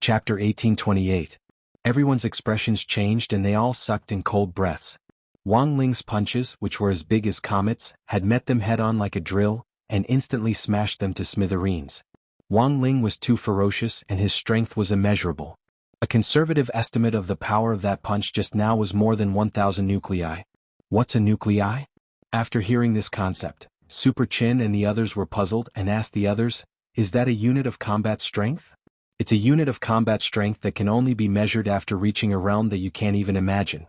Chapter 1828. Everyone's expressions changed and they all sucked in cold breaths. Wang Ling's punches, which were as big as comets, had met them head-on like a drill, and instantly smashed them to smithereens. Wang Ling was too ferocious and his strength was immeasurable. A conservative estimate of the power of that punch just now was more than 1,000 nuclei. What's a nuclei? After hearing this concept, Super Chin and the others were puzzled and asked the others, is that a unit of combat strength? It's a unit of combat strength that can only be measured after reaching a realm that you can't even imagine.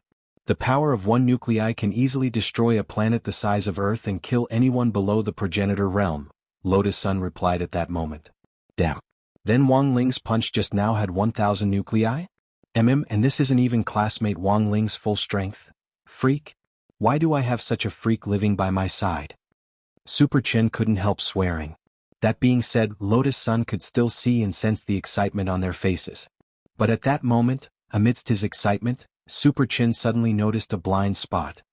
The power of one nuclei can easily destroy a planet the size of Earth and kill anyone below the progenitor realm, Lotus Sun replied at that moment. Damn. Then Wang Ling's punch just now had 1,000 nuclei? And this isn't even classmate Wang Ling's full strength? Freak? Why do I have such a freak living by my side? Super Chen couldn't help swearing. That being said, Lotus Sun could still see and sense the excitement on their faces. But at that moment, amidst his excitement, Super Chin suddenly noticed a blind spot.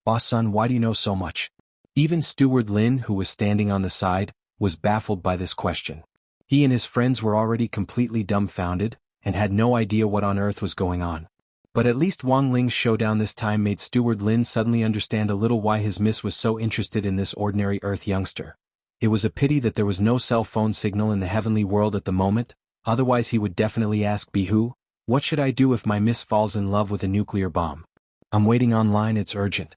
Boss Sun, why do you know so much? Even Steward Lin, who was standing on the side, was baffled by this question. He and his friends were already completely dumbfounded, and had no idea what on earth was going on. But at least Wang Ling's showdown this time made Steward Lin suddenly understand a little why his miss was so interested in this ordinary Earth youngster. It was a pity that there was no cell phone signal in the heavenly world at the moment, otherwise he would definitely ask Bihu, what should I do if my miss falls in love with a nuclear bomb? I'm waiting online, it's urgent.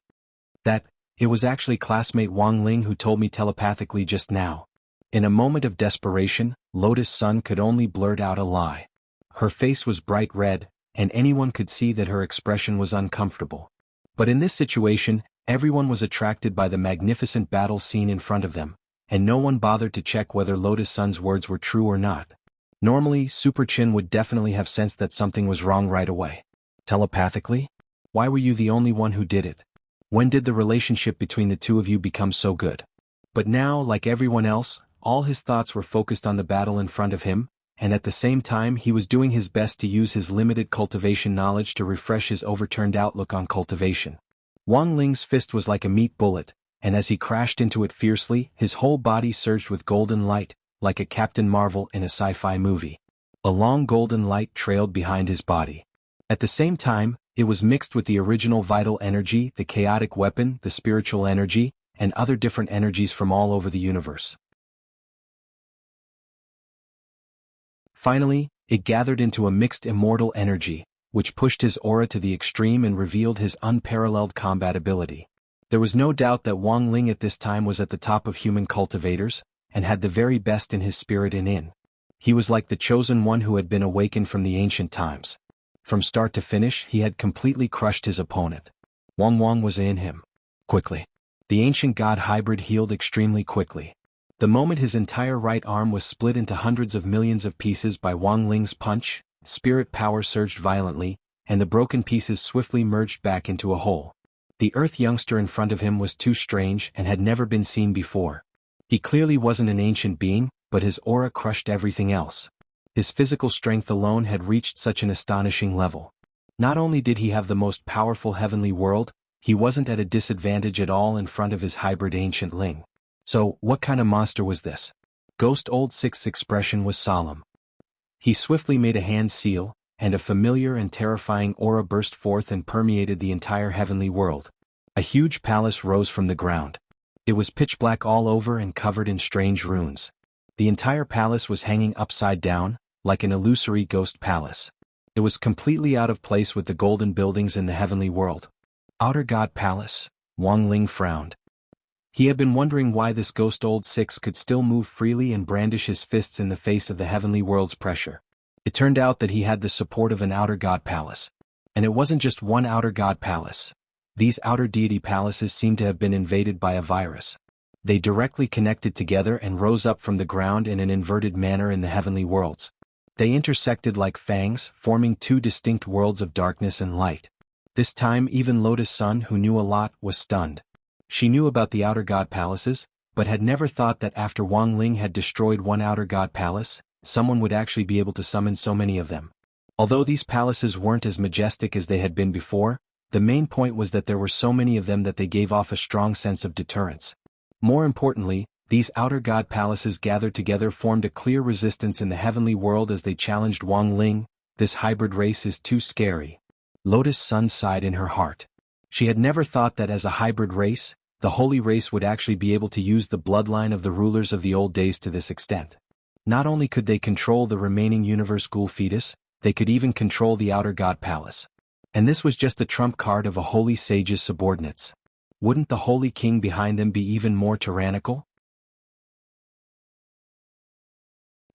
It was actually classmate Wang Ling who told me telepathically just now. In a moment of desperation, Lotus Sun could only blurt out a lie. Her face was bright red, and anyone could see that her expression was uncomfortable. But in this situation, everyone was attracted by the magnificent battle scene in front of them, and no one bothered to check whether Lotus Sun's words were true or not. Normally, Super Chin would definitely have sensed that something was wrong right away. Telepathically? Why were you the only one who did it? When did the relationship between the two of you become so good? But now, like everyone else, all his thoughts were focused on the battle in front of him, and at the same time he was doing his best to use his limited cultivation knowledge to refresh his overturned outlook on cultivation. Wang Ling's fist was like a meat bullet, and as he crashed into it fiercely, his whole body surged with golden light, like a Captain Marvel in a sci-fi movie. A long golden light trailed behind his body. At the same time, it was mixed with the original vital energy, the chaotic weapon, the spiritual energy, and other different energies from all over the universe. Finally, it gathered into a mixed immortal energy, which pushed his aura to the extreme and revealed his unparalleled combat ability. There was no doubt that Wang Ling at this time was at the top of human cultivators, and had the very best in his spirit and in. He was like the chosen one who had been awakened from the ancient times. From start to finish, he had completely crushed his opponent. Wang was in him. Quickly. The ancient god hybrid healed extremely quickly. The moment his entire right arm was split into hundreds of millions of pieces by Wang Ling's punch, spirit power surged violently, and the broken pieces swiftly merged back into a whole. The Earth youngster in front of him was too strange and had never been seen before. He clearly wasn't an ancient being, but his aura crushed everything else. His physical strength alone had reached such an astonishing level. Not only did he have the most powerful heavenly world, he wasn't at a disadvantage at all in front of his hybrid ancient Ling. So, what kind of monster was this? Ghost Old Six's expression was solemn. He swiftly made a hand seal, and a familiar and terrifying aura burst forth and permeated the entire heavenly world. A huge palace rose from the ground. It was pitch black all over and covered in strange runes. The entire palace was hanging upside down, like an illusory ghost palace. It was completely out of place with the golden buildings in the heavenly world. Outer God Palace, Wang Ling frowned. He had been wondering why this Ghost Old Six could still move freely and brandish his fists in the face of the heavenly world's pressure. It turned out that he had the support of an Outer God Palace. And it wasn't just one Outer God Palace. These outer deity palaces seemed to have been invaded by a virus. They directly connected together and rose up from the ground in an inverted manner in the heavenly worlds. They intersected like fangs, forming two distinct worlds of darkness and light. This time even Lotus Sun, who knew a lot, was stunned. She knew about the Outer God Palaces, but had never thought that after Wang Ling had destroyed one Outer God Palace, someone would actually be able to summon so many of them. Although these palaces weren't as majestic as they had been before, the main point was that there were so many of them that they gave off a strong sense of deterrence. More importantly, these Outer God Palaces gathered together formed a clear resistance in the heavenly world as they challenged Wang Ling. This hybrid race is too scary. Lotus Sun sighed in her heart. She had never thought that as a hybrid race, the holy race would actually be able to use the bloodline of the rulers of the old days to this extent. Not only could they control the remaining universe ghoul fetus, they could even control the Outer God Palace. And this was just a trump card of a holy sage's subordinates. Wouldn't the holy king behind them be even more tyrannical?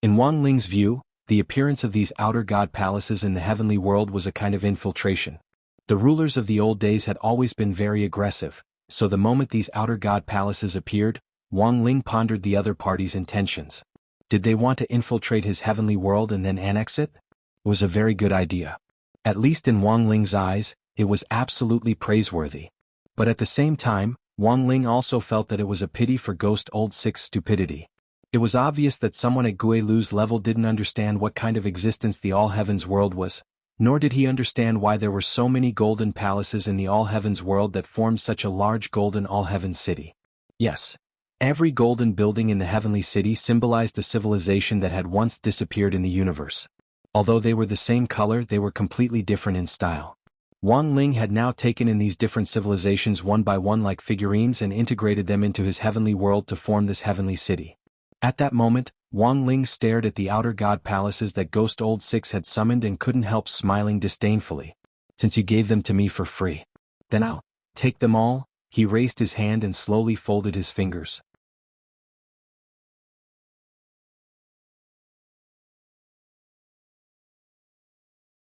In Wang Ling's view, the appearance of these Outer God Palaces in the heavenly world was a kind of infiltration. The rulers of the old days had always been very aggressive, so the moment these Outer God Palaces appeared, Wang Ling pondered the other party's intentions. Did they want to infiltrate his heavenly world and then annex it? It was a very good idea. At least in Wang Ling's eyes, it was absolutely praiseworthy. But at the same time, Wang Ling also felt that it was a pity for Ghost Old Six's stupidity. It was obvious that someone at Gui Lu's level didn't understand what kind of existence the All Heavens world was, nor did he understand why there were so many golden palaces in the All Heavens world that formed such a large golden All Heavens city. Yes, every golden building in the heavenly city symbolized a civilization that had once disappeared in the universe. Although they were the same color, they were completely different in style. Wang Ling had now taken in these different civilizations one by one like figurines and integrated them into his heavenly world to form this heavenly city. At that moment, Wang Ling stared at the Outer God Palaces that Ghost Old Six had summoned and couldn't help smiling disdainfully. Since you gave them to me for free, then I'll take them all. He raised his hand and slowly folded his fingers.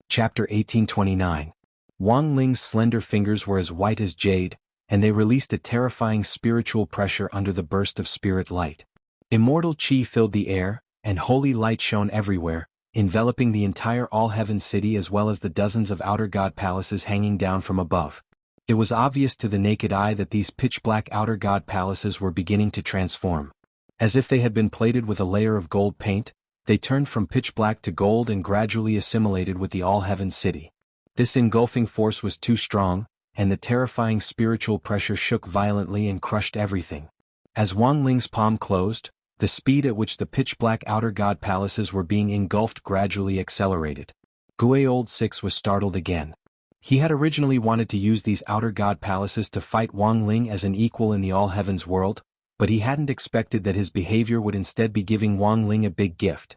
Chapter 1829. Wang Ling's slender fingers were as white as jade, and they released a terrifying spiritual pressure under the burst of spirit light. Immortal chi filled the air, and holy light shone everywhere, enveloping the entire All-Heaven city as well as the dozens of Outer God Palaces hanging down from above. It was obvious to the naked eye that these pitch-black Outer God Palaces were beginning to transform. As if they had been plated with a layer of gold paint, they turned from pitch black to gold and gradually assimilated with the All-Heaven city. This engulfing force was too strong, and the terrifying spiritual pressure shook violently and crushed everything. As Wang Ling's palm closed, the speed at which the pitch-black Outer God Palaces were being engulfed gradually accelerated. Gui Old Six was startled again. He had originally wanted to use these Outer God Palaces to fight Wang Ling as an equal in the All Heavens world, but he hadn't expected that his behavior would instead be giving Wang Ling a big gift.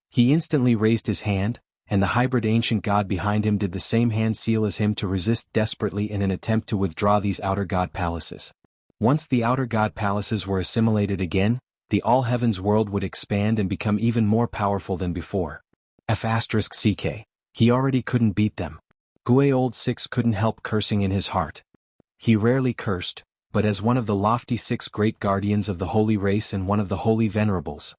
He instantly raised his hand, and the hybrid ancient god behind him did the same hand seal as him to resist desperately in an attempt to withdraw these Outer God Palaces. Once the Outer God Palaces were assimilated again, the All Heavens world would expand and become even more powerful than before. F***ck, he already couldn't beat them. Gui Old Six couldn't help cursing in his heart. He rarely cursed, but as one of the lofty 6 great guardians of the holy race and one of the holy venerables.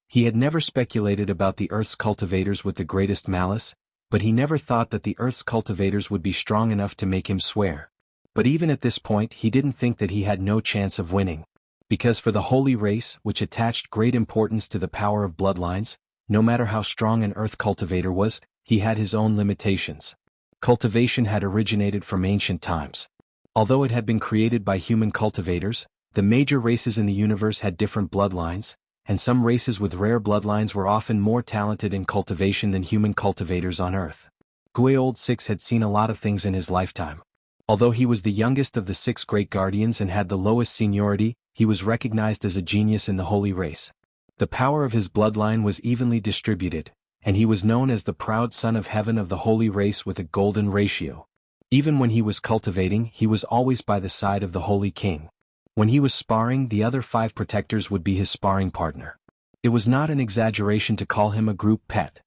He had never speculated about the Earth's cultivators with the greatest malice, but he never thought that the Earth's cultivators would be strong enough to make him swear. But even at this point he didn't think that he had no chance of winning. Because for the holy race, which attached great importance to the power of bloodlines, no matter how strong an Earth cultivator was, he had his own limitations. Cultivation had originated from ancient times. Although it had been created by human cultivators, the major races in the universe had different bloodlines, and some races with rare bloodlines were often more talented in cultivation than human cultivators on Earth. Old 6 had seen a lot of things in his lifetime. Although he was the youngest of the 6 great guardians and had the lowest seniority, he was recognized as a genius in the holy race. The power of his bloodline was evenly distributed, and he was known as the proud son of heaven of the holy race with a golden ratio. Even when he was cultivating, he was always by the side of the holy king. When he was sparring, the other 5 protectors would be his sparring partner. It was not an exaggeration to call him a group pet.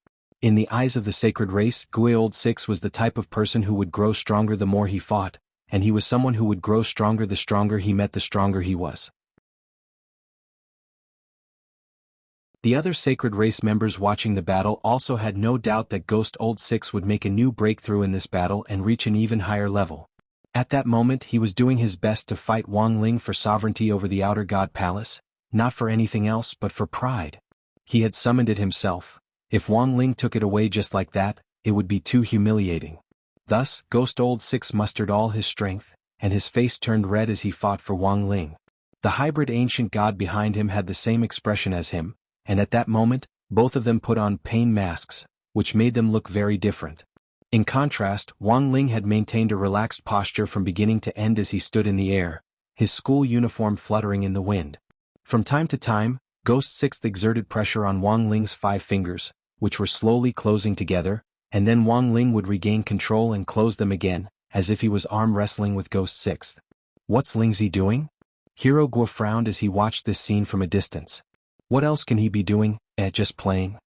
In the eyes of the sacred race, Old 6 was the type of person who would grow stronger the more he fought, and he was someone who would grow stronger the stronger he met, the stronger he was. The other sacred race members watching the battle also had no doubt that Old 6 would make a new breakthrough in this battle and reach an even higher level. At that moment he was doing his best to fight Wang Ling for sovereignty over the Outer God Palace, not for anything else but for pride. He had summoned it himself. If Wang Ling took it away just like that, it would be too humiliating. Thus, Old 6 mustered all his strength, and his face turned red as he fought for Wang Ling. The hybrid ancient god behind him had the same expression as him, and at that moment, both of them put on pain masks, which made them look very different. In contrast, Wang Ling had maintained a relaxed posture from beginning to end as he stood in the air, his school uniform fluttering in the wind. From time to time, Ghost 6 exerted pressure on Wang Ling's 5 fingers, which were slowly closing together, and then Wang Ling would regain control and close them again, as if he was arm wrestling with Ghost 6. What's Lingzi doing? Hero Guo frowned as he watched this scene from a distance. What else can he be doing, just playing?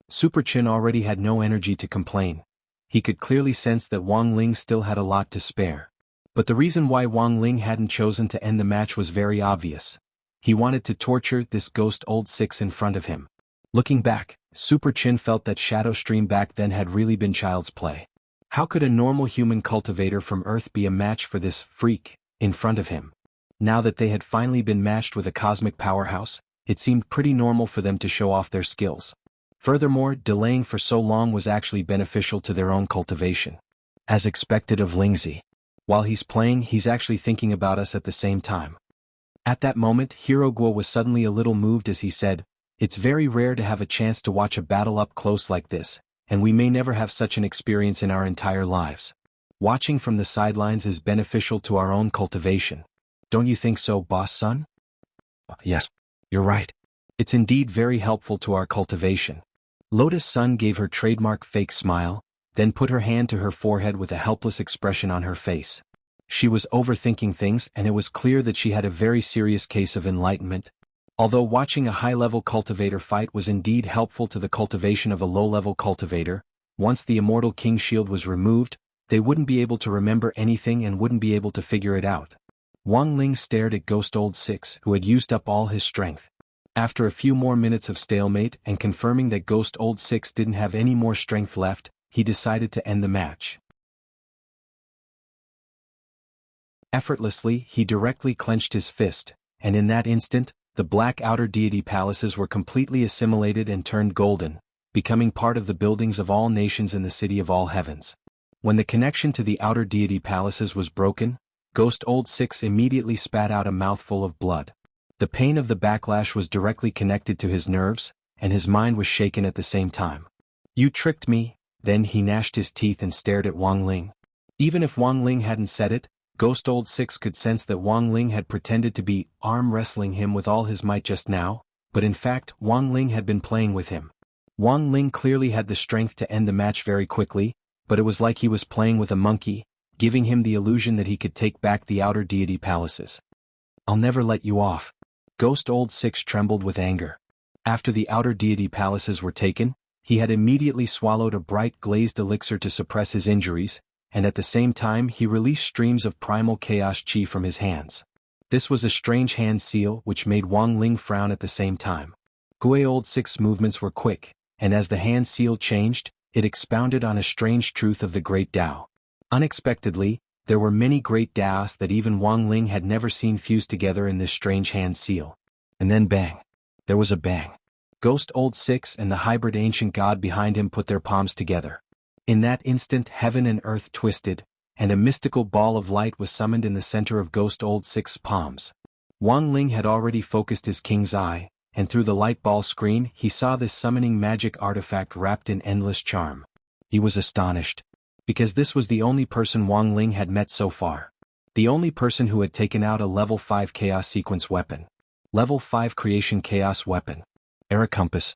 Super Chin already had no energy to complain. He could clearly sense that Wang Ling still had a lot to spare. But the reason why Wang Ling hadn't chosen to end the match was very obvious. He wanted to torture this Old 6 in front of him. Looking back, Super Chin felt that Shadow Stream back then had really been child's play. How could a normal human cultivator from Earth be a match for this freak in front of him? Now that they had finally been matched with a cosmic powerhouse, it seemed pretty normal for them to show off their skills. Furthermore, delaying for so long was actually beneficial to their own cultivation. As expected of Lingzi. While he's playing, he's actually thinking about us at the same time. At that moment, Hero Guo was suddenly a little moved as he said, "It's very rare to have a chance to watch a battle up close like this, and we may never have such an experience in our entire lives. Watching from the sidelines is beneficial to our own cultivation. Don't you think so, boss son?" "Yes. You're right. It's indeed very helpful to our cultivation." Lotus Sun gave her trademark fake smile, then put her hand to her forehead with a helpless expression on her face. She was overthinking things and it was clear that she had a very serious case of enlightenment. Although watching a high-level cultivator fight was indeed helpful to the cultivation of a low-level cultivator, once the Immortal King Shield was removed, they wouldn't be able to remember anything and wouldn't be able to figure it out. Wang Ling stared at Old 6, who had used up all his strength. After a few more minutes of stalemate and confirming that Old 6 didn't have any more strength left, he decided to end the match. Effortlessly, he directly clenched his fist, and in that instant, the black outer deity palaces were completely assimilated and turned golden, becoming part of the buildings of all nations in the city of all heavens. When the connection to the outer deity palaces was broken, Old 6 immediately spat out a mouthful of blood. The pain of the backlash was directly connected to his nerves, and his mind was shaken at the same time. "You tricked me," then he gnashed his teeth and stared at Wang Ling. Even if Wang Ling hadn't said it, Old 6 could sense that Wang Ling had pretended to be arm wrestling him with all his might just now, but in fact Wang Ling had been playing with him. Wang Ling clearly had the strength to end the match very quickly, but it was like he was playing with a monkey, giving him the illusion that he could take back the outer deity palaces. "I'll never let you off." Old 6 trembled with anger. After the outer deity palaces were taken, he had immediately swallowed a bright glazed elixir to suppress his injuries, and at the same time he released streams of primal chaos chi from his hands. This was a strange hand seal which made Wang Ling frown at the same time. Gui Old Six's movements were quick, and as the hand seal changed, it expounded on a strange truth of the Great Tao. Unexpectedly, there were many great Taos that even Wang Ling had never seen fused together in this strange hand seal. And then bang. There was a bang. Ghost Old Six and the hybrid ancient god behind him put their palms together. In that instant heaven and earth twisted, and a mystical ball of light was summoned in the center of Ghost Old Six's palms. Wang Ling had already focused his king's eye, and through the light ball screen he saw this summoning magic artifact wrapped in endless charm. He was astonished. Because this was the only person Wang Ling had met so far. The only person who had taken out a level 5 chaos sequence weapon. Level 5 creation chaos weapon. Era compass.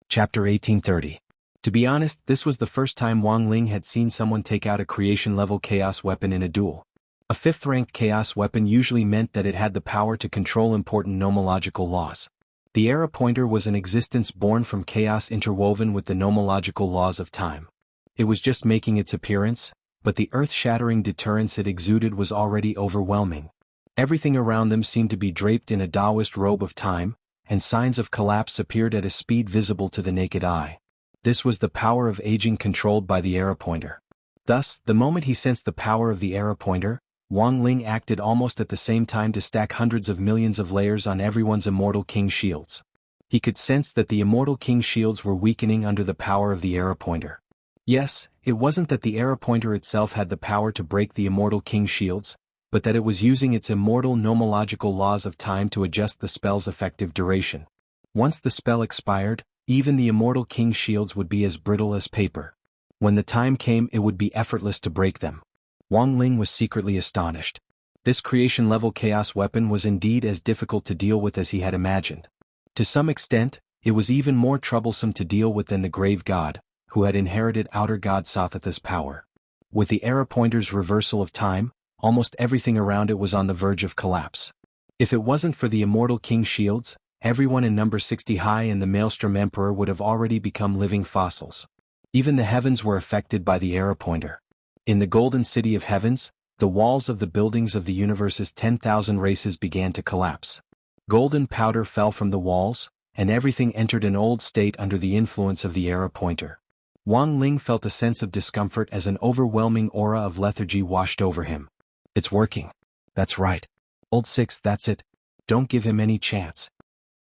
Chapter 1830. To be honest, this was the first time Wang Ling had seen someone take out a creation-level chaos weapon in a duel. A 5th-ranked chaos weapon usually meant that it had the power to control important nomological laws. The Era Pointer was an existence born from chaos interwoven with the nomological laws of time. It was just making its appearance, but the earth-shattering deterrence it exuded was already overwhelming. Everything around them seemed to be draped in a Taoist robe of time, and signs of collapse appeared at a speed visible to the naked eye. This was the power of aging controlled by the Era Pointer. Thus, the moment he sensed the power of the Era Pointer, Wang Ling acted almost at the same time to stack hundreds of millions of layers on everyone's Immortal King shields. He could sense that the Immortal King shields were weakening under the power of the Era Pointer. Yes, it wasn't that the Era Pointer itself had the power to break the Immortal King shields, but that it was using its immortal nomological laws of time to adjust the spell's effective duration. Once the spell expired, even the Immortal King shields would be as brittle as paper. When the time came, it would be effortless to break them. Wang Ling was secretly astonished. This creation-level chaos weapon was indeed as difficult to deal with as he had imagined. To some extent, it was even more troublesome to deal with than the Grave God, who had inherited Outer God Sothatha's power. With the Era Pointer's reversal of time, almost everything around it was on the verge of collapse. If it wasn't for the Immortal King shields, everyone in number 60 high and the Maelstrom Emperor would have already become living fossils. Even the heavens were affected by the Era Pointer. In the Golden City of Heavens, the walls of the buildings of the universe's 10,000 races began to collapse. Golden powder fell from the walls, and everything entered an old state under the influence of the Era Pointer. Wang Ling felt a sense of discomfort as an overwhelming aura of lethargy washed over him. It's working. That's right. Old Six, that's it. Don't give him any chance.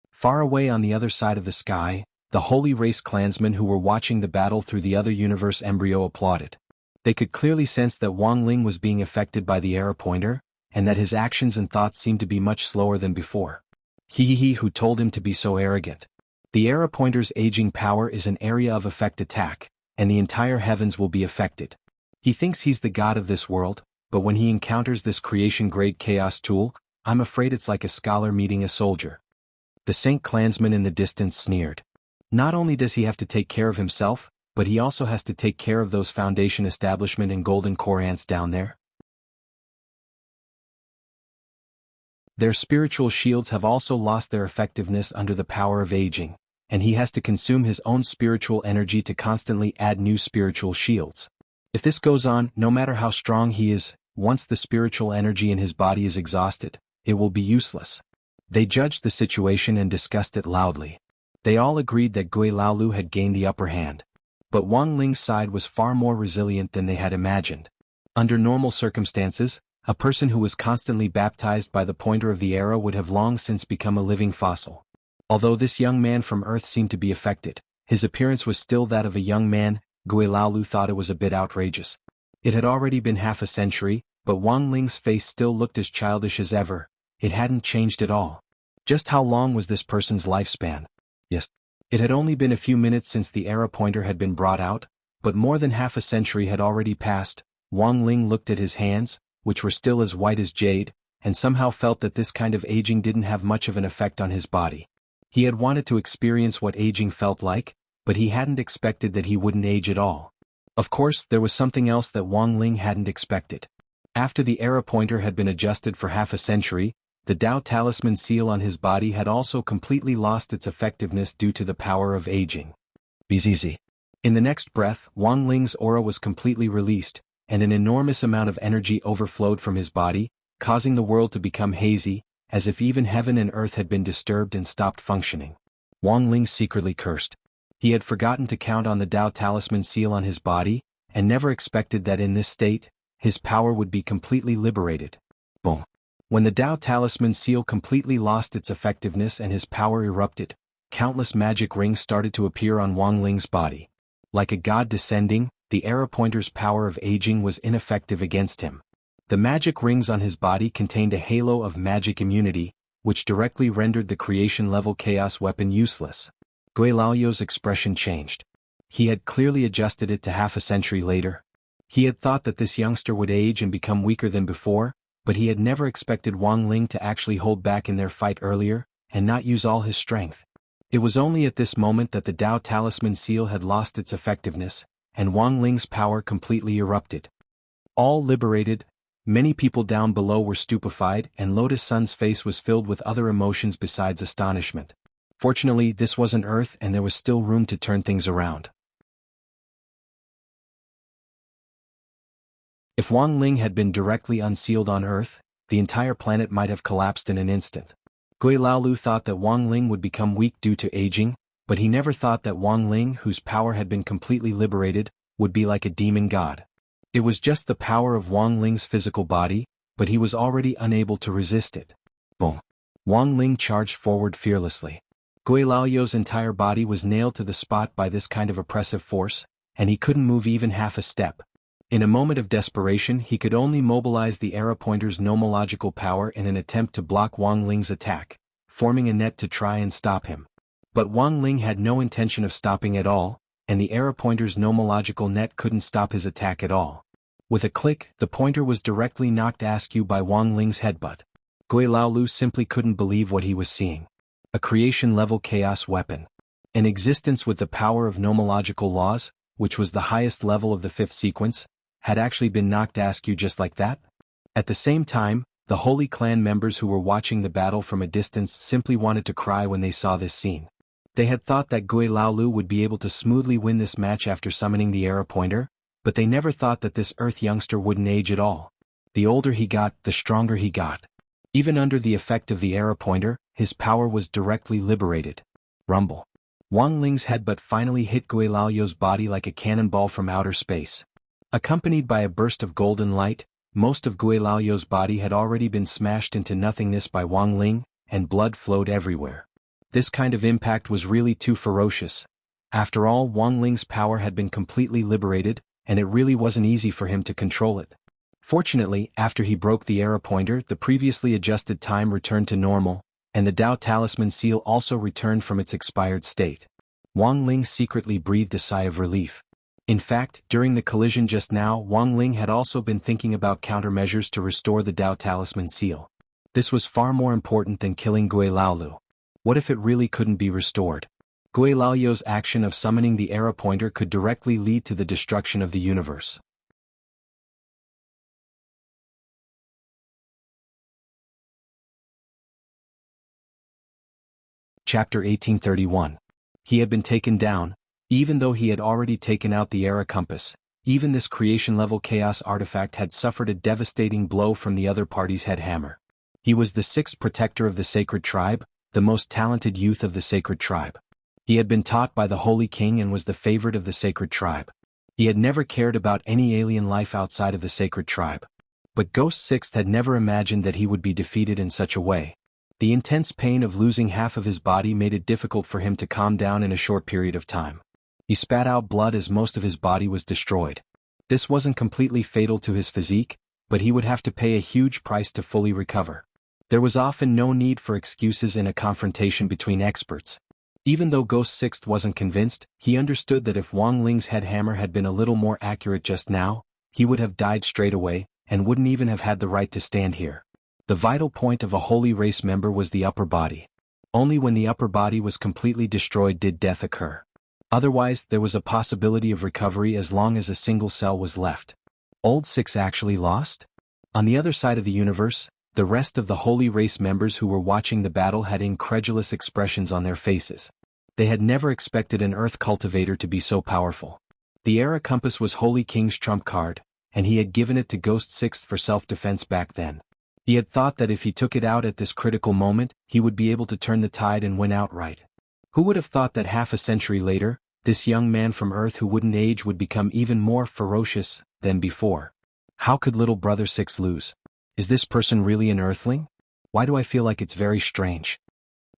Far away on the other side of the sky, the Holy Race clansmen who were watching the battle through the other universe embryo applauded. They could clearly sense that Wang Ling was being affected by the Era Pointer, and that his actions and thoughts seemed to be much slower than before. He who told him to be so arrogant. The Era Pointer's aging power is an area of effect attack, and the entire heavens will be affected. He thinks he's the god of this world, but when he encounters this creation-grade chaos tool, I'm afraid it's like a scholar meeting a soldier. The Saint clansman in the distance sneered. Not only does he have to take care of himself, but he also has to take care of those Foundation establishment and Golden Core ants down there. Their spiritual shields have also lost their effectiveness under the power of aging, and he has to consume his own spiritual energy to constantly add new spiritual shields. If this goes on, no matter how strong he is, once the spiritual energy in his body is exhausted, it will be useless. They judged the situation and discussed it loudly. They all agreed that Gui Laolu had gained the upper hand. But Wang Ling's side was far more resilient than they had imagined. Under normal circumstances, a person who was constantly baptized by the pointer of the era would have long since become a living fossil. Although this young man from Earth seemed to be affected, his appearance was still that of a young man. Gui Laolu thought it was a bit outrageous. It had already been half a century, but Wang Ling's face still looked as childish as ever. It hadn't changed at all. Just how long was this person's lifespan? Yes. It had only been a few minutes since the Era Pointer had been brought out, but more than half a century had already passed. Wang Ling looked at his hands, which were still as white as jade, and somehow felt that this kind of aging didn't have much of an effect on his body. He had wanted to experience what aging felt like, but he hadn't expected that he wouldn't age at all. Of course, there was something else that Wang Ling hadn't expected. After the Era Pointer had been adjusted for half a century, the Tao Talisman seal on his body had also completely lost its effectiveness due to the power of aging. BZZ. In the next breath, Wang Ling's aura was completely released, and an enormous amount of energy overflowed from his body, causing the world to become hazy, as if even heaven and earth had been disturbed and stopped functioning. Wang Ling secretly cursed. He had forgotten to count on the Dao Talisman seal on his body, and never expected that in this state, his power would be completely liberated. Boom. When the Dao Talisman seal completely lost its effectiveness and his power erupted, countless magic rings started to appear on Wang Ling's body. Like a god descending, the arrow pointer's power of aging was ineffective against him. The magic rings on his body contained a halo of magic immunity, which directly rendered the creation-level chaos weapon useless. Gui Laoyu's expression changed. He had clearly adjusted it to half a century later. He had thought that this youngster would age and become weaker than before, but he had never expected Wang Ling to actually hold back in their fight earlier, and not use all his strength. It was only at this moment that the Dao Talisman seal had lost its effectiveness, and Wang Ling's power completely erupted. All liberated, many people down below were stupefied, and Lotus Sun's face was filled with other emotions besides astonishment. Fortunately, this wasn't Earth and there was still room to turn things around. If Wang Ling had been directly unsealed on Earth, the entire planet might have collapsed in an instant. Gui Laolu thought that Wang Ling would become weak due to aging, but he never thought that Wang Ling, whose power had been completely liberated, would be like a demon god. It was just the power of Wang Ling's physical body, but he was already unable to resist it. Boom. Wang Ling charged forward fearlessly. Gui Laoyu's entire body was nailed to the spot by this kind of oppressive force, and he couldn't move even half a step. In a moment of desperation, he could only mobilize the arrow pointer's nomological power in an attempt to block Wang Ling's attack, forming a net to try and stop him. But Wang Ling had no intention of stopping at all, and the arrow pointer's nomological net couldn't stop his attack at all. With a click, the pointer was directly knocked askew by Wang Ling's headbutt. Gui Laolu simply couldn't believe what he was seeing. A creation-level chaos weapon. An existence with the power of nomological laws, which was the highest level of the fifth sequence, had actually been knocked askew just like that? At the same time, the Holy Clan members who were watching the battle from a distance simply wanted to cry when they saw this scene. They had thought that Gui Laolu would be able to smoothly win this match after summoning the arrow pointer, but they never thought that this Earth youngster wouldn't age at all. The older he got, the stronger he got. Even under the effect of the arrow pointer, his power was directly liberated. Rumble. Wang Ling's headbutt finally hit Gui Laoyu's body like a cannonball from outer space. Accompanied by a burst of golden light, most of Gui Laoyu's body had already been smashed into nothingness by Wang Ling, and blood flowed everywhere. This kind of impact was really too ferocious. After all, Wang Ling's power had been completely liberated, and it really wasn't easy for him to control it. Fortunately, after he broke the arrow pointer, the previously adjusted time returned to normal, and the Dao Talisman seal also returned from its expired state. Wang Ling secretly breathed a sigh of relief. In fact, during the collision just now, Wang Ling had also been thinking about countermeasures to restore the Dao Talisman seal. This was far more important than killing Gui Laolu. What if it really couldn't be restored? Gui Laoyu's action of summoning the arrow pointer could directly lead to the destruction of the universe. Chapter 1831. He had been taken down. Even though he had already taken out the Era Compass, even this creation-level chaos artifact had suffered a devastating blow from the other party's head hammer. He was the sixth protector of the sacred tribe, the most talented youth of the sacred tribe. He had been taught by the Holy King and was the favorite of the sacred tribe. He had never cared about any alien life outside of the sacred tribe. But Ghost Sixth had never imagined that he would be defeated in such a way. The intense pain of losing half of his body made it difficult for him to calm down in a short period of time. He spat out blood as most of his body was destroyed. This wasn't completely fatal to his physique, but he would have to pay a huge price to fully recover. There was often no need for excuses in a confrontation between experts. Even though Ghost Sixth wasn't convinced, he understood that if Wang Ling's head hammer had been a little more accurate just now, he would have died straight away, and wouldn't even have had the right to stand here. The vital point of a holy race member was the upper body. Only when the upper body was completely destroyed did death occur. Otherwise, there was a possibility of recovery as long as a single cell was left. Old Six actually lost? On the other side of the universe, the rest of the holy race members who were watching the battle had incredulous expressions on their faces. They had never expected an Earth cultivator to be so powerful. The Era Compass was Holy King's trump card, and he had given it to Ghost Sixth for self-defense back then. He had thought that if he took it out at this critical moment, he would be able to turn the tide and win outright. Who would have thought that half a century later, this young man from Earth who wouldn't age would become even more ferocious than before? How could little brother Six lose? Is this person really an Earthling? Why do I feel like it's very strange?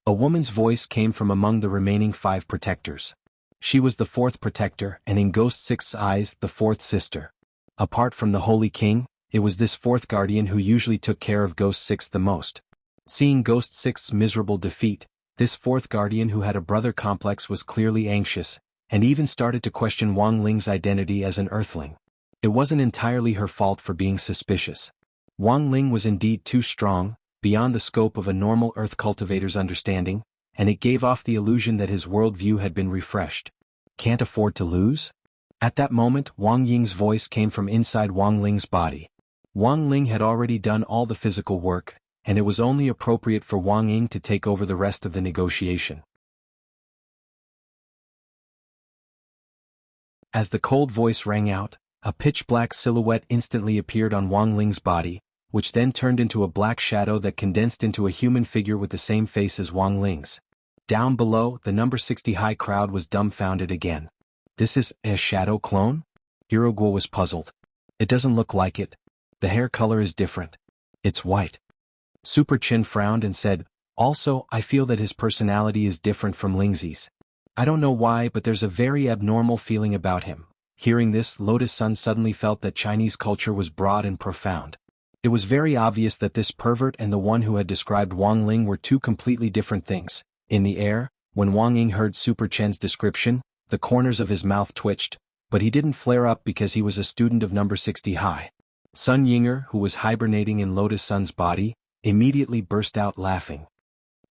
A woman's voice came from among the remaining 5 protectors. She was the 4th protector and in Ghost Six's eyes the 4th sister. Apart from the Holy King, it was this 4th guardian who usually took care of Ghost Six the most. Seeing Ghost Six's miserable defeat, this 4th guardian who had a brother complex was clearly anxious, and even started to question Wang Ling's identity as an Earthling. It wasn't entirely her fault for being suspicious. Wang Ling was indeed too strong, beyond the scope of a normal Earth cultivator's understanding, and it gave off the illusion that his worldview had been refreshed. Can't afford to lose? At that moment, Wang Ying's voice came from inside Wang Ling's body. Wang Ling had already done all the physical work, and it was only appropriate for Wang Ying to take over the rest of the negotiation. As the cold voice rang out, a pitch-black silhouette instantly appeared on Wang Ling's body, which then turned into a black shadow that condensed into a human figure with the same face as Wang Ling's. Down below, the number 60 high crowd was dumbfounded again. This is a shadow clone? Hero Guo was puzzled. It doesn't look like it. The hair color is different. It's white. Super Chin frowned and said, also, I feel that his personality is different from Lingzi's. I don't know why, but there's a very abnormal feeling about him. Hearing this, Lotus Sun suddenly felt that Chinese culture was broad and profound. It was very obvious that this pervert and the one who had described Wang Ling were 2 completely different things. In the air, when Wang Ying heard Super Chen's description, the corners of his mouth twitched, but he didn't flare up because he was a student of number 60 high. Sun Yinger, who was hibernating in Lotus Sun's body, immediately burst out laughing.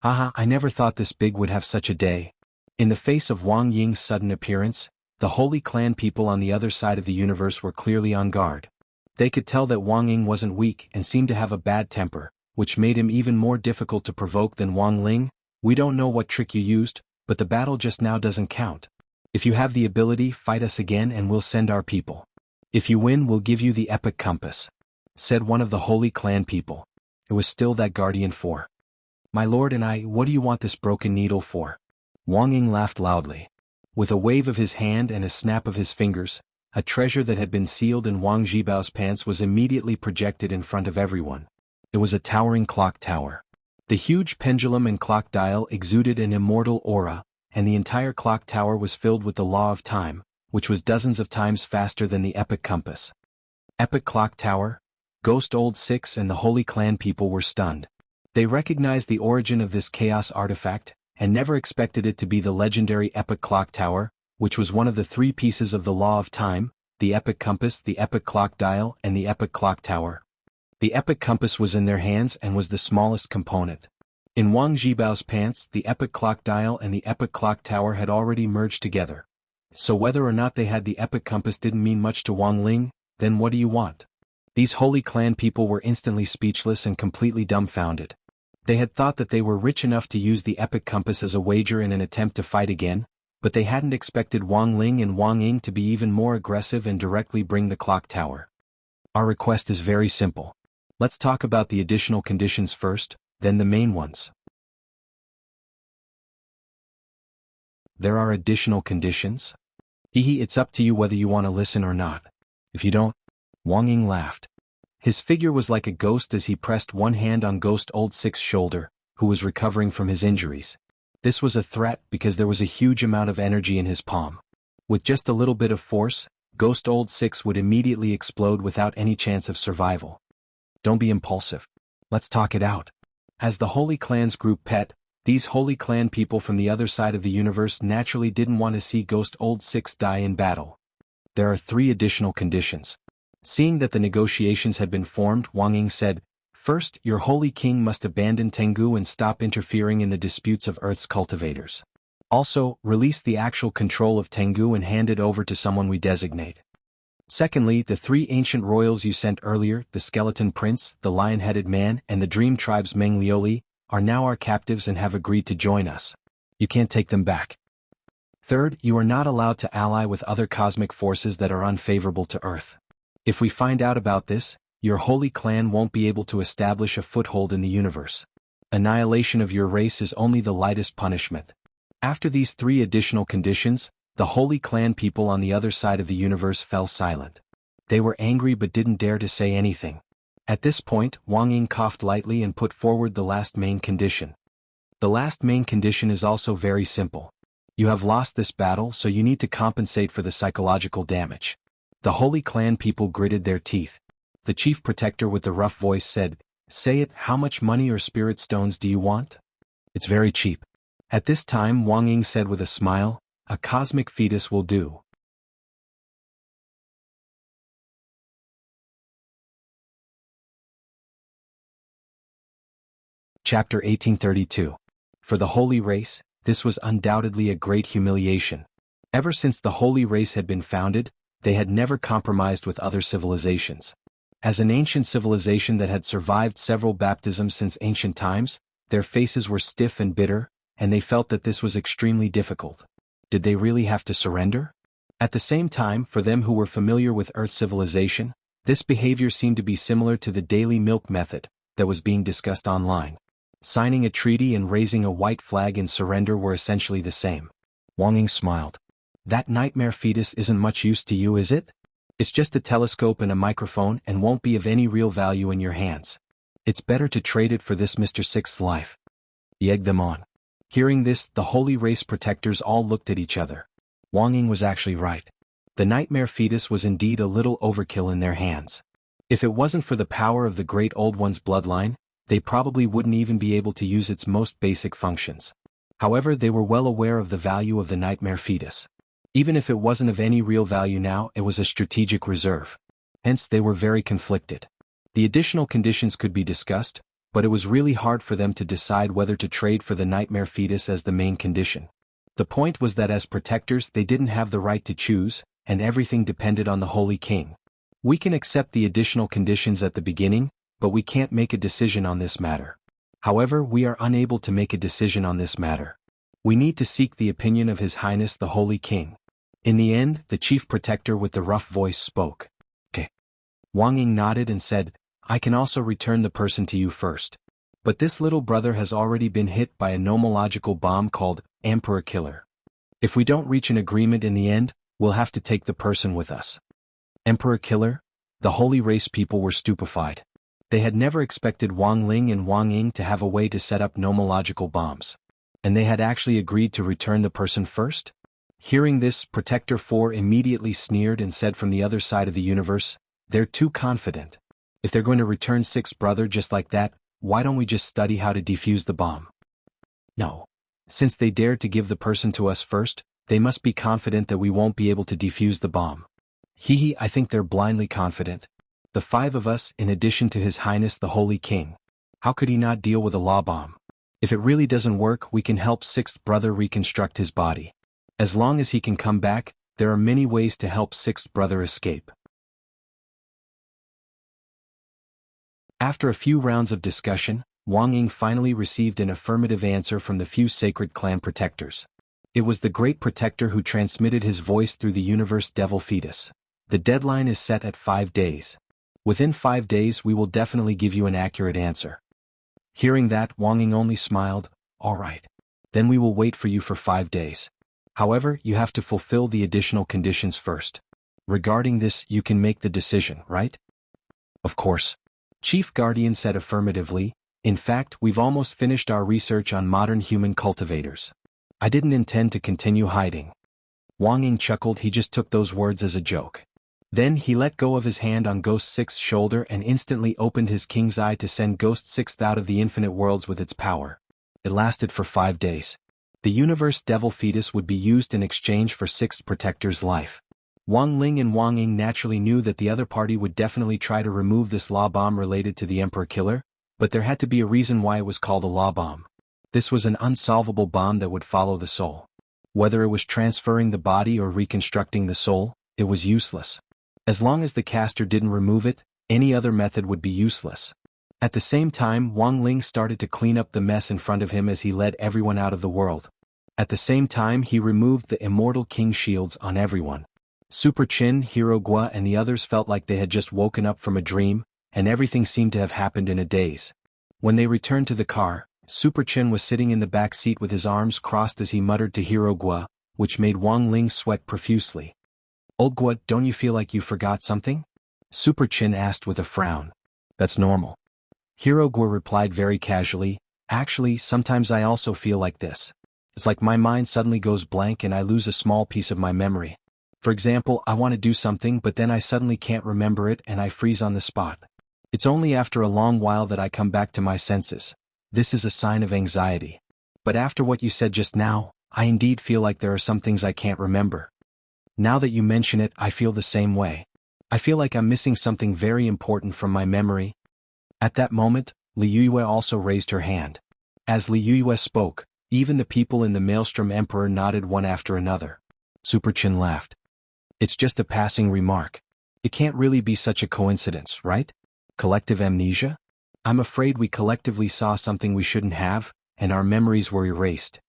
Haha, I never thought this big would have such a day. In the face of Wang Ying's sudden appearance, the Holy Clan people on the other side of the universe were clearly on guard. They could tell that Wang Ying wasn't weak and seemed to have a bad temper, which made him even more difficult to provoke than Wang Ling. We don't know what trick you used, but the battle just now doesn't count. If you have the ability, fight us again and we'll send our people. If you win, we'll give you the Epic Compass, said one of the Holy Clan people. It was still that Guardian 4. My lord and I, what do you want this broken needle for? Wang Ying laughed loudly. With a wave of his hand and a snap of his fingers, a treasure that had been sealed in Wang Jibao's pants was immediately projected in front of everyone. It was a towering clock tower. The huge pendulum and clock dial exuded an immortal aura, and the entire clock tower was filled with the law of time, which was dozens of times faster than the Epic Compass. Epic Clock Tower, Ghost Old Six and the Holy Clan people were stunned. They recognized the origin of this chaos artifact, and never expected it to be the legendary Epic Clock Tower, which was one of the 3 pieces of the law of time, the Epic Compass, the Epic Clock Dial, and the Epic Clock Tower. The Epic Compass was in their hands and was the smallest component. In Wang Jibao's pants, the Epic Clock Dial and the Epic Clock Tower had already merged together. So whether or not they had the Epic Compass didn't mean much to Wang Ling. Then what do you want? These Holy Clan people were instantly speechless and completely dumbfounded. They had thought that they were rich enough to use the Epic Compass as a wager in an attempt to fight again, but they hadn't expected Wang Ling and Wang Ying to be even more aggressive and directly bring the clock tower. Our request is very simple. Let's talk about the additional conditions first, then the main ones. There are additional conditions? It's up to you whether you want to listen or not. If you don't, Wang Ying laughed. His figure was like a ghost as he pressed one hand on Ghost Old Six's shoulder, who was recovering from his injuries. This was a threat because there was a huge amount of energy in his palm. With just a little bit of force, Ghost Old Six would immediately explode without any chance of survival. Don't be impulsive. Let's talk it out. As the Holy Clan's group pet, these Holy Clan people from the other side of the universe naturally didn't want to see Ghost Old Six die in battle. There are 3 additional conditions. Seeing that the negotiations had been formed, Wang Ying said, First, your Holy King must abandon Tengu and stop interfering in the disputes of Earth's cultivators. Also, release the actual control of Tengu and hand it over to someone we designate. Secondly, the 3 ancient royals you sent earlier, the Skeleton Prince, the Lion-Headed Man, and the Dream Tribe's Meng Lioli, are now our captives and have agreed to join us. You can't take them back. Third, you are not allowed to ally with other cosmic forces that are unfavorable to Earth. If we find out about this, your holy clan won't be able to establish a foothold in the universe. Annihilation of your race is only the lightest punishment. After these 3 additional conditions, the holy clan people on the other side of the universe fell silent. They were angry but didn't dare to say anything. At this point, Wang Ying coughed lightly and put forward the last main condition. The last main condition is also very simple. You have lost this battle, so you need to compensate for the psychological damage. The holy clan people gritted their teeth. The chief protector with the rough voice said, "Say it, how much money or spirit stones do you want?" "It's very cheap." At this time Wang Ying said with a smile, "A cosmic fetus will do." Chapter 1832. For the holy race, this was undoubtedly a great humiliation. Ever since the holy race had been founded, they had never compromised with other civilizations. As an ancient civilization that had survived several baptisms since ancient times, their faces were stiff and bitter, and they felt that this was extremely difficult. Did they really have to surrender? At the same time, for them who were familiar with Earth civilization, this behavior seemed to be similar to the daily milk method that was being discussed online. Signing a treaty and raising a white flag in surrender were essentially the same. Wang Ying smiled. "That nightmare fetus isn't much use to you, is it? It's just a telescope and a microphone and won't be of any real value in your hands. It's better to trade it for this Mr. Sixth life." He egged them on. Hearing this, the holy race protectors all looked at each other. Wang Ying was actually right. The nightmare fetus was indeed a little overkill in their hands. If it wasn't for the power of the Great Old One's bloodline, they probably wouldn't even be able to use its most basic functions. However, they were well aware of the value of the nightmare fetus. Even if it wasn't of any real value now, it was a strategic reserve. Hence, they were very conflicted. The additional conditions could be discussed, but it was really hard for them to decide whether to trade for the nightmare fetus as the main condition. The point was that as protectors they didn't have the right to choose, and everything depended on the Holy King. We can accept the additional conditions at the beginning, but we can't make a decision on this matter. However, we are unable to make a decision on this matter. We need to seek the opinion of His Highness the Holy King. In the end, the chief protector with the rough voice spoke. "Okay." Wang Ying nodded and said, "I can also return the person to you first. But this little brother has already been hit by a nomological bomb called Emperor Killer. If we don't reach an agreement in the end, we'll have to take the person with us." Emperor Killer? The holy race people were stupefied. They had never expected Wang Ling and Wang Ying to have a way to set up nomological bombs. And they had actually agreed to return the person first? Hearing this, Protector 4 immediately sneered and said from the other side of the universe, "They're too confident. If they're going to return Sixth Brother just like that, why don't we just study how to defuse the bomb?" No. Since they dared to give the person to us first, they must be confident that we won't be able to defuse the bomb. I think they're blindly confident. The 5 of us, in addition to His Highness the Holy King. How could he not deal with a law bomb? If it really doesn't work, we can help Sixth Brother reconstruct his body. As long as he can come back, there are many ways to help Sixth Brother escape. After a few rounds of discussion, Wang Ying finally received an affirmative answer from the few sacred clan protectors. It was the great protector who transmitted his voice through the universe devil fetus. The deadline is set at 5 days. Within 5 days we will definitely give you an accurate answer. Hearing that, Wang Ying only smiled. "All right. Then we will wait for you for 5 days. However, you have to fulfill the additional conditions first. Regarding this, you can make the decision, right?" "Of course." Chief Guardian said affirmatively. "In fact, we've almost finished our research on modern human cultivators. I didn't intend to continue hiding." Wang Ying chuckled. He just took those words as a joke. Then he let go of his hand on Ghost Sixth's shoulder and instantly opened his king's eye to send Ghost Sixth out of the infinite worlds with its power. It lasted for 5 days. The universe devil fetus would be used in exchange for Sixth Protector's life. Wang Ling and Wang Ying naturally knew that the other party would definitely try to remove this law bomb related to the Emperor Killer, but there had to be a reason why it was called a law bomb. This was an unsolvable bomb that would follow the soul. Whether it was transferring the body or reconstructing the soul, it was useless. As long as the caster didn't remove it, any other method would be useless. At the same time, Wang Ling started to clean up the mess in front of him as he led everyone out of the world. At the same time he removed the Immortal King shields on everyone. Super Chin, Hero Gua and the others felt like they had just woken up from a dream, and everything seemed to have happened in a daze. When they returned to the car, Super Chin was sitting in the back seat with his arms crossed as he muttered to Hero Gua, which made Wang Ling sweat profusely. "Old Gua, don't you feel like you forgot something?" Super Chin asked with a frown. "That's normal." Hero Gua replied very casually, "Actually, sometimes I also feel like this. It's like my mind suddenly goes blank and I lose a small piece of my memory. For example, I want to do something but then I suddenly can't remember it and I freeze on the spot. It's only after a long while that I come back to my senses. This is a sign of anxiety. But after what you said just now, I indeed feel like there are some things I can't remember. Now that you mention it, I feel the same way. I feel like I'm missing something very important from my memory." At that moment, Li Yue also raised her hand. As Li Yue spoke, even the people in the Maelstrom Emperor nodded one after another. Super Chin laughed. "It's just a passing remark. It can't really be such a coincidence, right? Collective amnesia? I'm afraid we collectively saw something we shouldn't have, and our memories were erased."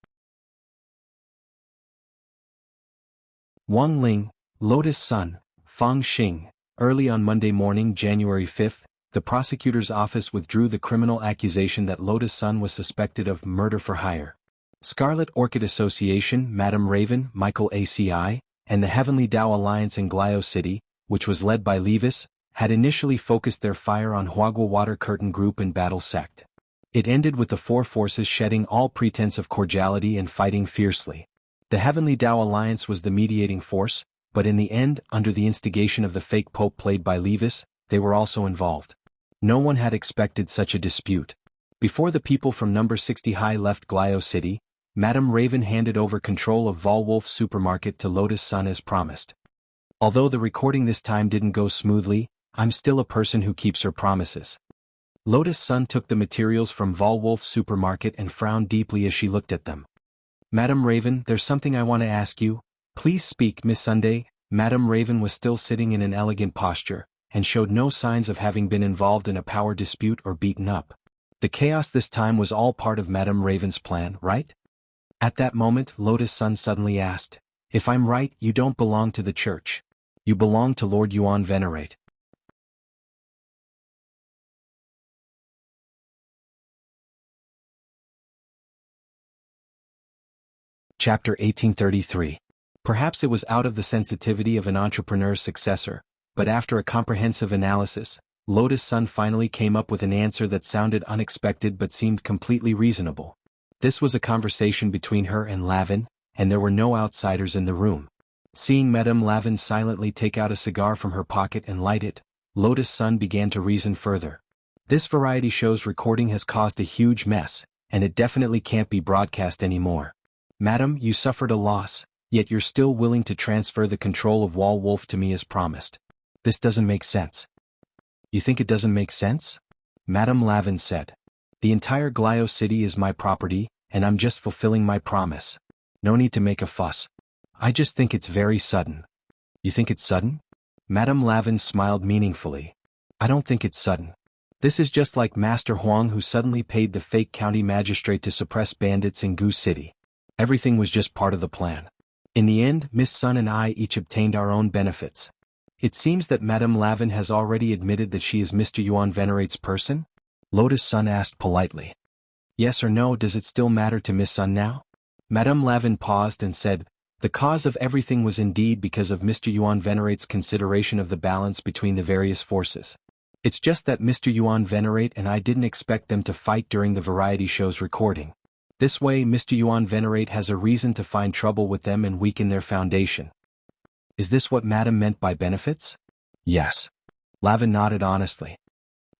Wang Ling, Lotus Sun, Fang Xing. Early on Monday morning, January 5th, the prosecutor's office withdrew the criminal accusation that Lotus Sun was suspected of murder for hire. Scarlet Orchid Association, Madame Raven, Michael ACI, and the Heavenly Tao Alliance in Glio City, which was led by Levis, had initially focused their fire on Huagua Water Curtain Group and Battle Sect. It ended with the four forces shedding all pretense of cordiality and fighting fiercely. The Heavenly Tao Alliance was the mediating force, but in the end, under the instigation of the fake pope played by Levis, they were also involved. No one had expected such a dispute. Before the people from number 60 High left Glio City, Madame Raven handed over control of Volwolf Supermarket to Lotus Sun as promised. Although the recording this time didn't go smoothly, I'm still a person who keeps her promises. Lotus Sun took the materials from Volwolf Supermarket and frowned deeply as she looked at them. "Madame Raven, there's something I want to ask you. Please speak, Miss Sunday." Madame Raven was still sitting in an elegant posture, and showed no signs of having been involved in a power dispute or beaten up. The chaos this time was all part of Madame Raven's plan, right? At that moment, Lotus Sun suddenly asked, "If I'm right, you don't belong to the church. You belong to Lord Yuan Venerate." Chapter 1833. Perhaps it was out of the sensitivity of an entrepreneur's successor, but after a comprehensive analysis, Lotus Sun finally came up with an answer that sounded unexpected but seemed completely reasonable. This was a conversation between her and Lavin, and there were no outsiders in the room. Seeing Madame Lavin silently take out a cigar from her pocket and light it, Lotus Sun began to reason further. This variety show's recording has caused a huge mess, and it definitely can't be broadcast anymore. Madam, you suffered a loss, yet you're still willing to transfer the control of Wall Wolf to me as promised. This doesn't make sense. You think it doesn't make sense? Madame Lavin said. The entire Glio City is my property, and I'm just fulfilling my promise. No need to make a fuss. I just think it's very sudden. You think it's sudden? Madame Lavin smiled meaningfully. I don't think it's sudden. This is just like Master Huang who suddenly paid the fake county magistrate to suppress bandits in Goose City. Everything was just part of the plan. In the end, Miss Sun and I each obtained our own benefits. It seems that Madame Lavin has already admitted that she is Mr. Yuan Venerate's person? Lotus Sun asked politely. Yes or no, does it still matter to Miss Sun now? Madame Lavin paused and said, the cause of everything was indeed because of Mr. Yuan Venerate's consideration of the balance between the various forces. It's just that Mr. Yuan Venerate and I didn't expect them to fight during the variety show's recording. This way Mr. Yuan Venerate has a reason to find trouble with them and weaken their foundation. Is this what Madame meant by benefits? Yes. Lavin nodded honestly.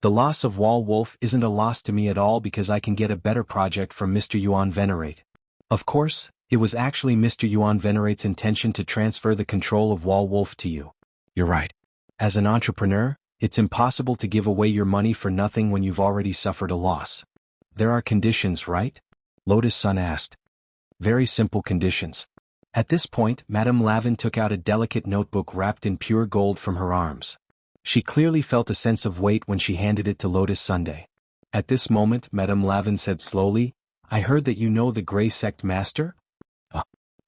The loss of Wall Wolf isn't a loss to me at all because I can get a better project from Mr. Yuan Venerate. Of course, it was actually Mr. Yuan Venerate's intention to transfer the control of Wall Wolf to you. You're right. As an entrepreneur, it's impossible to give away your money for nothing when you've already suffered a loss. There are conditions, right? Lotus Sun asked. Very simple conditions. At this point, Madame Lavin took out a delicate notebook wrapped in pure gold from her arms. She clearly felt a sense of weight when she handed it to Lotus Sunday. At this moment, Madame Lavin said slowly, I heard that you know the Grey Sect Master?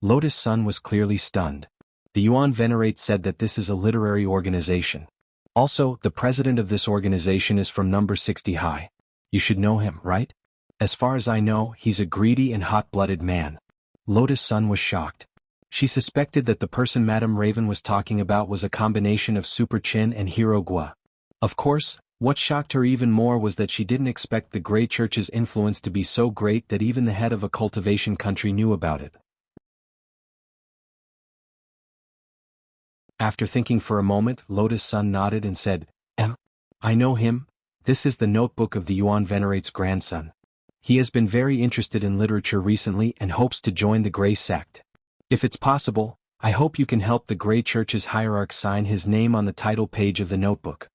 Lotus Sun was clearly stunned. The Yuan Venerate said that this is a literary organization. Also, the president of this organization is from number 60 high. You should know him, right? As far as I know, he's a greedy and hot-blooded man. Lotus Sun was shocked. She suspected that the person Madame Raven was talking about was a combination of Super Chin and Hero Gua. Of course, what shocked her even more was that she didn't expect the Grey Church's influence to be so great that even the head of a cultivation country knew about it. After thinking for a moment, Lotus Sun nodded and said, I know him. This is the notebook of the Yuan Venerate's grandson. He has been very interested in literature recently and hopes to join the Grey sect. If it's possible, I hope you can help the Grey Church's hierarch sign his name on the title page of the notebook.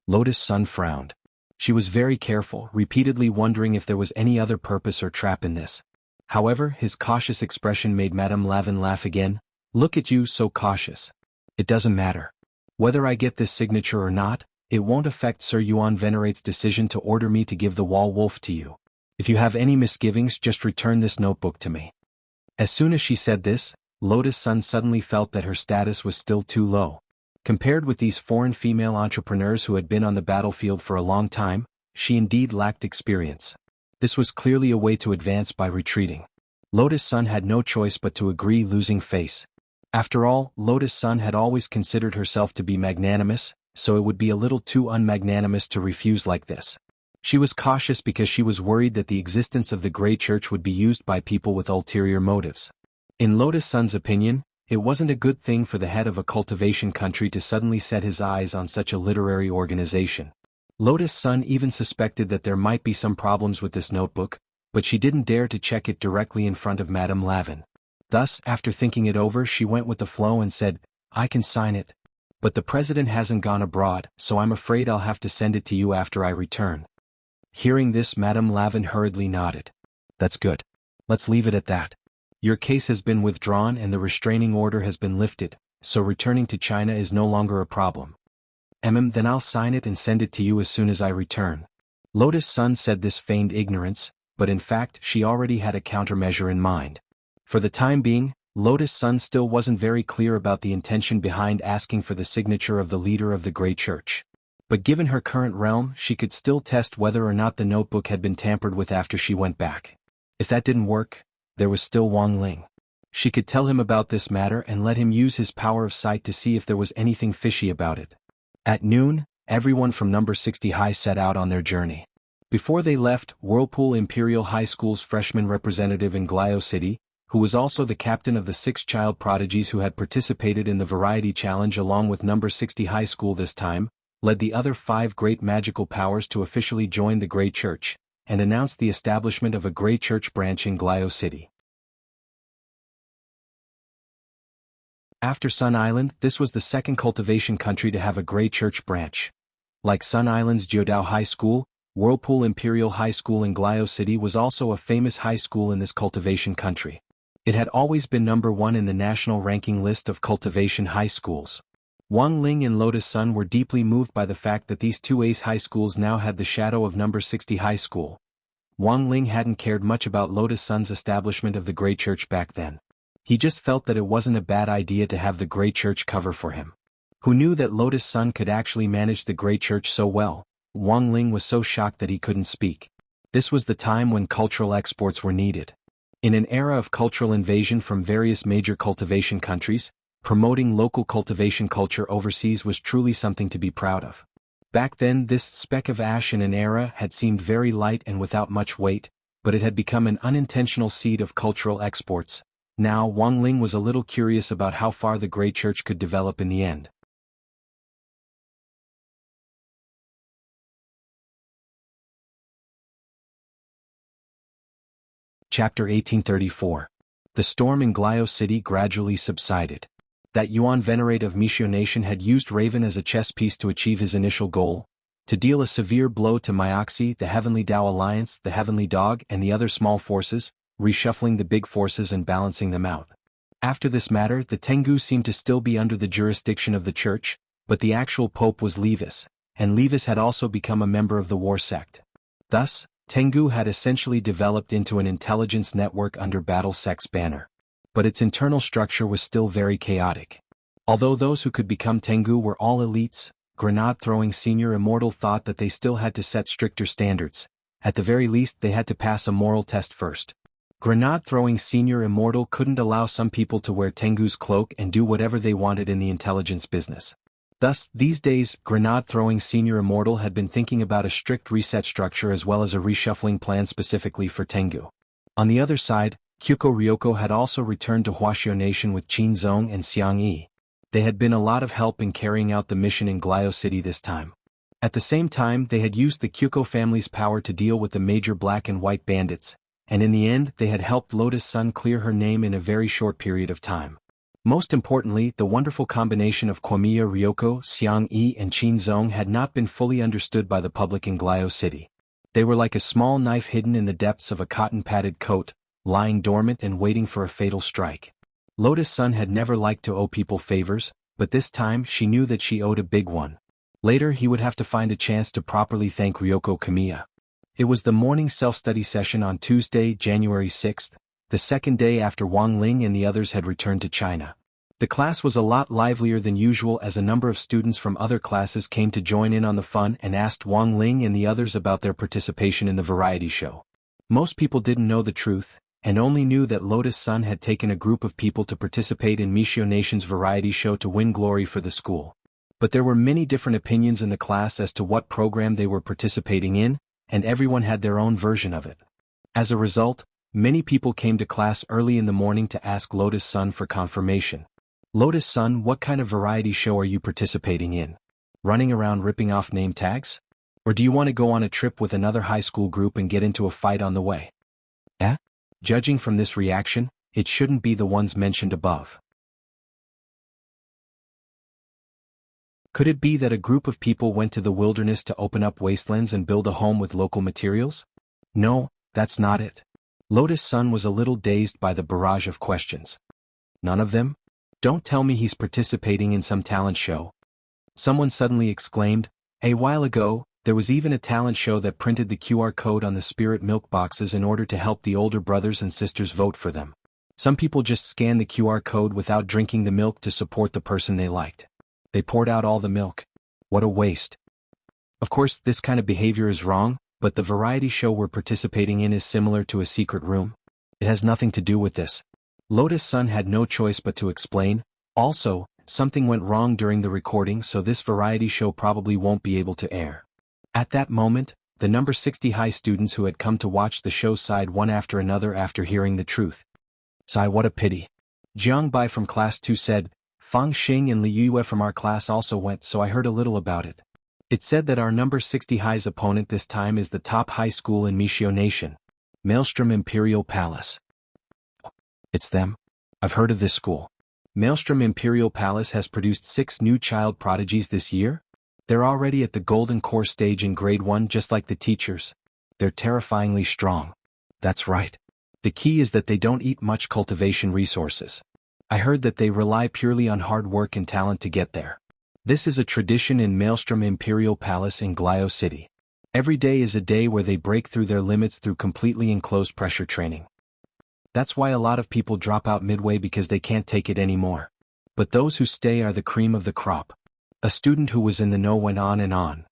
Lotus Sun frowned. She was very careful, repeatedly wondering if there was any other purpose or trap in this. However, his cautious expression made Madame Lavin laugh again. Look at you, so cautious. It doesn't matter. Whether I get this signature or not, it won't affect Sir Yuan Venerate's decision to order me to give the wall wolf to you. If you have any misgivings, just return this notebook to me. As soon as she said this, Lotus Sun suddenly felt that her status was still too low. Compared with these foreign female entrepreneurs who had been on the battlefield for a long time, she indeed lacked experience. This was clearly a way to advance by retreating. Lotus Sun had no choice but to agree, losing face. After all, Lotus Sun had always considered herself to be magnanimous, so it would be a little too unmagnanimous to refuse like this. She was cautious because she was worried that the existence of the Grey Church would be used by people with ulterior motives. In Lotus Sun's opinion, it wasn't a good thing for the head of a cultivation country to suddenly set his eyes on such a literary organization. Lotus Sun even suspected that there might be some problems with this notebook, but she didn't dare to check it directly in front of Madame Lavin. Thus, after thinking it over, she went with the flow and said, I can sign it. But the president hasn't gone abroad, so I'm afraid I'll have to send it to you after I return. Hearing this, Madame Lavin hurriedly nodded. That's good. Let's leave it at that. Your case has been withdrawn and the restraining order has been lifted, so returning to China is no longer a problem. Then I'll sign it and send it to you as soon as I return. Lotus Sun said this feigned ignorance, but in fact she already had a countermeasure in mind. For the time being, Lotus Sun still wasn't very clear about the intention behind asking for the signature of the leader of the Grey Church. But given her current realm, she could still test whether or not the notebook had been tampered with after she went back. If that didn't work, there was still Wang Ling. She could tell him about this matter and let him use his power of sight to see if there was anything fishy about it. At noon, everyone from number 60 high set out on their journey. Before they left, Whirlpool Imperial High School's freshman representative in Glio City, who was also the captain of the 6 child prodigies who had participated in the Variety Challenge along with number 60 High School this time, led the other 5 great magical powers to officially join the Grey Church, and announced the establishment of a Grey Church branch in Glio City. After Sun Island, this was the second cultivation country to have a Grey Church branch. Like Sun Island's Jiodao High School, Whirlpool Imperial High School in Glio City was also a famous high school in this cultivation country. It had always been number 1 in the national ranking list of cultivation high schools. Wang Ling and Lotus Sun were deeply moved by the fact that these 2 ace high schools now had the shadow of number 60 high school. Wang Ling hadn't cared much about Lotus Sun's establishment of the Grey Church back then. He just felt that it wasn't a bad idea to have the Grey Church cover for him. Who knew that Lotus Sun could actually manage the Grey Church so well? Wang Ling was so shocked that he couldn't speak. This was the time when cultural exports were needed. In an era of cultural invasion from various major cultivation countries, promoting local cultivation culture overseas was truly something to be proud of. Back then, this speck of ash in an era had seemed very light and without much weight, but it had become an unintentional seed of cultural exports. Now, Wang Ling was a little curious about how far the Grey Church could develop in the end. Chapter 1834. The storm in Glio City gradually subsided. That Yuan Venerate of Mishio Nation had used Raven as a chess piece to achieve his initial goal, to deal a severe blow to Myoxi, the Heavenly Tao Alliance, the Heavenly Dog, and the other small forces, reshuffling the big forces and balancing them out. After this matter, the Tengu seemed to still be under the jurisdiction of the church, but the actual pope was Levis, and Levis had also become a member of the war sect. Thus, Tengu had essentially developed into an intelligence network under Battle Sect's banner. but its internal structure was still very chaotic. Although those who could become Tengu were all elites, grenade-throwing senior Immortal thought that they still had to set stricter standards. At the very least they had to pass a moral test first. Grenade-throwing senior Immortal couldn't allow some people to wear Tengu's cloak and do whatever they wanted in the intelligence business. Thus, these days, grenade-throwing senior Immortal had been thinking about a strict reset structure as well as a reshuffling plan specifically for Tengu. On the other side, Kyuko Ryoko had also returned to Huaxiao Nation with Qin Zong and Xiang Yi. They had been a lot of help in carrying out the mission in Glio City this time. At the same time, they had used the Kyuko family's power to deal with the major black and white bandits, and in the end they had helped Lotus Sun clear her name in a very short period of time. Most importantly, the wonderful combination of Kiyomiya Ryoko, Xiang Yi and Qin Zong had not been fully understood by the public in Glio City. They were like a small knife hidden in the depths of a cotton-padded coat, lying dormant and waiting for a fatal strike. Lotus Sun had never liked to owe people favors, but this time she knew that she owed a big one. Later he would have to find a chance to properly thank Ryoko Kiyomiya. It was the morning self-study session on Tuesday, January 6th, the second day after Wang Ling and the others had returned to China. The class was a lot livelier than usual as a number of students from other classes came to join in on the fun and asked Wang Ling and the others about their participation in the variety show. Most people didn't know the truth, and only knew that Lotus Sun had taken a group of people to participate in Michio Nation's variety show to win glory for the school. But there were many different opinions in the class as to what program they were participating in, and everyone had their own version of it. As a result, many people came to class early in the morning to ask Lotus Sun for confirmation. Lotus Sun, what kind of variety show are you participating in? Running around ripping off name tags? Or do you want to go on a trip with another high school group and get into a fight on the way? Judging from this reaction, it shouldn't be the ones mentioned above. Could it be that a group of people went to the wilderness to open up wastelands and build a home with local materials? No, that's not it. Lotus Sun was a little dazed by the barrage of questions. None of them? Don't tell me he's participating in some talent show. Someone suddenly exclaimed, a while ago, there was even a talent show that printed the QR code on the spirit milk boxes in order to help the older brothers and sisters vote for them. Some people just scanned the QR code without drinking the milk to support the person they liked. They poured out all the milk. What a waste. Of course, this kind of behavior is wrong, but the variety show we're participating in is similar to a secret room. It has nothing to do with this. Lotus Sun had no choice but to explain. Also, something went wrong during the recording, so this variety show probably won't be able to air. At that moment, the number 60 high students who had come to watch the show sighed one after another after hearing the truth. Sigh, what a pity. Jiang Bai from class 2 said, Fang Xing and Li Yue from our class also went, so I heard a little about it. It said that our number 60 high's opponent this time is the top high school in Michio Nation, Maelstrom Imperial Palace. It's them? I've heard of this school. Maelstrom Imperial Palace has produced 6 new child prodigies this year? They're already at the golden core stage in grade 1 just like the teachers. They're terrifyingly strong. That's right. The key is that they don't eat much cultivation resources. I heard that they rely purely on hard work and talent to get there. This is a tradition in Maelstrom Imperial Palace in Glio City. Every day is a day where they break through their limits through completely enclosed pressure training. That's why a lot of people drop out midway because they can't take it anymore. But those who stay are the cream of the crop. A student who was in the know went on and on.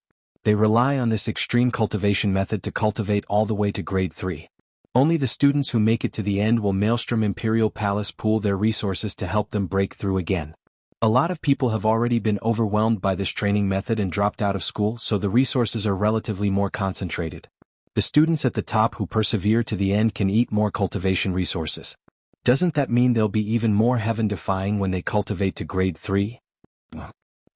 They rely on this extreme cultivation method to cultivate all the way to grade 3. Only the students who make it to the end will Maelstrom Imperial Palace pool their resources to help them break through again. A lot of people have already been overwhelmed by this training method and dropped out of school, so the resources are relatively more concentrated. The students at the top who persevere to the end can eat more cultivation resources. Doesn't that mean they'll be even more heaven-defying when they cultivate to grade 3?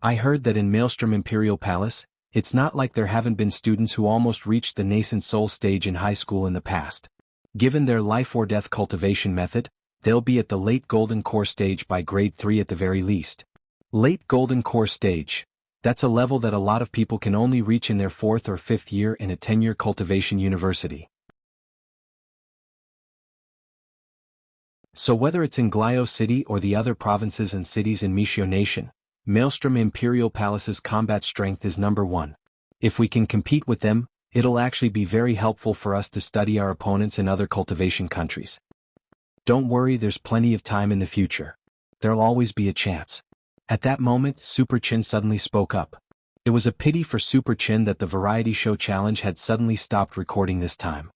I heard that in Maelstrom Imperial Palace, it's not like there haven't been students who almost reached the nascent soul stage in high school in the past. Given their life-or-death cultivation method, they'll be at the late golden core stage by grade 3 at the very least. Late golden core stage. That's a level that a lot of people can only reach in their 4th or 5th year in a 10-year cultivation university. So whether it's in Glio City or the other provinces and cities in Michio Nation, Maelstrom Imperial Palace's combat strength is number 1. If we can compete with them, it'll actually be very helpful for us to study our opponents in other cultivation countries. Don't worry, there's plenty of time in the future. There'll always be a chance. At that moment, Super Chin suddenly spoke up. It was a pity for Super Chin that the variety show challenge had suddenly stopped recording this time.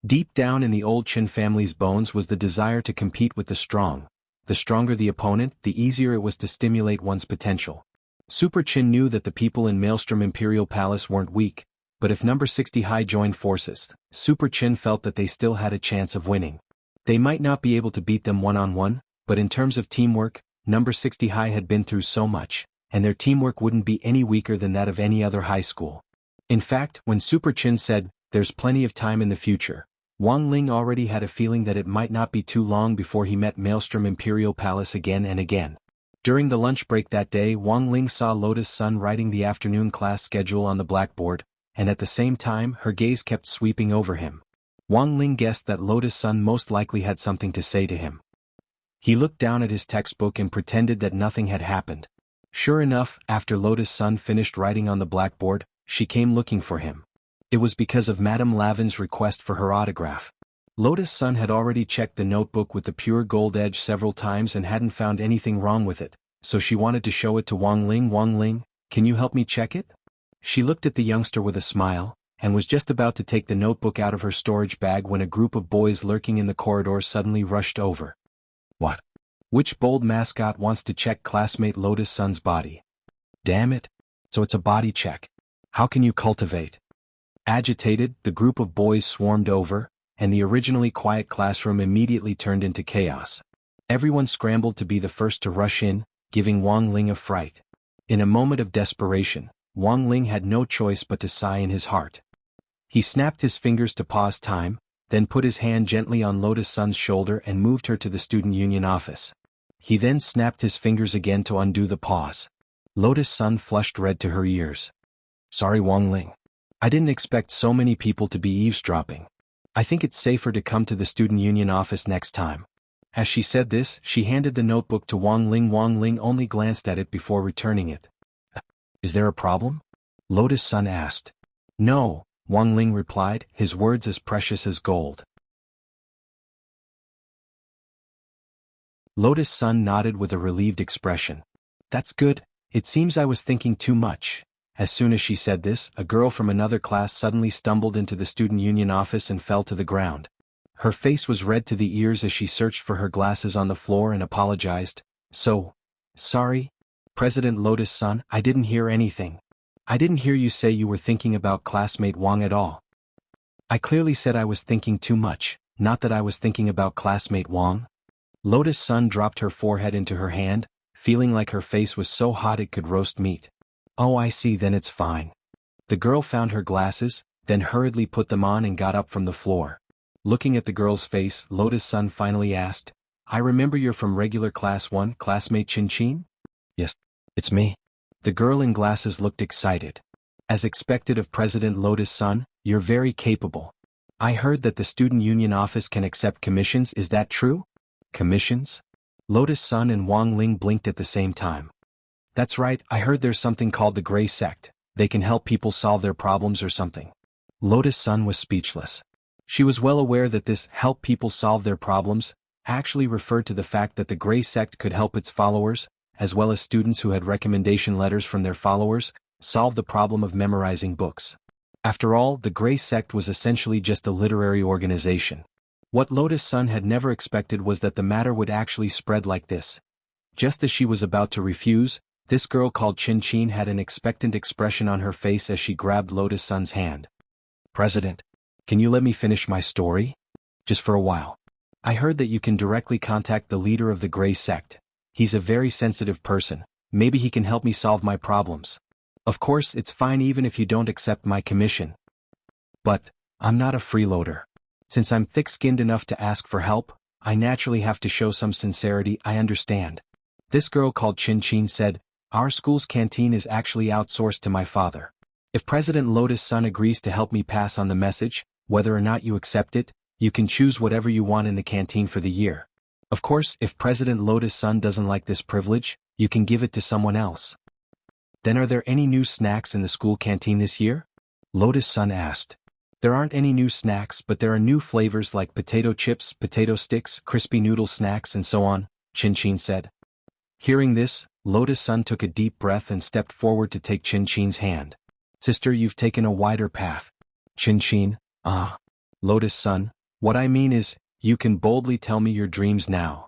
Deep down in the old Chin family's bones was the desire to compete with the strong. The stronger the opponent, the easier it was to stimulate one's potential. Super Chin knew that the people in Maelstrom Imperial Palace weren't weak, but if number 60 High joined forces, Super Chin felt that they still had a chance of winning. They might not be able to beat them one-on-one, but in terms of teamwork, number 60 High had been through so much, and their teamwork wouldn't be any weaker than that of any other high school. In fact, when Super Chin said, "There's plenty of time in the future," Wang Ling already had a feeling that it might not be too long before he met Maelstrom Imperial Palace again and again. During the lunch break that day, Wang Ling saw Lotus Sun writing the afternoon class schedule on the blackboard, and at the same time her gaze kept sweeping over him. Wang Ling guessed that Lotus Sun most likely had something to say to him. He looked down at his textbook and pretended that nothing had happened. Sure enough, after Lotus Sun finished writing on the blackboard, she came looking for him. It was because of Madame Lavin's request for her autograph. Lotus Sun had already checked the notebook with the pure gold edge several times and hadn't found anything wrong with it, so she wanted to show it to Wang Ling. "Wang Ling, can you help me check it?" She looked at the youngster with a smile, and was just about to take the notebook out of her storage bag when a group of boys lurking in the corridor suddenly rushed over. "What? Which bold mascot wants to check classmate Lotus Sun's body? Damn it! So it's a body check. How can you cultivate?" Agitated, the group of boys swarmed over, and the originally quiet classroom immediately turned into chaos. Everyone scrambled to be the first to rush in, giving Wang Ling a fright. In a moment of desperation, Wang Ling had no choice but to sigh in his heart. He snapped his fingers to pause time, then put his hand gently on Lotus Sun's shoulder and moved her to the student union office. He then snapped his fingers again to undo the pause. Lotus Sun flushed red to her ears. "Sorry, Wang Ling. I didn't expect so many people to be eavesdropping. I think it's safer to come to the student union office next time." As she said this, she handed the notebook to Wang Ling. Wang Ling only glanced at it before returning it. "Is there a problem?" Lotus Sun asked. "No," Wang Ling replied, his words as precious as gold. Lotus Sun nodded with a relieved expression. "That's good. It seems I was thinking too much." As soon as she said this, a girl from another class suddenly stumbled into the student union office and fell to the ground. Her face was red to the ears as she searched for her glasses on the floor and apologized. Sorry, President Lotus Sun, I didn't hear anything. I didn't hear you say you were thinking about classmate Wang at all. I clearly said I was thinking too much, not that I was thinking about classmate Wang." Lotus Sun dropped her forehead into her hand, feeling like her face was so hot it could roast meat. "Oh, I see, then it's fine." The girl found her glasses, then hurriedly put them on and got up from the floor. Looking at the girl's face, Lotus Sun finally asked, "I remember you're from regular class 1, classmate Chin Chin?" "Yes, it's me." The girl in glasses looked excited. "As expected of President Lotus Sun, you're very capable. I heard that the student union office can accept commissions, is that true?" "Commissions?" Lotus Sun and Wang Ling blinked at the same time. "That's right, I heard there's something called the Gray Sect. They can help people solve their problems or something." Lotus Sun was speechless. She was well aware that this "help people solve their problems" actually referred to the fact that the Gray Sect could help its followers, as well as students who had recommendation letters from their followers, solve the problem of memorizing books. After all, the Gray Sect was essentially just a literary organization. What Lotus Sun had never expected was that the matter would actually spread like this. Just as she was about to refuse, this girl called Chin Chin had an expectant expression on her face as she grabbed Lotus Sun's hand. "President, can you let me finish my story? Just for a while. I heard that you can directly contact the leader of the Gray Sect. He's a very sensitive person. Maybe he can help me solve my problems. Of course, it's fine even if you don't accept my commission. But I'm not a freeloader. Since I'm thick-skinned enough to ask for help, I naturally have to show some sincerity. I understand." This girl called Chin Chin said, "Our school's canteen is actually outsourced to my father. If President Lotus Sun agrees to help me pass on the message, whether or not you accept it, you can choose whatever you want in the canteen for the year. Of course, if President Lotus Sun doesn't like this privilege, you can give it to someone else." "Then are there any new snacks in the school canteen this year?" Lotus Sun asked. There aren't any new snacks, but there are new flavors like potato chips, potato sticks, crispy noodle snacks and so on, Chin said. Hearing this, Lotus Sun took a deep breath and stepped forward to take Chin's hand. Sister, you've taken a wider path. Chin, ah. Lotus Sun, what I mean is, you can boldly tell me your dreams now.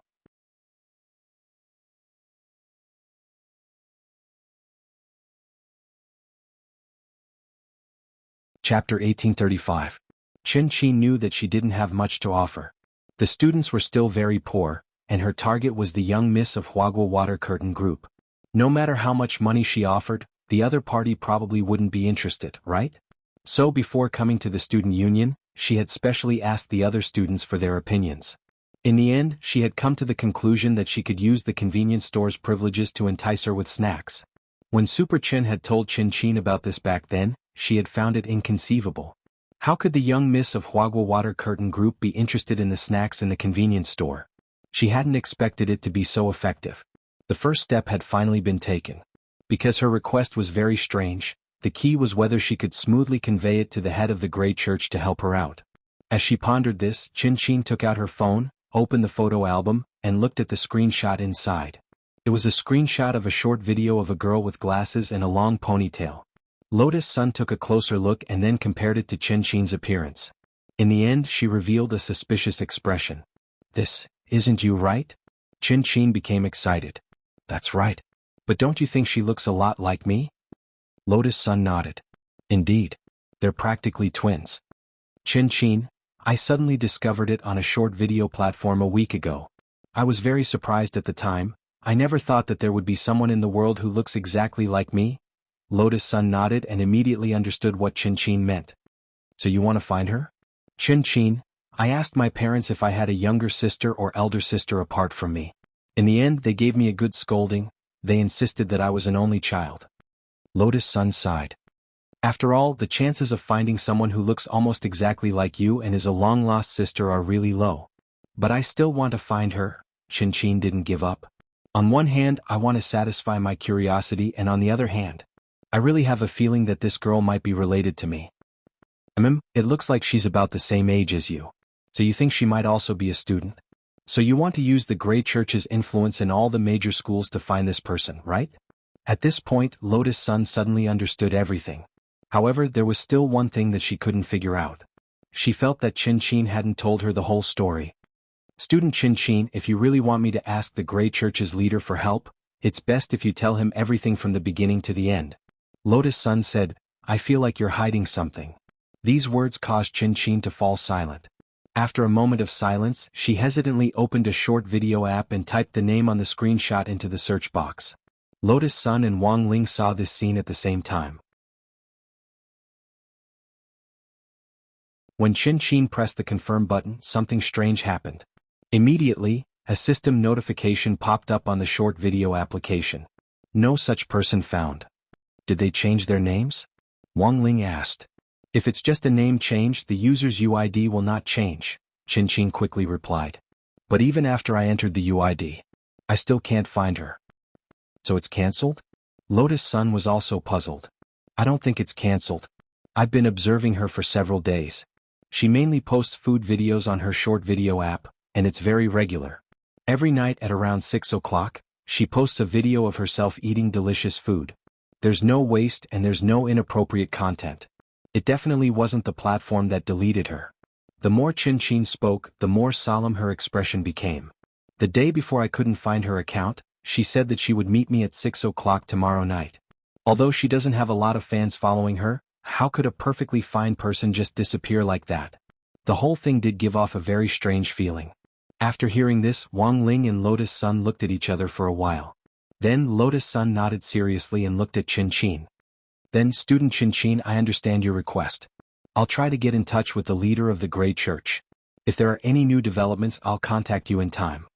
Chapter 1835. Chin knew that she didn't have much to offer. The students were still very poor, and her target was the young miss of Huagua Water Curtain Group. No matter how much money she offered, the other party probably wouldn't be interested, right? So before coming to the student union, she had specially asked the other students for their opinions. In the end, she had come to the conclusion that she could use the convenience store's privileges to entice her with snacks. When Super Chin had told Chin about this back then, she had found it inconceivable. How could the young miss of Huagua Water Curtain Group be interested in the snacks in the convenience store? She hadn't expected it to be so effective. The first step had finally been taken. Because her request was very strange, the key was whether she could smoothly convey it to the head of the Grey Church to help her out. As she pondered this, Chin took out her phone, opened the photo album, and looked at the screenshot inside. It was a screenshot of a short video of a girl with glasses and a long ponytail. Lotus Sun took a closer look and then compared it to Chin's appearance. In the end, she revealed a suspicious expression. This isn't you, right? Chin became excited. That's right. But don't you think she looks a lot like me? Lotus Sun nodded. Indeed. They're practically twins. Chin, I suddenly discovered it on a short video platform a week ago. I was very surprised at the time. I never thought that there would be someone in the world who looks exactly like me. Lotus Sun nodded and immediately understood what Chin meant. So you want to find her? Chin, I asked my parents if I had a younger sister or elder sister apart from me. In the end, they gave me a good scolding. They insisted that I was an only child. Lotus Sun sighed. After all, the chances of finding someone who looks almost exactly like you and is a long-lost sister are really low. But I still want to find her. Chin didn't give up. On one hand, I want to satisfy my curiosity, and on the other hand, I really have a feeling that this girl might be related to me. It looks like she's about the same age as you. So you think she might also be a student? So you want to use the Grey Church's influence in all the major schools to find this person, right? At this point, Lotus Sun suddenly understood everything. However, there was still one thing that she couldn't figure out. She felt that Chin hadn't told her the whole story. Student Chin, if you really want me to ask the Grey Church's leader for help, it's best if you tell him everything from the beginning to the end. Lotus Sun said, I feel like you're hiding something. These words caused Chin to fall silent. After a moment of silence, she hesitantly opened a short video app and typed the name on the screenshot into the search box. Lotus Sun and Wang Ling saw this scene at the same time. When Chin pressed the confirm button, something strange happened. Immediately, a system notification popped up on the short video application. No such person found. Did they change their names? Wang Ling asked. If it's just a name change, the user's UID will not change, Chin quickly replied. But even after I entered the UID, I still can't find her. So it's cancelled? Lotus Sun was also puzzled. I don't think it's cancelled. I've been observing her for several days. She mainly posts food videos on her short video app, and it's very regular. Every night at around 6 o'clock, she posts a video of herself eating delicious food. There's no waste and there's no inappropriate content. It definitely wasn't the platform that deleted her. The more Chin spoke, the more solemn her expression became. The day before I couldn't find her account, she said that she would meet me at 6 o'clock tomorrow night. Although she doesn't have a lot of fans following her, how could a perfectly fine person just disappear like that? The whole thing did give off a very strange feeling. After hearing this, Wang Ling and Lotus Sun looked at each other for a while. Then Lotus Sun nodded seriously and looked at Chin. Then, Student Chin, I understand your request. I'll try to get in touch with the leader of the Grey Church. If there are any new developments, I'll contact you in time.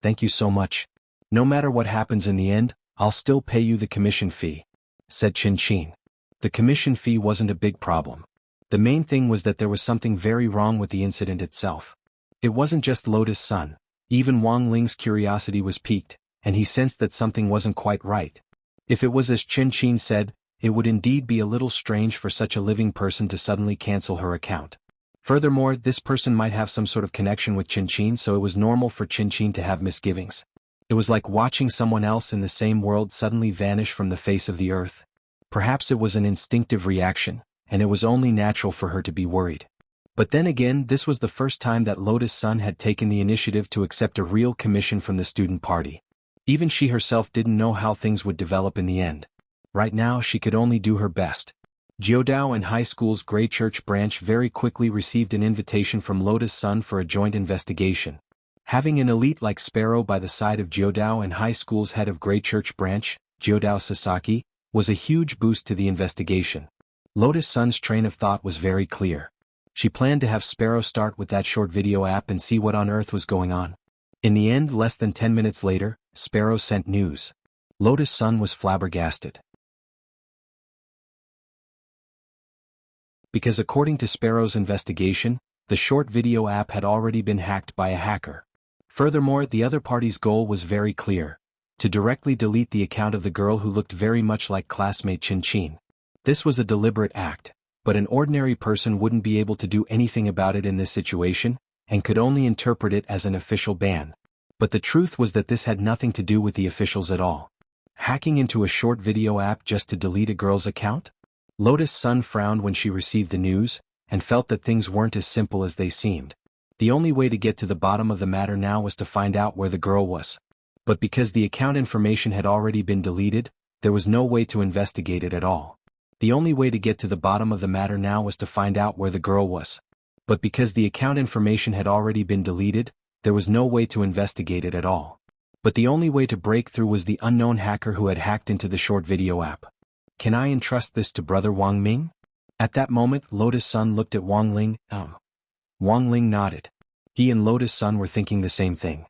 Thank you so much. No matter what happens in the end, I'll still pay you the commission fee, said Chin. The commission fee wasn't a big problem. The main thing was that there was something very wrong with the incident itself. It wasn't just Lotus Sun. Even Wang Ling's curiosity was piqued, and he sensed that something wasn't quite right. If it was as Chin said, it would indeed be a little strange for such a living person to suddenly cancel her account. Furthermore, this person might have some sort of connection with Qin, so it was normal for Qin to have misgivings. It was like watching someone else in the same world suddenly vanish from the face of the earth. Perhaps it was an instinctive reaction, and it was only natural for her to be worried. But then again, this was the first time that Lotus Sun had taken the initiative to accept a real commission from the student party. Even she herself didn't know how things would develop in the end. Right now she could only do her best. Jianghu and High School's Grey Church branch very quickly received an invitation from Lotus Sun for a joint investigation. Having an elite like Sparrow by the side of Jianghu and High School's head of Grey Church branch, Jianghu Sasaki, was a huge boost to the investigation. Lotus Sun's train of thought was very clear. She planned to have Sparrow start with that short video app and see what on earth was going on. In the end, less than 10 minutes later, Sparrow sent news. Lotus Sun was flabbergasted. Because according to Sparrow's investigation, the short video app had already been hacked by a hacker. Furthermore, the other party's goal was very clear: to directly delete the account of the girl who looked very much like classmate Qin. This was a deliberate act, but an ordinary person wouldn't be able to do anything about it in this situation, and could only interpret it as an official ban. But the truth was that this had nothing to do with the officials at all. Hacking into a short video app just to delete a girl's account? Lotus Sun frowned when she received the news, and felt that things weren't as simple as they seemed. The only way to get to the bottom of the matter now was to find out where the girl was. But because the account information had already been deleted, there was no way to investigate it at all. The only way to get to the bottom of the matter now was to find out where the girl was. But because the account information had already been deleted, there was no way to investigate it at all. But the only way to break through was the unknown hacker who had hacked into the short video app. Can I entrust this to Brother Wang Ming? At that moment, Lotus Sun looked at Wang Ling. Wang Ling nodded. He and Lotus Sun were thinking the same thing.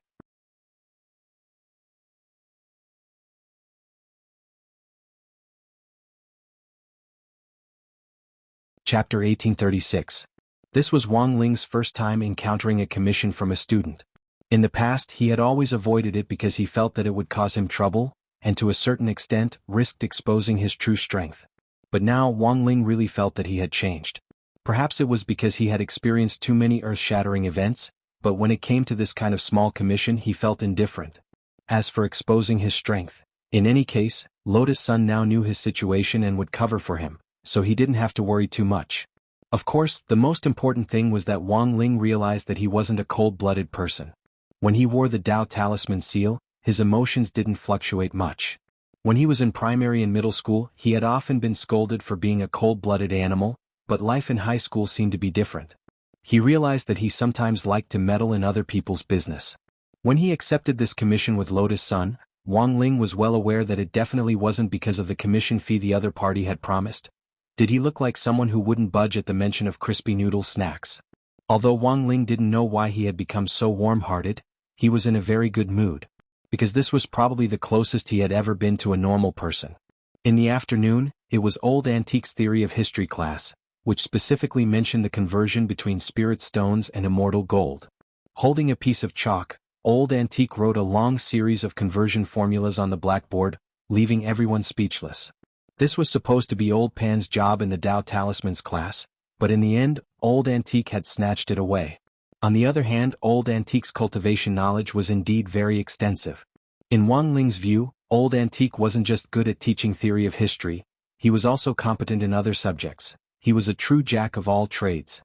Chapter 1836. This was Wang Ling's first time encountering a commission from a student. In the past, he had always avoided it because he felt that it would cause him trouble, and to a certain extent, risked exposing his true strength. But now Wang Ling really felt that he had changed. Perhaps it was because he had experienced too many earth-shattering events, but when it came to this kind of small commission he felt indifferent. As for exposing his strength, in any case, Lotus Sun now knew his situation and would cover for him, so he didn't have to worry too much. Of course, the most important thing was that Wang Ling realized that he wasn't a cold-blooded person. When he wore the Tao Talisman seal, his emotions didn't fluctuate much. When he was in primary and middle school, he had often been scolded for being a cold-blooded animal, but life in high school seemed to be different. He realized that he sometimes liked to meddle in other people's business. When he accepted this commission with Lotus Sun, Wang Ling was well aware that it definitely wasn't because of the commission fee the other party had promised. Did he look like someone who wouldn't budge at the mention of crispy noodle snacks? Although Wang Ling didn't know why he had become so warm-hearted, he was in a very good mood, because this was probably the closest he had ever been to a normal person. In the afternoon, it was Old Antique's Theory of History class, which specifically mentioned the conversion between spirit stones and immortal gold. Holding a piece of chalk, Old Antique wrote a long series of conversion formulas on the blackboard, leaving everyone speechless. This was supposed to be Old Pan's job in the Tao Talismans class, but in the end, Old Antique had snatched it away. On the other hand, Old Antique's cultivation knowledge was indeed very extensive. In Wang Ling's view, Old Antique wasn't just good at teaching theory of history, he was also competent in other subjects. He was a true jack of all trades.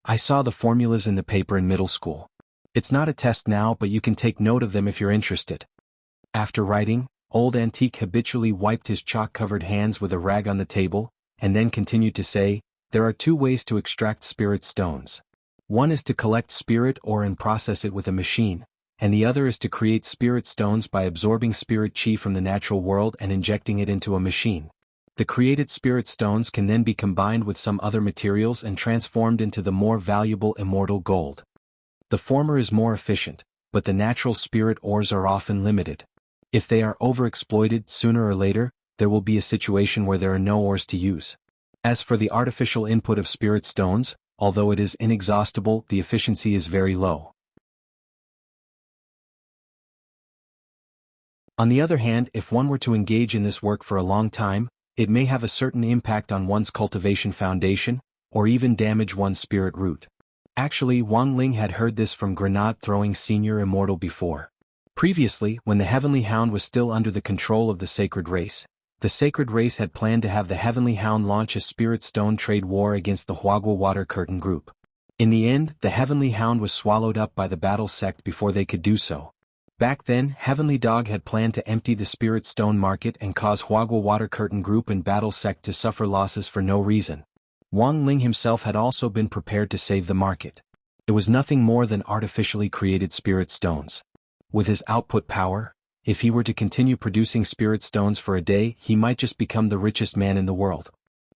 I saw the formulas in the paper in middle school. It's not a test now, but you can take note of them if you're interested. After writing, Old Antique habitually wiped his chalk-covered hands with a rag on the table, and then continued to say, "There are two ways to extract spirit stones. One is to collect spirit ore and process it with a machine, and the other is to create spirit stones by absorbing spirit chi from the natural world and injecting it into a machine. The created spirit stones can then be combined with some other materials and transformed into the more valuable immortal gold. The former is more efficient, but the natural spirit ores are often limited. If they are overexploited, sooner or later, there will be a situation where there are no ores to use. As for the artificial input of spirit stones, although it is inexhaustible, the efficiency is very low. On the other hand, if one were to engage in this work for a long time, it may have a certain impact on one's cultivation foundation, or even damage one's spirit root. Actually, Wang Ling had heard this from grenade-throwing senior Immortal before. Previously, when the Heavenly Hound was still under the control of the Sacred Race, the Sacred Race had planned to have the Heavenly Hound launch a Spirit Stone trade war against the Huagua Water Curtain Group. In the end, the Heavenly Hound was swallowed up by the Battle Sect before they could do so. Back then, Heavenly Dog had planned to empty the Spirit Stone market and cause Huagua Water Curtain Group and Battle Sect to suffer losses for no reason. Wang Ling himself had also been prepared to save the market. It was nothing more than artificially created Spirit Stones. With his output power, if he were to continue producing Spirit Stones for a day, he might just become the richest man in the world.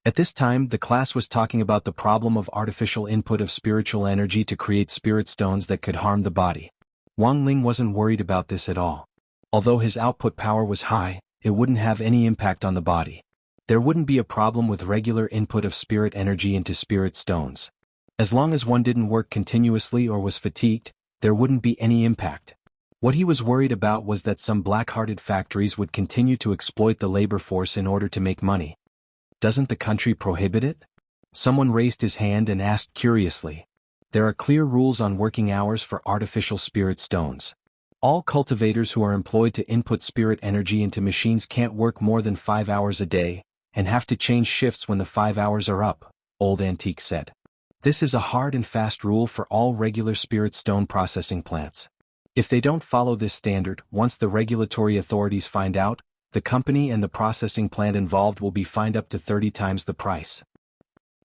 At this time, the class was talking about the problem of artificial input of spiritual energy to create Spirit Stones that could harm the body. Wang Ling wasn't worried about this at all. Although his output power was high, it wouldn't have any impact on the body. There wouldn't be a problem with regular input of spirit energy into Spirit Stones. As long as one didn't work continuously or was fatigued, there wouldn't be any impact. What he was worried about was that some black-hearted factories would continue to exploit the labor force in order to make money. Doesn't the country prohibit it? Someone raised his hand and asked curiously. There are clear rules on working hours for artificial Spirit Stones. All cultivators who are employed to input spirit energy into machines can't work more than 5 hours a day, and have to change shifts when the 5 hours are up, Old Antique said. This is a hard and fast rule for all regular Spirit Stone processing plants. If they don't follow this standard, once the regulatory authorities find out, the company and the processing plant involved will be fined up to 30 times the price.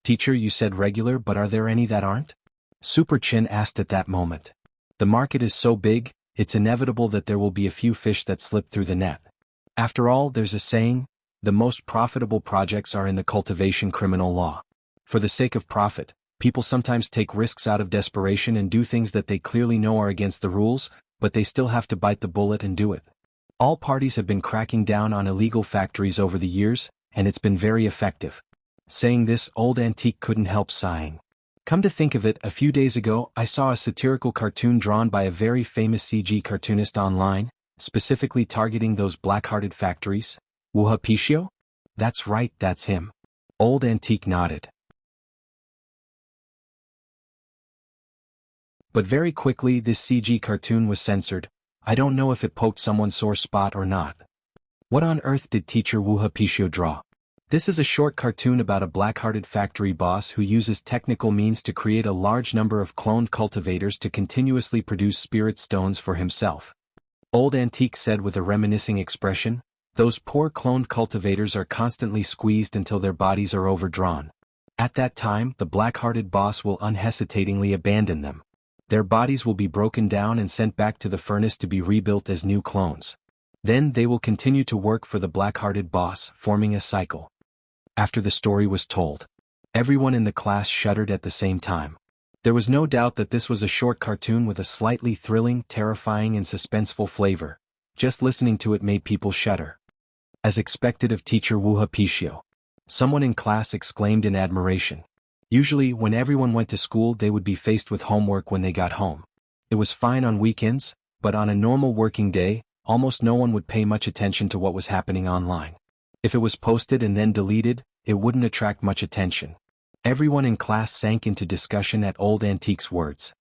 Teacher, you said regular, but are there any that aren't? Super Chin asked at that moment. The market is so big, it's inevitable that there will be a few fish that slip through the net. After all, there's a saying, the most profitable projects are in the cultivation criminal law. For the sake of profit, people sometimes take risks out of desperation and do things that they clearly know are against the rules, but they still have to bite the bullet and do it. All parties have been cracking down on illegal factories over the years, and it's been very effective. Saying this, Old Antique couldn't help sighing. Come to think of it, a few days ago I saw a satirical cartoon drawn by a very famous CG cartoonist online, specifically targeting those black-hearted factories. Wuxia? That's right, that's him. Old Antique nodded. But very quickly this CG cartoon was censored. I don't know if it poked someone's sore spot or not. What on earth did teacher Wuxia draw? This is a short cartoon about a black-hearted factory boss who uses technical means to create a large number of cloned cultivators to continuously produce Spirit Stones for himself. Old Antique said with a reminiscing expression, those poor cloned cultivators are constantly squeezed until their bodies are overdrawn. At that time, the black-hearted boss will unhesitatingly abandon them. Their bodies will be broken down and sent back to the furnace to be rebuilt as new clones. Then they will continue to work for the black-hearted boss, forming a cycle. After the story was told, everyone in the class shuddered at the same time. There was no doubt that this was a short cartoon with a slightly thrilling, terrifying and suspenseful flavor. Just listening to it made people shudder. As expected of teacher Wuxia, someone in class exclaimed in admiration. Usually, when everyone went to school, they would be faced with homework when they got home. It was fine on weekends, but on a normal working day, almost no one would pay much attention to what was happening online. If it was posted and then deleted, it wouldn't attract much attention. Everyone in class sank into discussion at Old Antique's words.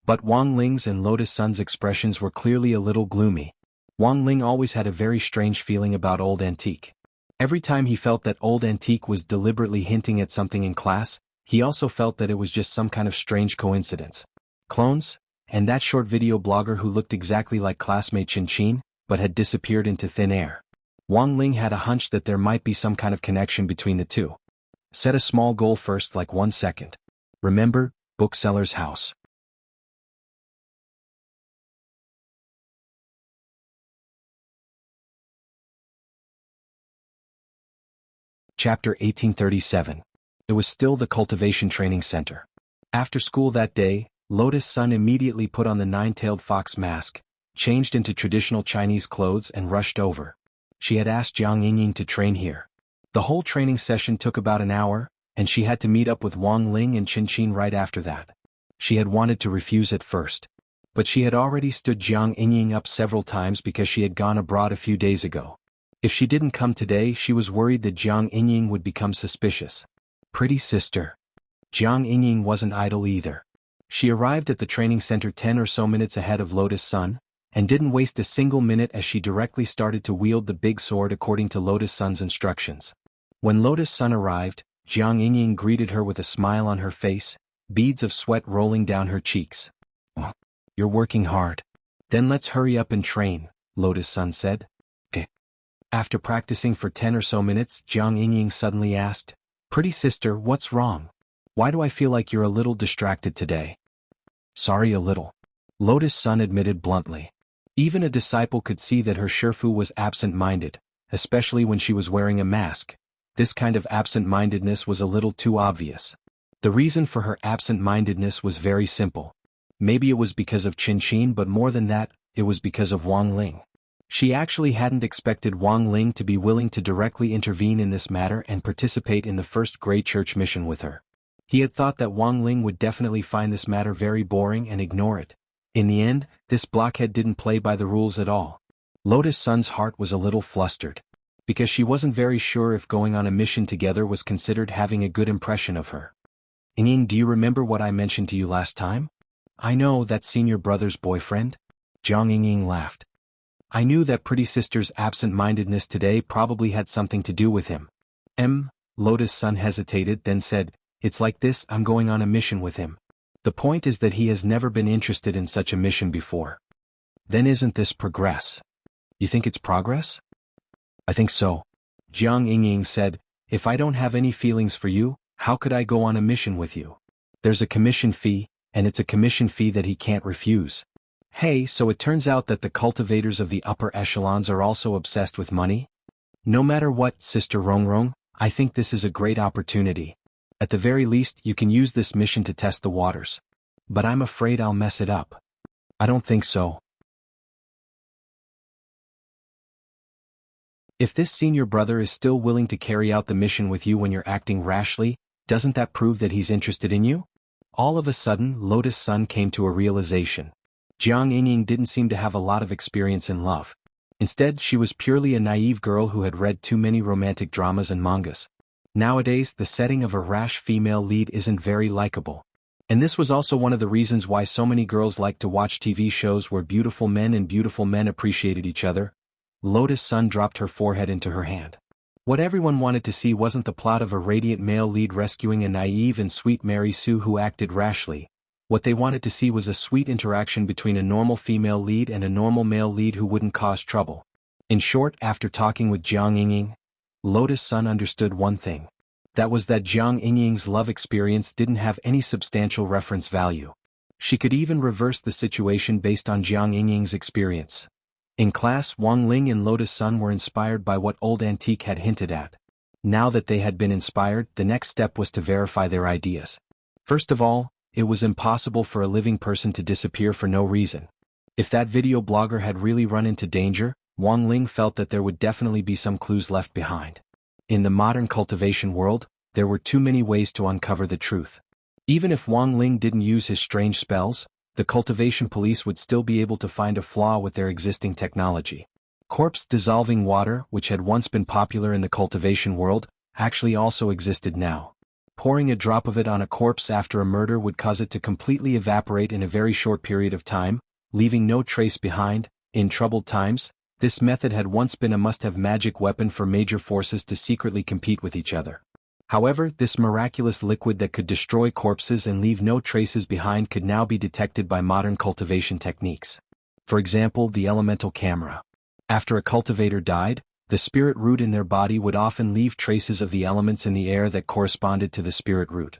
But Wang Ling's and Lotus Sun's expressions were clearly a little gloomy. Wang Ling always had a very strange feeling about Old Antique. Every time he felt that Old Antique was deliberately hinting at something in class, he also felt that it was just some kind of strange coincidence. Clones? And that short video blogger who looked exactly like classmate Chin Chin, but had disappeared into thin air. Wang Ling had a hunch that there might be some kind of connection between the two. Set a small goal first, like 1 second. Remember, bookseller's house. Chapter 1837. It was still the Cultivation Training Center. After school that day, Lotus Sun immediately put on the nine-tailed fox mask, changed into traditional Chinese clothes and rushed over. She had asked Jiang Yingying to train here. The whole training session took about an hour, and she had to meet up with Wang Ling and Chin Chin right after that. She had wanted to refuse at first. But she had already stood Jiang Yingying up several times because she had gone abroad a few days ago. If she didn't come today, she was worried that Jiang Yingying would become suspicious. Pretty sister. Jiang Yingying wasn't idle either. She arrived at the training center 10 or so minutes ahead of Lotus Sun, and didn't waste a single minute as she directly started to wield the big sword according to Lotus Sun's instructions. When Lotus Sun arrived, Jiang Yingying greeted her with a smile on her face, beads of sweat rolling down her cheeks. "Oh, you're working hard. Then let's hurry up and train," Lotus Sun said. After practicing for 10 or so minutes, Jiang Yingying suddenly asked, "Pretty sister, what's wrong? Why do I feel like you're a little distracted today?" "Sorry, a little," Lotus Sun admitted bluntly. Even a disciple could see that her Shifu was absent-minded, especially when she was wearing a mask. This kind of absent-mindedness was a little too obvious. The reason for her absent-mindedness was very simple. Maybe it was because of Qin, but more than that, it was because of Wang Ling. She actually hadn't expected Wang Ling to be willing to directly intervene in this matter and participate in the first Grey Church mission with her. He had thought that Wang Ling would definitely find this matter very boring and ignore it. In the end, this blockhead didn't play by the rules at all. Lotus Sun's heart was a little flustered, because she wasn't very sure if going on a mission together was considered having a good impression of her. "Yingying, do you remember what I mentioned to you last time? I know, that senior brother's boyfriend?" Jiang Yingying laughed. "I knew that pretty sister's absent-mindedness today probably had something to do with him." Lotus Sun hesitated, then said, "It's like this, I'm going on a mission with him. The point is that he has never been interested in such a mission before." "Then isn't this progress?" "You think it's progress?" "I think so." Jiang Yingying said, "If I don't have any feelings for you, how could I go on a mission with you? There's a commission fee, and it's a commission fee that he can't refuse." "Hey, so it turns out that the cultivators of the upper echelons are also obsessed with money? No matter what, Sister Rongrong, I think this is a great opportunity. At the very least, you can use this mission to test the waters. But I'm afraid I'll mess it up." "I don't think so." "If this senior brother is still willing to carry out the mission with you when you're acting rashly, doesn't that prove that he's interested in you?" All of a sudden, Lotus Sun came to a realization. Jiang Yingying didn't seem to have a lot of experience in love. Instead, she was purely a naive girl who had read too many romantic dramas and mangas. Nowadays, the setting of a rash female lead isn't very likable. And this was also one of the reasons why so many girls like to watch TV shows where beautiful men and beautiful men appreciated each other. Lotus Sun dropped her forehead into her hand. What everyone wanted to see wasn't the plot of a radiant male lead rescuing a naive and sweet Mary Sue who acted rashly. What they wanted to see was a sweet interaction between a normal female lead and a normal male lead who wouldn't cause trouble. In short, after talking with Jiang Yingying, Lotus Sun understood one thing. That was that Jiang Yingying's love experience didn't have any substantial reference value. She could even reverse the situation based on Jiang Yingying's experience. In class, Wang Ling and Lotus Sun were inspired by what Old Antique had hinted at. Now that they had been inspired, the next step was to verify their ideas. First of all, it was impossible for a living person to disappear for no reason. If that video blogger had really run into danger, Wang Ling felt that there would definitely be some clues left behind. In the modern cultivation world, there were too many ways to uncover the truth. Even if Wang Ling didn't use his strange spells, the cultivation police would still be able to find a flaw with their existing technology. Corpse-dissolving water, which had once been popular in the cultivation world, actually also existed now. Pouring a drop of it on a corpse after a murder would cause it to completely evaporate in a very short period of time, leaving no trace behind. In troubled times, this method had once been a must-have magic weapon for major forces to secretly compete with each other. However, this miraculous liquid that could destroy corpses and leave no traces behind could now be detected by modern cultivation techniques. For example, the elemental camera. After a cultivator died, the spirit root in their body would often leave traces of the elements in the air that corresponded to the spirit root.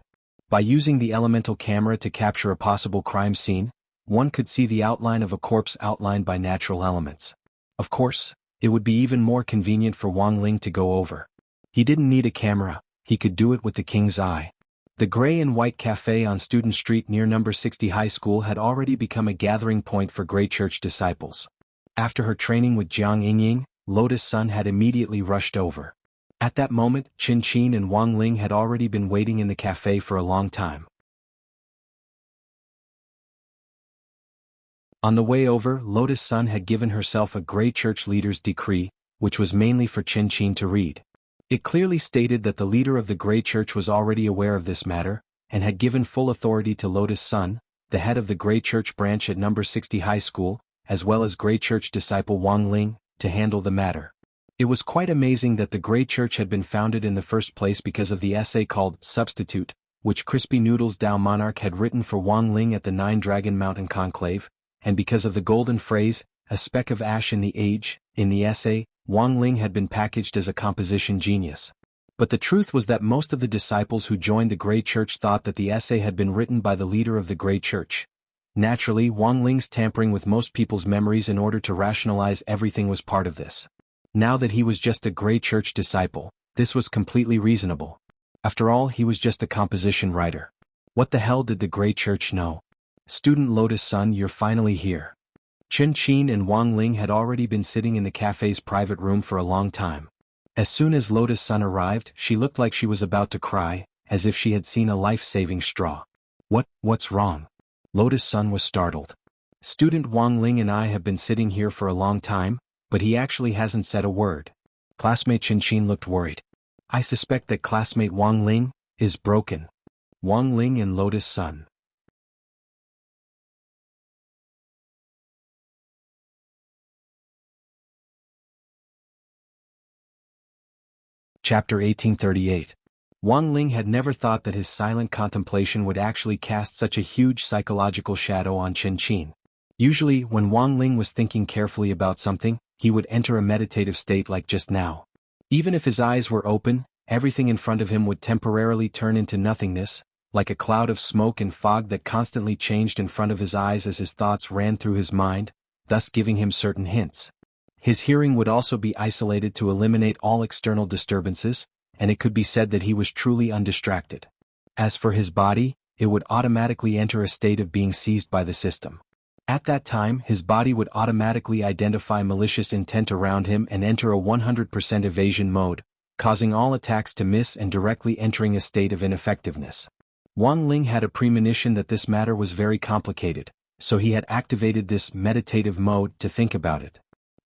By using the elemental camera to capture a possible crime scene, one could see the outline of a corpse outlined by natural elements. Of course, it would be even more convenient for Wang Ling to go over. He didn't need a camera, he could do it with the king's eye. The gray and white cafe on Student Street near number 60 High School had already become a gathering point for Grey Church disciples. After her training with Jiang Yingying, Lotus Sun had immediately rushed over. At that moment, Qin and Wang Ling had already been waiting in the cafe for a long time. On the way over, Lotus Sun had given herself a Grey Church leader's decree, which was mainly for Chen Qin to read. It clearly stated that the leader of the Grey Church was already aware of this matter, and had given full authority to Lotus Sun, the head of the Grey Church branch at number 60 High School, as well as Grey Church disciple Wang Ling, to handle the matter. It was quite amazing that the Grey Church had been founded in the first place because of the essay called Substitute, which Crispy Noodles Dao Monarch had written for Wang Ling at the Nine Dragon Mountain Conclave, and because of the golden phrase, a speck of ash in the age. In the essay, Wang Ling had been packaged as a composition genius. But the truth was that most of the disciples who joined the Grey Church thought that the essay had been written by the leader of the Grey Church. Naturally, Wang Ling's tampering with most people's memories in order to rationalize everything was part of this. Now that he was just a Grey Church disciple, this was completely reasonable. After all, he was just a composition writer. What the hell did the Grey Church know? Student Lotus Sun, you're finally here. Chen Qin and Wang Ling had already been sitting in the cafe's private room for a long time. As soon as Lotus Sun arrived, she looked like she was about to cry, as if she had seen a life-saving straw. What's wrong? Lotus Sun was startled. Student Wang Ling and I have been sitting here for a long time, but he actually hasn't said a word. Classmate Chen Qin looked worried. I suspect that classmate Wang Ling is broken. Wang Ling and Lotus Sun. Chapter 1838. Wang Ling had never thought that his silent contemplation would actually cast such a huge psychological shadow on Chen Qin. Usually, when Wang Ling was thinking carefully about something, he would enter a meditative state like just now. Even if his eyes were open, everything in front of him would temporarily turn into nothingness, like a cloud of smoke and fog that constantly changed in front of his eyes as his thoughts ran through his mind, thus giving him certain hints. His hearing would also be isolated to eliminate all external disturbances, and it could be said that he was truly undistracted. As for his body, it would automatically enter a state of being seized by the system. At that time, his body would automatically identify malicious intent around him and enter a 100% evasion mode, causing all attacks to miss and directly entering a state of ineffectiveness. Wang Ling had a premonition that this matter was very complicated, so he had activated this meditative mode to think about it.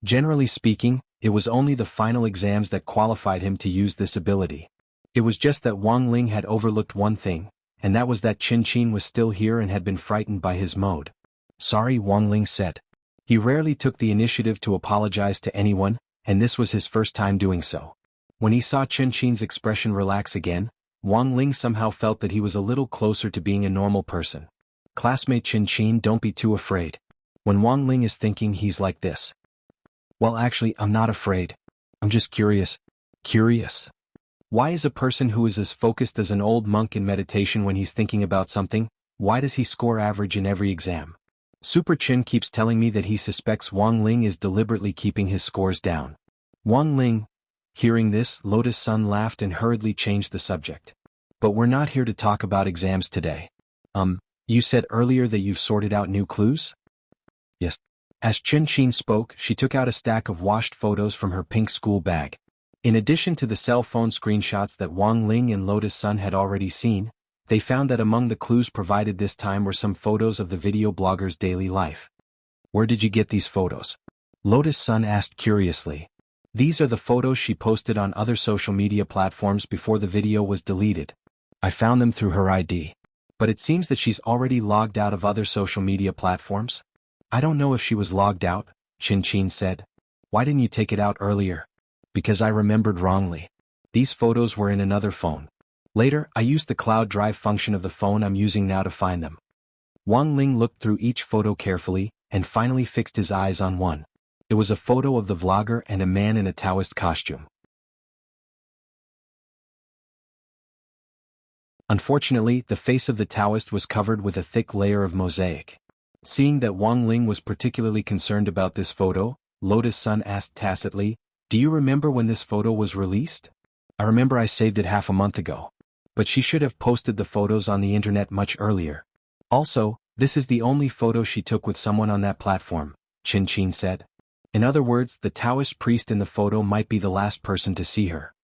Generally speaking, it was only the final exams that qualified him to use this ability. It was just that Wang Ling had overlooked one thing, and that was that Chen Qin was still here and had been frightened by his mode. Sorry, Wang Ling said. He rarely took the initiative to apologize to anyone, and this was his first time doing so. When he saw Chen Qin's expression relax again, Wang Ling somehow felt that he was a little closer to being a normal person. Classmate Chen Qin, don't be too afraid. When Wang Ling is thinking, he's like this. Well, actually, I'm not afraid. I'm just curious. Curious? Why is a person who is as focused as an old monk in meditation when he's thinking about something, why does he score average in every exam? Super Chin keeps telling me that he suspects Wang Ling is deliberately keeping his scores down. Wang Ling. Hearing this, Lotus Sun laughed and hurriedly changed the subject. But we're not here to talk about exams today. You said earlier that you've sorted out new clues? Yes. As Chen Qin spoke, she took out a stack of washed photos from her pink school bag. In addition to the cell phone screenshots that Wang Ling and Lotus Sun had already seen, they found that among the clues provided this time were some photos of the video blogger's daily life. Where did you get these photos? Lotus Sun asked curiously. These are the photos she posted on other social media platforms before the video was deleted. I found them through her ID. But it seems that she's already logged out of other social media platforms? I don't know if she was logged out, Chen Qin said. Why didn't you take it out earlier? Because I remembered wrongly. These photos were in another phone. Later, I used the cloud drive function of the phone I'm using now to find them. Wang Ling looked through each photo carefully, and finally fixed his eyes on one. It was a photo of the vlogger and a man in a Taoist costume. Unfortunately, the face of the Taoist was covered with a thick layer of mosaic. Seeing that Wang Ling was particularly concerned about this photo, Lotus Sun asked tacitly, "Do you remember when this photo was released?" I remember I saved it half a month ago. But she should have posted the photos on the internet much earlier. Also, this is the only photo she took with someone on that platform, Chen Qin said. In other words, the Taoist priest in the photo might be the last person to see her.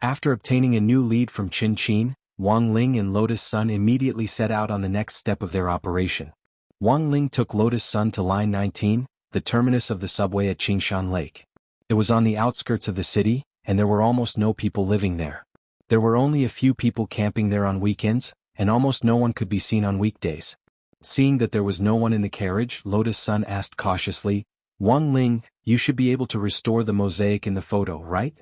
After obtaining a new lead from Chen Qin, Wang Ling and Lotus Sun immediately set out on the next step of their operation. Wang Ling took Lotus Sun to Line 19, the terminus of the subway at Qingshan Lake. It was on the outskirts of the city, and there were almost no people living there. There were only a few people camping there on weekends, and almost no one could be seen on weekdays. Seeing that there was no one in the carriage, Lotus Sun asked cautiously, "Wang Ling, you should be able to restore the mosaic in the photo, right?"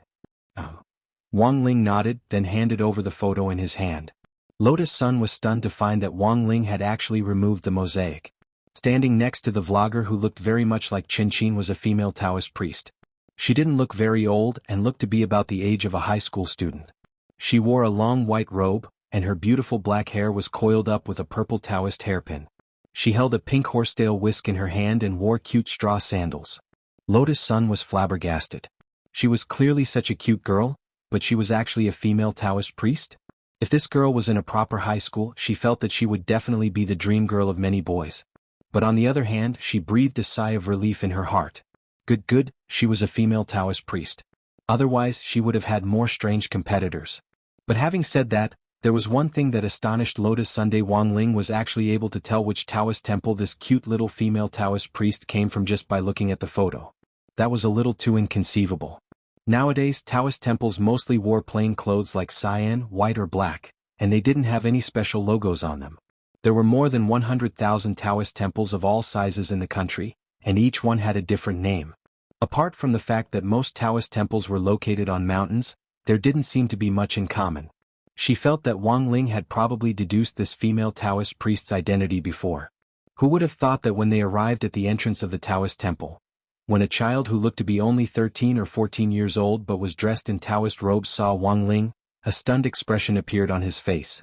Wang Ling nodded, then handed over the photo in his hand. Lotus Sun was stunned to find that Wang Ling had actually removed the mosaic. Standing next to the vlogger who looked very much like Qin Qin was a female Taoist priest. She didn't look very old and looked to be about the age of a high school student. She wore a long white robe, and her beautiful black hair was coiled up with a purple Taoist hairpin. She held a pink horsetail whisk in her hand and wore cute straw sandals. Lotus Sun was flabbergasted. She was clearly such a cute girl, but she was actually a female Taoist priest? If this girl was in a proper high school, she felt that she would definitely be the dream girl of many boys. But on the other hand, she breathed a sigh of relief in her heart. Good, she was a female Taoist priest. Otherwise, she would have had more strange competitors. But having said that, there was one thing that astonished Lotus Sunday. Wang Ling was actually able to tell which Taoist temple this cute little female Taoist priest came from just by looking at the photo. That was a little too inconceivable. Nowadays, Taoist temples mostly wore plain clothes like cyan, white or black, and they didn't have any special logos on them. There were more than 100,000 Taoist temples of all sizes in the country, and each one had a different name. Apart from the fact that most Taoist temples were located on mountains, there didn't seem to be much in common. She felt that Wang Ling had probably deduced this female Taoist priest's identity before. Who would have thought that when they arrived at the entrance of the Taoist temple, when a child who looked to be only 13 or 14 years old but was dressed in Taoist robes saw Wang Ling, a stunned expression appeared on his face.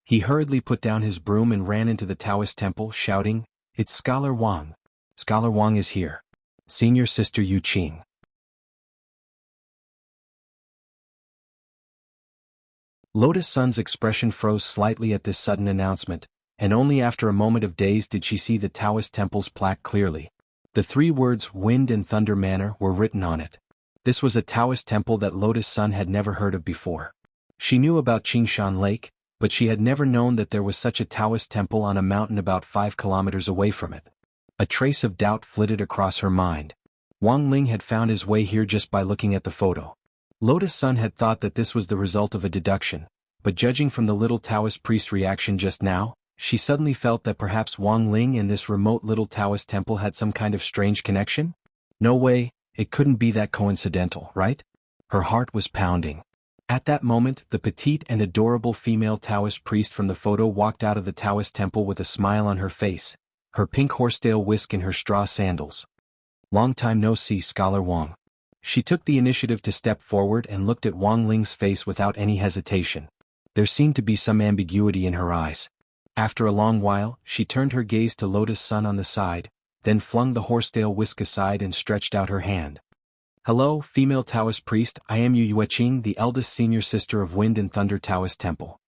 He hurriedly put down his broom and ran into the Taoist temple, shouting, "It's Scholar Wang. Scholar Wang is here. Senior Sister Yu Qing." Lotus Sun's expression froze slightly at this sudden announcement, and only after a moment of daze did she see the Taoist temple's plaque clearly. The 3 words "Wind and Thunder Manor" were written on it. This was a Taoist temple that Lotus Sun had never heard of before. She knew about Qingshan Lake, but she had never known that there was such a Taoist temple on a mountain about 5 kilometers away from it. A trace of doubt flitted across her mind. Wang Ling had found his way here just by looking at the photo. Lotus Sun had thought that this was the result of a deduction, but judging from the little Taoist priest's reaction just now, she suddenly felt that perhaps Wang Ling and this remote little Taoist temple had some kind of strange connection? No way, it couldn't be that coincidental, right? Her heart was pounding. At that moment, the petite and adorable female Taoist priest from the photo walked out of the Taoist temple with a smile on her face, her pink horsetail whisk in her straw sandals. "Long time no see, Scholar Wang." She took the initiative to step forward and looked at Wang Ling's face without any hesitation. There seemed to be some ambiguity in her eyes. After a long while, she turned her gaze to Lotus Sun on the side, then flung the horsetail whisk aside and stretched out her hand. "Hello, female Taoist priest, I am Yu Yueqing, the eldest senior sister of Wind and Thunder Taoist Temple."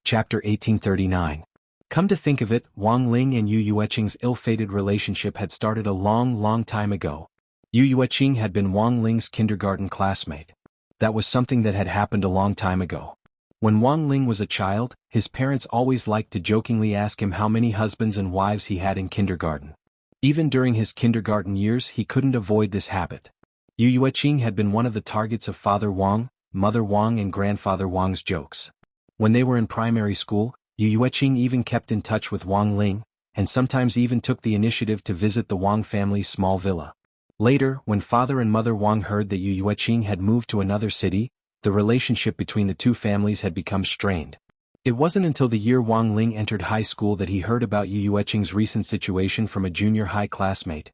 Chapter 1839. Come to think of it, Wang Ling and Yu Yueqing's ill-fated relationship had started a long time ago. Yu Yueqing had been Wang Ling's kindergarten classmate. That was something that had happened a long time ago. When Wang Ling was a child, his parents always liked to jokingly ask him how many husbands and wives he had in kindergarten. Even during his kindergarten years he couldn't avoid this habit. Yu Yueqing had been one of the targets of Father Wang, Mother Wang and Grandfather Wang's jokes. When they were in primary school, Yu Yueqing even kept in touch with Wang Ling, and sometimes even took the initiative to visit the Wang family's small villa. Later, when Father and Mother Wang heard that Yu Yueqing had moved to another city, the relationship between the two families had become strained. It wasn't until the year Wang Ling entered high school that he heard about Yu Yueqing's recent situation from a junior high classmate.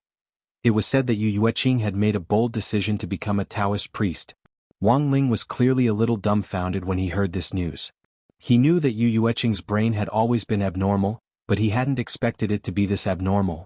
It was said that Yu Yueqing had made a bold decision to become a Taoist priest. Wang Ling was clearly a little dumbfounded when he heard this news. He knew that Yu Yueqing's brain had always been abnormal, but he hadn't expected it to be this abnormal.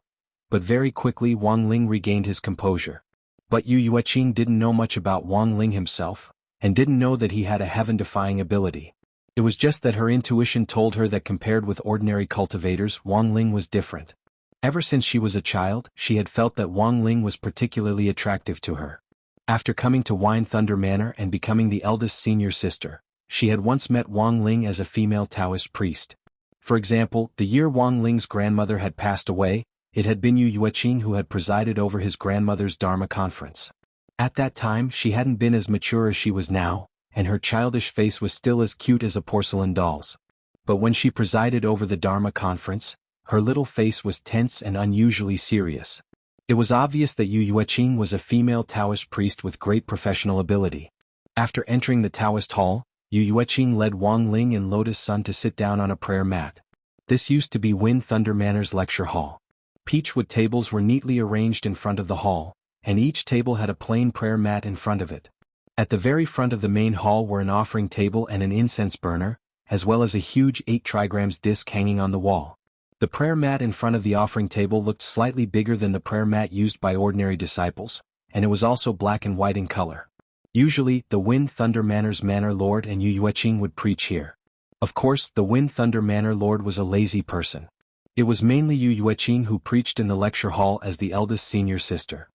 But very quickly Wang Ling regained his composure. But Yu Yueqing didn't know much about Wang Ling himself, and didn't know that he had a heaven-defying ability. It was just that her intuition told her that compared with ordinary cultivators, Wang Ling was different. Ever since she was a child, she had felt that Wang Ling was particularly attractive to her. After coming to Wine Thunder Manor and becoming the eldest senior sister, She had once met Wang Ling as a female Taoist priest. For example, the year Wang Ling's grandmother had passed away, it had been Yu Yueqing who had presided over his grandmother's Dharma conference. At that time she hadn't been as mature as she was now, and her childish face was still as cute as a porcelain doll's. But when she presided over the Dharma conference, her little face was tense and unusually serious. It was obvious that Yu Yueqing was a female Taoist priest with great professional ability. After entering the Taoist hall, Yu Yueqing led Wang Ling and Lotus Sun to sit down on a prayer mat. This used to be Wind Thunder Manor's lecture hall. Peachwood tables were neatly arranged in front of the hall, and each table had a plain prayer mat in front of it. At the very front of the main hall were an offering table and an incense burner, as well as a huge 8 trigrams disc hanging on the wall. The prayer mat in front of the offering table looked slightly bigger than the prayer mat used by ordinary disciples, and it was also black and white in color. Usually, the Wind Thunder Manor's Manor Lord and Yu Yueqing would preach here. Of course, the Wind Thunder Manor Lord was a lazy person. It was mainly Yu Yueqing who preached in the lecture hall as the eldest senior sister.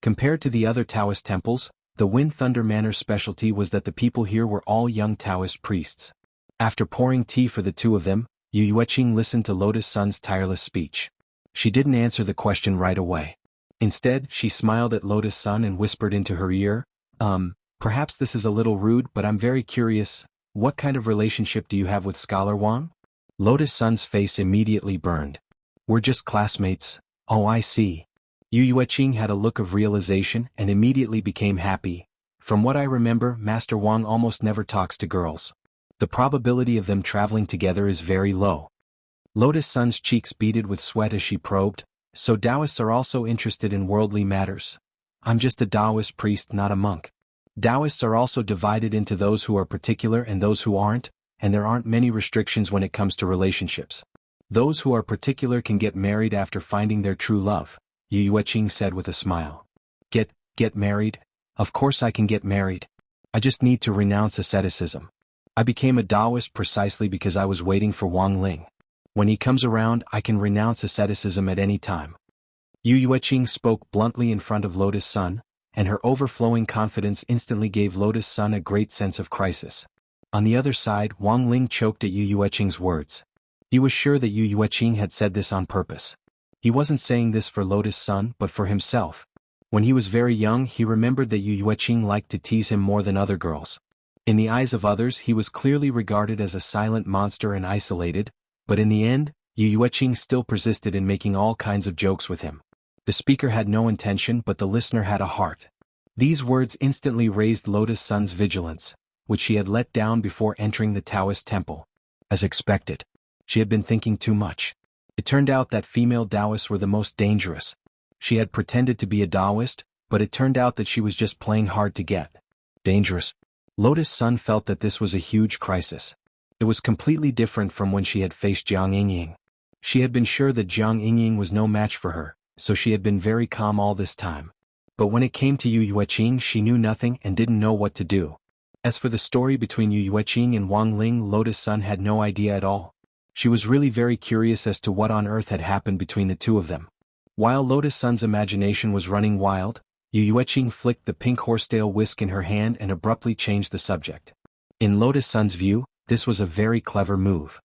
Compared to the other Taoist temples, the Wind Thunder Manor's specialty was that the people here were all young Taoist priests. After pouring tea for the two of them, Yu Yueqing listened to Lotus Sun's tireless speech. She didn't answer the question right away. Instead, she smiled at Lotus Sun and whispered into her ear, perhaps this is a little rude, but I'm very curious, what kind of relationship do you have with Scholar Wang? Lotus Sun's face immediately burned. We're just classmates. Oh, I see. Yu Yueqing had a look of realization and immediately became happy. From what I remember, Master Wang almost never talks to girls. The probability of them traveling together is very low. Lotus Sun's cheeks beaded with sweat as she probed, so Taoists are also interested in worldly matters. I'm just a Taoist priest, not a monk. Taoists are also divided into those who are particular and those who aren't, and there aren't many restrictions when it comes to relationships. Those who are particular can get married after finding their true love, Yu Yueqing said with a smile. Get married? Of course I can get married. I just need to renounce asceticism. I became a Taoist precisely because I was waiting for Wang Ling. When he comes around, I can renounce asceticism at any time. Yu Yueqing spoke bluntly in front of Lotus Sun, and her overflowing confidence instantly gave Lotus Sun a great sense of crisis. On the other side, Wang Ling choked at Yu Yueqing's words. He was sure that Yu Yueqing had said this on purpose. He wasn't saying this for Lotus Sun but for himself. When he was very young, he remembered that Yu Yueqing liked to tease him more than other girls. In the eyes of others, he was clearly regarded as a silent monster and isolated, but in the end, Yu Yueqing still persisted in making all kinds of jokes with him. The speaker had no intention, but the listener had a heart. These words instantly raised Lotus Sun's vigilance, which she had let down before entering the Taoist temple. As expected, she had been thinking too much. It turned out that female Taoists were the most dangerous. She had pretended to be a Taoist, but it turned out that she was just playing hard to get. Dangerous. Lotus Sun felt that this was a huge crisis. It was completely different from when she had faced Jiang Yingying. She had been sure that Jiang Yingying was no match for her, so she had been very calm all this time. But when it came to Yu Yueqing, she knew nothing and didn't know what to do. As for the story between Yu Yueqing and Wang Ling, Lotus Sun had no idea at all. She was really very curious as to what on earth had happened between the two of them. While Lotus Sun's imagination was running wild, Yu Yueqing flicked the pink horsetail whisk in her hand and abruptly changed the subject. In Lotus Sun's view, this was a very clever move.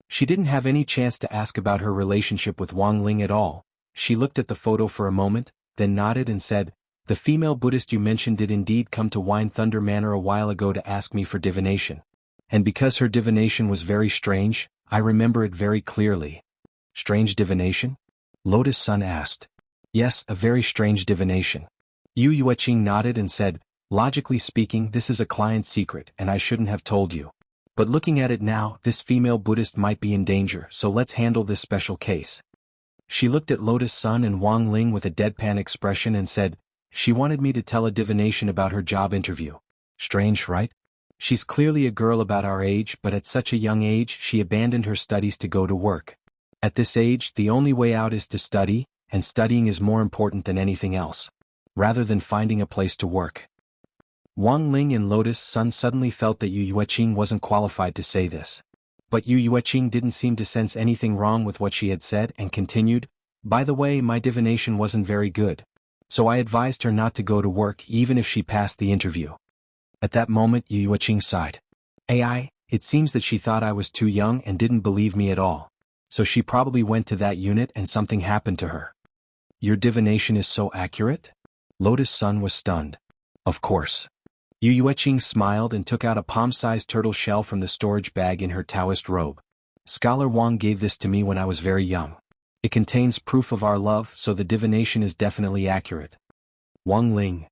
She didn't have any chance to ask about her relationship with Wang Ling at all. She looked at the photo for a moment, then nodded and said, "The female Buddhist you mentioned did indeed come to Wind Thunder Manor a while ago to ask me for divination. And because her divination was very strange, I remember it very clearly." Strange divination? Lotus Sun asked. Yes, a very strange divination. Yu Yueqing nodded and said, "Logically speaking, this is a client secret and I shouldn't have told you. But looking at it now, this female Buddhist might be in danger, so let's handle this special case." She looked at Lotus Sun and Wang Ling with a deadpan expression and said, "She wanted me to tell a divination about her job interview. Strange, right? She's clearly a girl about our age, but at such a young age she abandoned her studies to go to work. At this age, the only way out is to study, and studying is more important than anything else. Rather than finding a place to work." Wang Ling and Lotus Sun suddenly felt that Yu Yueqing wasn't qualified to say this. But Yu Yueqing didn't seem to sense anything wrong with what she had said and continued, By the way, my divination wasn't very good. So I advised her not to go to work even if she passed the interview. At that moment Yu Yueqing sighed. It seems that she thought I was too young and didn't believe me at all. So she probably went to that unit and something happened to her. Your divination is so accurate? Lotus Sun was stunned. Of course. Yu Yueqing smiled and took out a palm-sized turtle shell from the storage bag in her Taoist robe. Scholar Wang gave this to me when I was very young. It contains proof of our love, so the divination is definitely accurate. Wang Ling.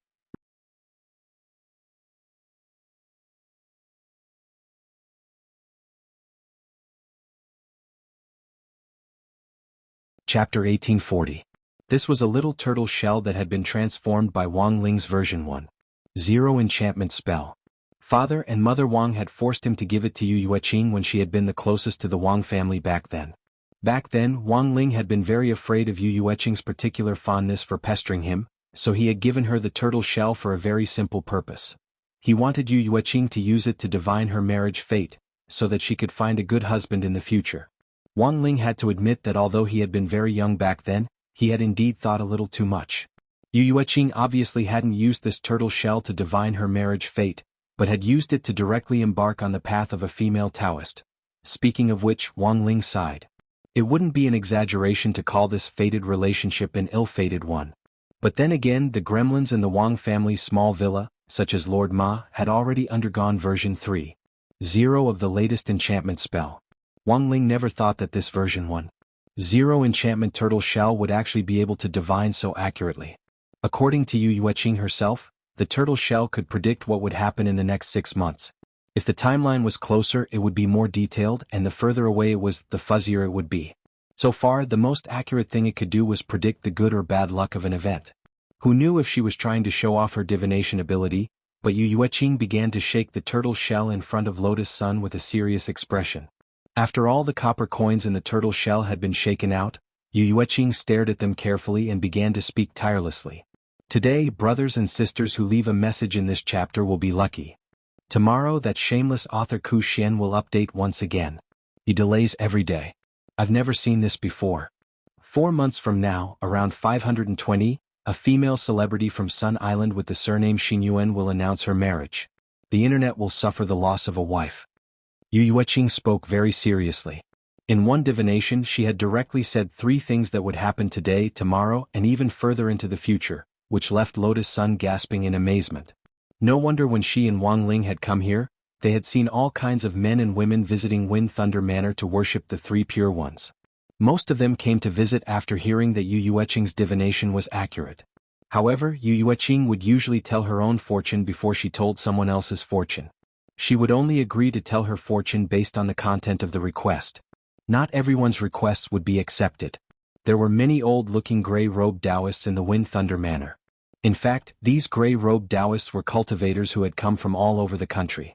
Chapter 1840. This was a little turtle shell that had been transformed by Wang Ling's version 1.0 enchantment spell. Father and Mother Wang had forced him to give it to Yu Yueqing when she had been the closest to the Wang family back then. Back then, Wang Ling had been very afraid of Yu Yueqing's particular fondness for pestering him, so he had given her the turtle shell for a very simple purpose. He wanted Yu Yueqing to use it to divine her marriage fate, so that she could find a good husband in the future. Wang Ling had to admit that although he had been very young back then, he had indeed thought a little too much. Yu Yueqing obviously hadn't used this turtle shell to divine her marriage fate, but had used it to directly embark on the path of a female Taoist. Speaking of which, Wang Ling sighed. It wouldn't be an exaggeration to call this fated relationship an ill-fated one. But then again, the gremlins in the Wang family's small villa, such as Lord Ma, had already undergone version 3.0 of the latest enchantment spell. Wang Ling never thought that this version 1.0 enchantment turtle shell would actually be able to divine so accurately. According to Yu Yueqing herself, the turtle shell could predict what would happen in the next 6 months. If the timeline was closer, it would be more detailed, and the further away it was, the fuzzier it would be. So far, the most accurate thing it could do was predict the good or bad luck of an event. Who knew if she was trying to show off her divination ability? But Yu Yueqing began to shake the turtle shell in front of Lotus Sun with a serious expression. After all the copper coins in the turtle shell had been shaken out, Yu Yueqing stared at them carefully and began to speak tirelessly. Today, brothers and sisters who leave a message in this chapter will be lucky. Tomorrow, that shameless author Ku Xian will update once again. He delays every day. I've never seen this before. 4 months from now, around 520, a female celebrity from Sun Island with the surname Xinyuan will announce her marriage. The internet will suffer the loss of a wife. Yu Yueqing spoke very seriously. In one divination she had directly said 3 things that would happen today, tomorrow, and even further into the future, which left Lotus Sun gasping in amazement. No wonder when she and Wang Ling had come here, they had seen all kinds of men and women visiting Wind Thunder Manor to worship the 3 pure ones. Most of them came to visit after hearing that Yu Yueqing's divination was accurate. However, Yu Yueqing would usually tell her own fortune before she told someone else's fortune. She would only agree to tell her fortune based on the content of the request. Not everyone's requests would be accepted. There were many old-looking gray-robed Taoists in the Wind Thunder Manor. In fact, these gray-robed Taoists were cultivators who had come from all over the country.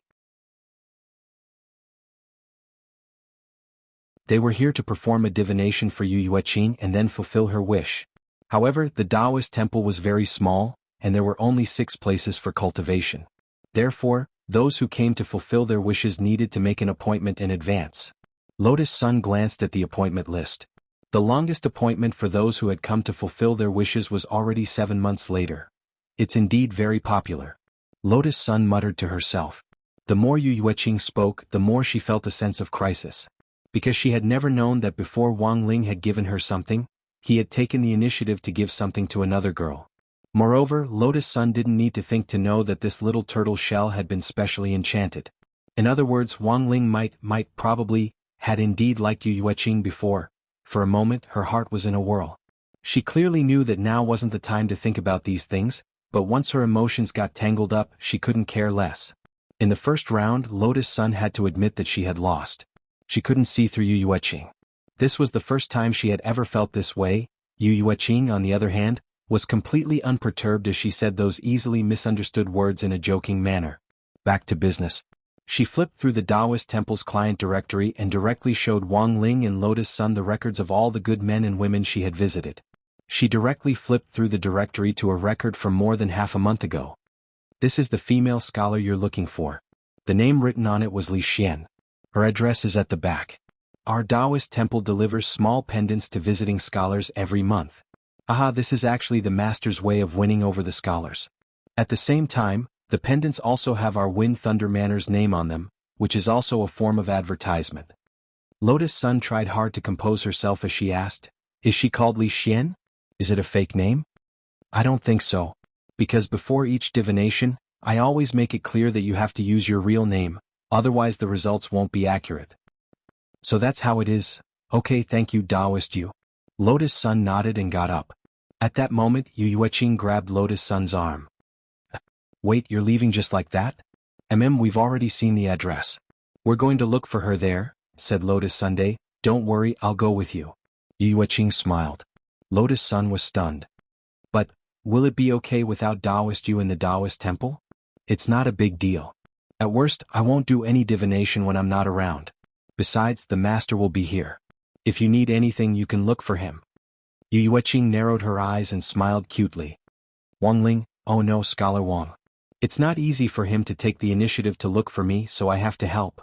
They were here to perform a divination for Yu Yueqing and then fulfill her wish. However, the Taoist temple was very small, and there were only 6 places for cultivation. Therefore, those who came to fulfill their wishes needed to make an appointment in advance. Lotus Sun glanced at the appointment list. The longest appointment for those who had come to fulfill their wishes was already 7 months later. It's indeed very popular. Lotus Sun muttered to herself. The more Yu Yueqing spoke, the more she felt a sense of crisis. Because she had never known that before Wang Ling had given her something, he had taken the initiative to give something to another girl. Moreover, Lotus Sun didn't need to think to know that this little turtle shell had been specially enchanted. In other words, Wang Ling probably, had indeed liked Yu Yueqing before. For a moment, her heart was in a whirl. She clearly knew that now wasn't the time to think about these things, but once her emotions got tangled up, she couldn't care less. In the first round, Lotus Sun had to admit that she had lost. She couldn't see through Yu Yueqing. This was the first time she had ever felt this way. Yu Yueqing, on the other hand, was completely unperturbed as she said those easily misunderstood words in a joking manner. Back to business. She flipped through the Taoist temple's client directory and directly showed Wang Ling and Lotus Sun the records of all the good men and women she had visited. She directly flipped through the directory to a record from more than half a month ago. This is the female scholar you're looking for. The name written on it was Li Xian. Her address is at the back. Our Taoist temple delivers small pendants to visiting scholars every month. Aha, this is actually the master's way of winning over the scholars. At the same time, the pendants also have our Wind Thunder Manor's name on them, which is also a form of advertisement. Lotus Sun tried hard to compose herself as she asked, "Is she called Li Xian? Is it a fake name?" "I don't think so. Because before each divination, I always make it clear that you have to use your real name, otherwise the results won't be accurate." "So that's how it is. Okay, thank you, Taoist Yu." Lotus Sun nodded and got up. At that moment, Yu Yueqing grabbed Lotus Sun's arm. "Wait, you're leaving just like that?" We've already seen the address. "We're going to look for her there," said Lotus Sunday. "Don't worry, I'll go with you." Yu Yueqing smiled. Lotus Sun was stunned. "But, will it be okay without Taoist Yu in the Taoist temple?" "It's not a big deal. At worst, I won't do any divination when I'm not around. Besides, the master will be here. If you need anything you can look for him." Yu Yueqing narrowed her eyes and smiled cutely. "Wang Ling, oh no, Scholar Wang. It's not easy for him to take the initiative to look for me, so I have to help."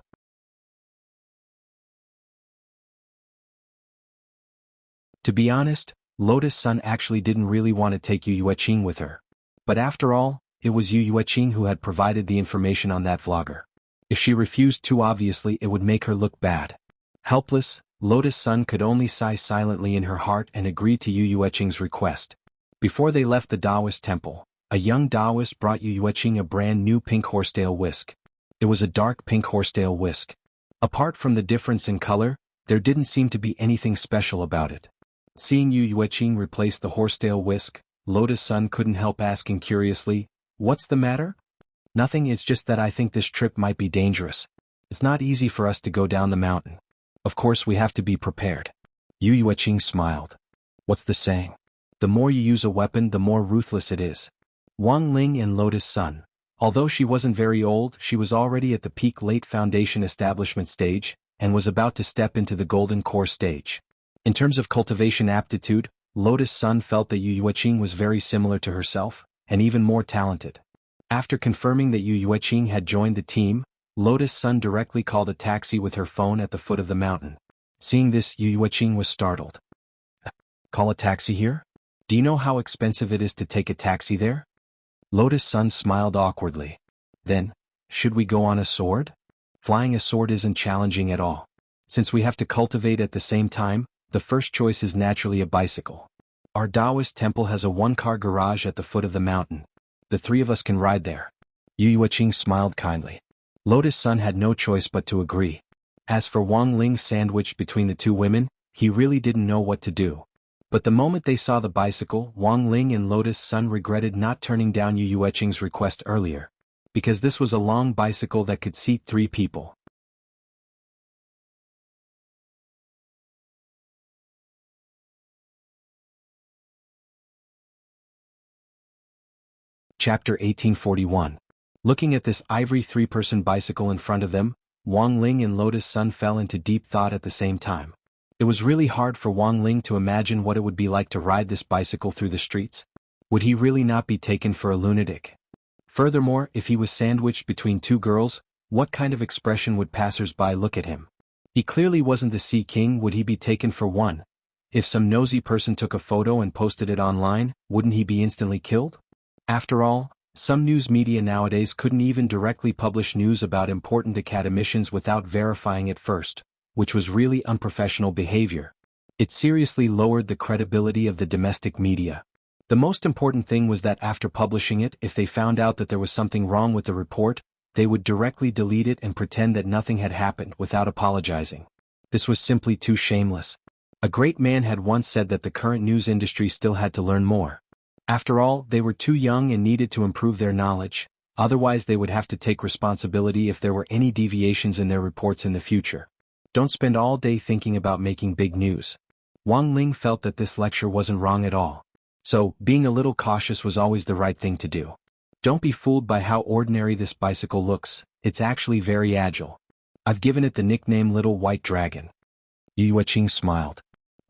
To be honest, Lotus Sun actually didn't really want to take Yu Yueqing with her. But after all, it was Yu Yueqing who had provided the information on that vlogger. If she refused too obviously, it would make her look bad. Helpless, Lotus Sun could only sigh silently in her heart and agree to Yu Yueqing's request. Before they left the Taoist temple, a young Taoist brought Yu Yueqing a brand new pink horsetail whisk. It was a dark pink horsetail whisk. Apart from the difference in color, there didn't seem to be anything special about it. Seeing Yu Yueqing replace the horsetail whisk, Lotus Sun couldn't help asking curiously, "What's the matter?" "Nothing, it's just that I think this trip might be dangerous. It's not easy for us to go down the mountain. Of course we have to be prepared." Yu Yueqing smiled. "What's the saying? The more you use a weapon, the more ruthless it is." Wang Ling and Lotus Sun. Although she wasn't very old, she was already at the peak late foundation establishment stage, and was about to step into the golden core stage. In terms of cultivation aptitude, Lotus Sun felt that Yu Yueqing was very similar to herself, and even more talented. After confirming that Yu Yueqing had joined the team, Lotus Sun directly called a taxi with her phone at the foot of the mountain. Seeing this, Yu Yueqing was startled. "Call a taxi here? Do you know how expensive it is to take a taxi there?" Lotus Sun smiled awkwardly. "Then, should we go on a sword? Flying a sword isn't challenging at all. Since we have to cultivate at the same time, the first choice is naturally a bicycle. Our Taoist temple has a one-car garage at the foot of the mountain. The three of us can ride there." Yu Yueqing smiled kindly. Lotus Sun had no choice but to agree. As for Wang Ling sandwiched between the two women, he really didn't know what to do. But the moment they saw the bicycle, Wang Ling and Lotus Sun regretted not turning down Yu Yueqing's request earlier. Because this was a long bicycle that could seat 3 people. Chapter 1841. Looking at this ivory 3-person bicycle in front of them, Wang Ling and Lotus Sun fell into deep thought at the same time. It was really hard for Wang Ling to imagine what it would be like to ride this bicycle through the streets. Would he really not be taken for a lunatic? Furthermore, if he was sandwiched between 2 girls, what kind of expression would passers-by look at him? He clearly wasn't the Sea King. Would he be taken for one? If some nosy person took a photo and posted it online, wouldn't he be instantly killed? After all, some news media nowadays couldn't even directly publish news about important academicians without verifying it first, which was really unprofessional behavior. It seriously lowered the credibility of the domestic media. The most important thing was that after publishing it, if they found out that there was something wrong with the report, they would directly delete it and pretend that nothing had happened without apologizing. This was simply too shameless. A great man had once said that the current news industry still had to learn more. After all, they were too young and needed to improve their knowledge, otherwise they would have to take responsibility if there were any deviations in their reports in the future. Don't spend all day thinking about making big news. Wang Ling felt that this lecture wasn't wrong at all. So, being a little cautious was always the right thing to do. Don't be fooled by how ordinary this bicycle looks, it's actually very agile. I've given it the nickname Little White Dragon. Yu Yueqing smiled.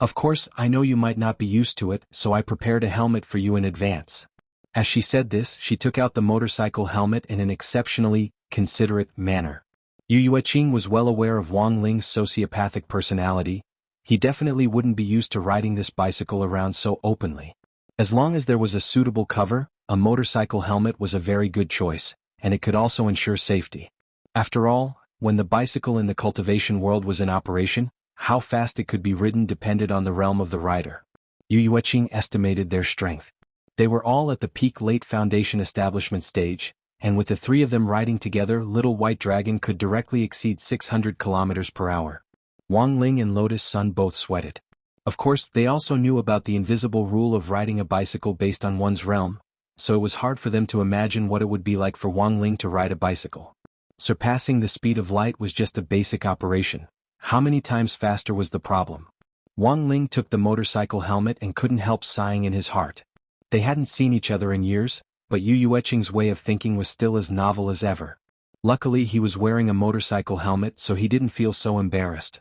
Of course, I know you might not be used to it, so I prepared a helmet for you in advance. As she said this, she took out the motorcycle helmet in an exceptionally considerate manner. Yu Yueqing was well aware of Wang Ling's sociopathic personality. He definitely wouldn't be used to riding this bicycle around so openly. As long as there was a suitable cover, a motorcycle helmet was a very good choice, and it could also ensure safety. After all, when the bicycle in the cultivation world was in operation, how fast it could be ridden depended on the realm of the rider. Yu Yueqing estimated their strength. They were all at the peak late foundation establishment stage, and with the three of them riding together, Little White Dragon could directly exceed 600 kilometers per hour. Wang Ling and Lotus Sun both sweated. Of course, they also knew about the invisible rule of riding a bicycle based on one's realm, so it was hard for them to imagine what it would be like for Wang Ling to ride a bicycle. Surpassing the speed of light was just a basic operation. How many times faster was the problem? Wang Ling took the motorcycle helmet and couldn't help sighing in his heart. They hadn't seen each other in years, but Yu Yueqing's way of thinking was still as novel as ever. Luckily, he was wearing a motorcycle helmet, so he didn't feel so embarrassed.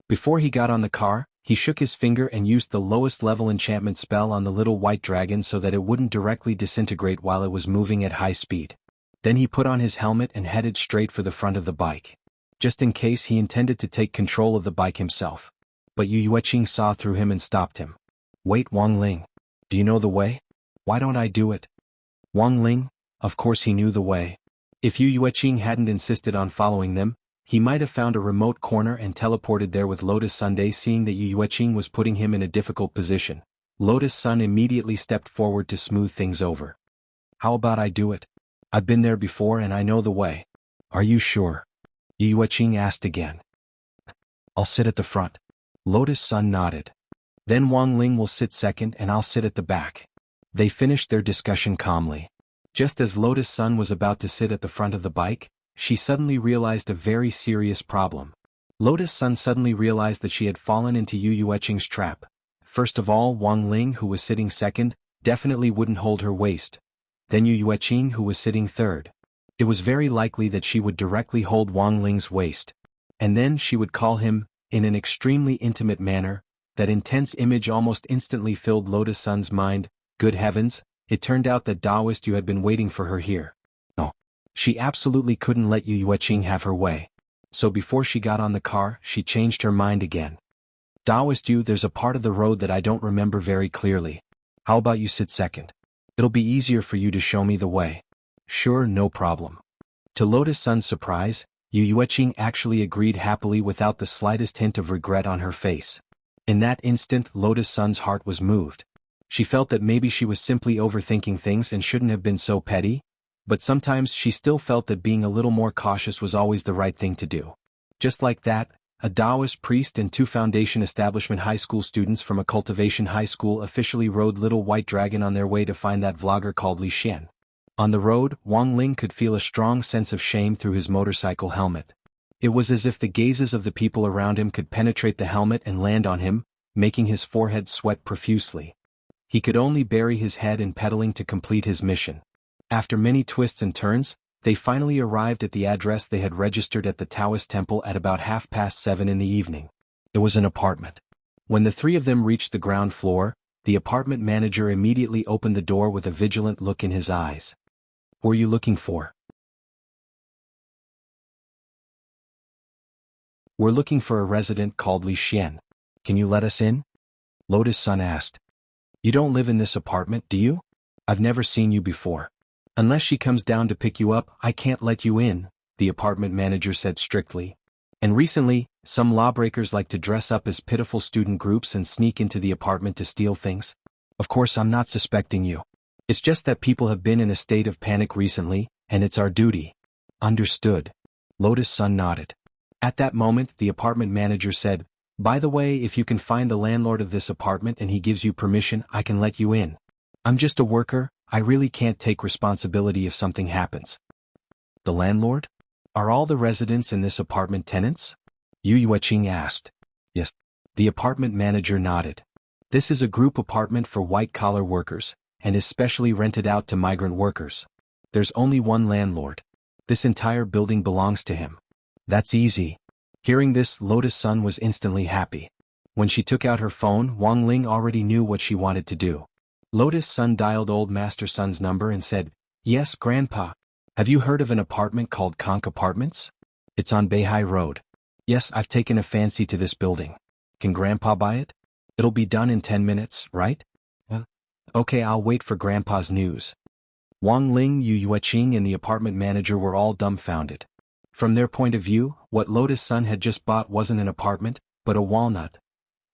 Before he got on the car, he shook his finger and used the lowest level enchantment spell on the Little White Dragon so that it wouldn't directly disintegrate while it was moving at high speed. Then he put on his helmet and headed straight for the front of the bike. Just in case, he intended to take control of the bike himself. But Yu Yueqing saw through him and stopped him. "Wait, Wang Ling. Do you know the way? Why don't I do it?" Wang Ling, of course he knew the way. If Yu Yueqing hadn't insisted on following them, he might have found a remote corner and teleported there with Lotus Sunday. Seeing that Yu Yueqing was putting him in a difficult position, Lotus Sun immediately stepped forward to smooth things over. "How about I do it? I've been there before and I know the way." "Are you sure?" Yu Yueqing asked again. "I'll sit at the front." Lotus Sun nodded. "Then Wang Ling will sit second and I'll sit at the back." They finished their discussion calmly. Just as Lotus Sun was about to sit at the front of the bike, she suddenly realized a very serious problem. Lotus Sun suddenly realized that she had fallen into Yu Yueqing's trap. First of all, Wang Ling, who was sitting second, definitely wouldn't hold her waist. Then Yu Yueqing, who was sitting third. It was very likely that she would directly hold Wang Ling's waist. And then she would call him, in an extremely intimate manner. That intense image almost instantly filled Lotus Sun's mind. Good heavens, it turned out that Taoist Yu had been waiting for her here. No. She absolutely couldn't let Yu Yueqing have her way. So before she got on the car, she changed her mind again. "Taoist Yu, there's a part of the road that I don't remember very clearly. How about you sit second? It'll be easier for you to show me the way." "Sure, no problem." To Lotus Sun's surprise, Yu Yueqing actually agreed happily without the slightest hint of regret on her face. In that instant, Lotus Sun's heart was moved. She felt that maybe she was simply overthinking things and shouldn't have been so petty, but sometimes she still felt that being a little more cautious was always the right thing to do. Just like that, a Taoist priest and two Foundation Establishment high school students from a Cultivation high school officially rode Little White Dragon on their way to find that vlogger called Li Xian. On the road, Wang Ling could feel a strong sense of shame through his motorcycle helmet. It was as if the gazes of the people around him could penetrate the helmet and land on him, making his forehead sweat profusely. He could only bury his head in pedaling to complete his mission. After many twists and turns, they finally arrived at the address they had registered at the Taoist temple at about 7:30 in the evening. It was an apartment. When the three of them reached the ground floor, the apartment manager immediately opened the door with a vigilant look in his eyes. "Who are you looking for?" "We're looking for a resident called Li Xian. Can you let us in?" Lotus Sun asked. "You don't live in this apartment, do you? I've never seen you before." "Unless she comes down to pick you up, I can't let you in," the apartment manager said strictly. "And recently, some lawbreakers like to dress up as pitiful student groups and sneak into the apartment to steal things. Of course, I'm not suspecting you. It's just that people have been in a state of panic recently, and it's our duty." "Understood." Lotus Sun nodded. At that moment, the apartment manager said, "By the way, if you can find the landlord of this apartment and he gives you permission, I can let you in. I'm just a worker, I really can't take responsibility if something happens." "The landlord? Are all the residents in this apartment tenants?" Yu Yueqing asked. "Yes." The apartment manager nodded. "This is a group apartment for white-collar workers, and is specially rented out to migrant workers. There's only one landlord. This entire building belongs to him." "That's easy." Hearing this, Lotus Sun was instantly happy. When she took out her phone, Wang Ling already knew what she wanted to do. Lotus Sun dialed old Master Sun's number and said, "Yes, Grandpa. Have you heard of an apartment called Conch Apartments? It's on Beihai Road. Yes, I've taken a fancy to this building. Can Grandpa buy it? It'll be done in 10 minutes, right?" "Okay, I'll wait for Grandpa's news." Wang Ling, Yu Yueqing and the apartment manager were all dumbfounded. From their point of view, what Lotus Sun had just bought wasn't an apartment, but a walnut.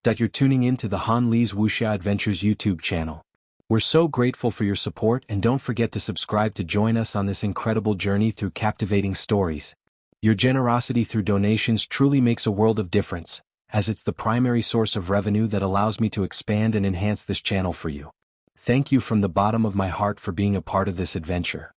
You're tuning in to the Han Li's Wuxia Adventures YouTube channel. We're so grateful for your support, and don't forget to subscribe to join us on this incredible journey through captivating stories. Your generosity through donations truly makes a world of difference, as it's the primary source of revenue that allows me to expand and enhance this channel for you. Thank you from the bottom of my heart for being a part of this adventure.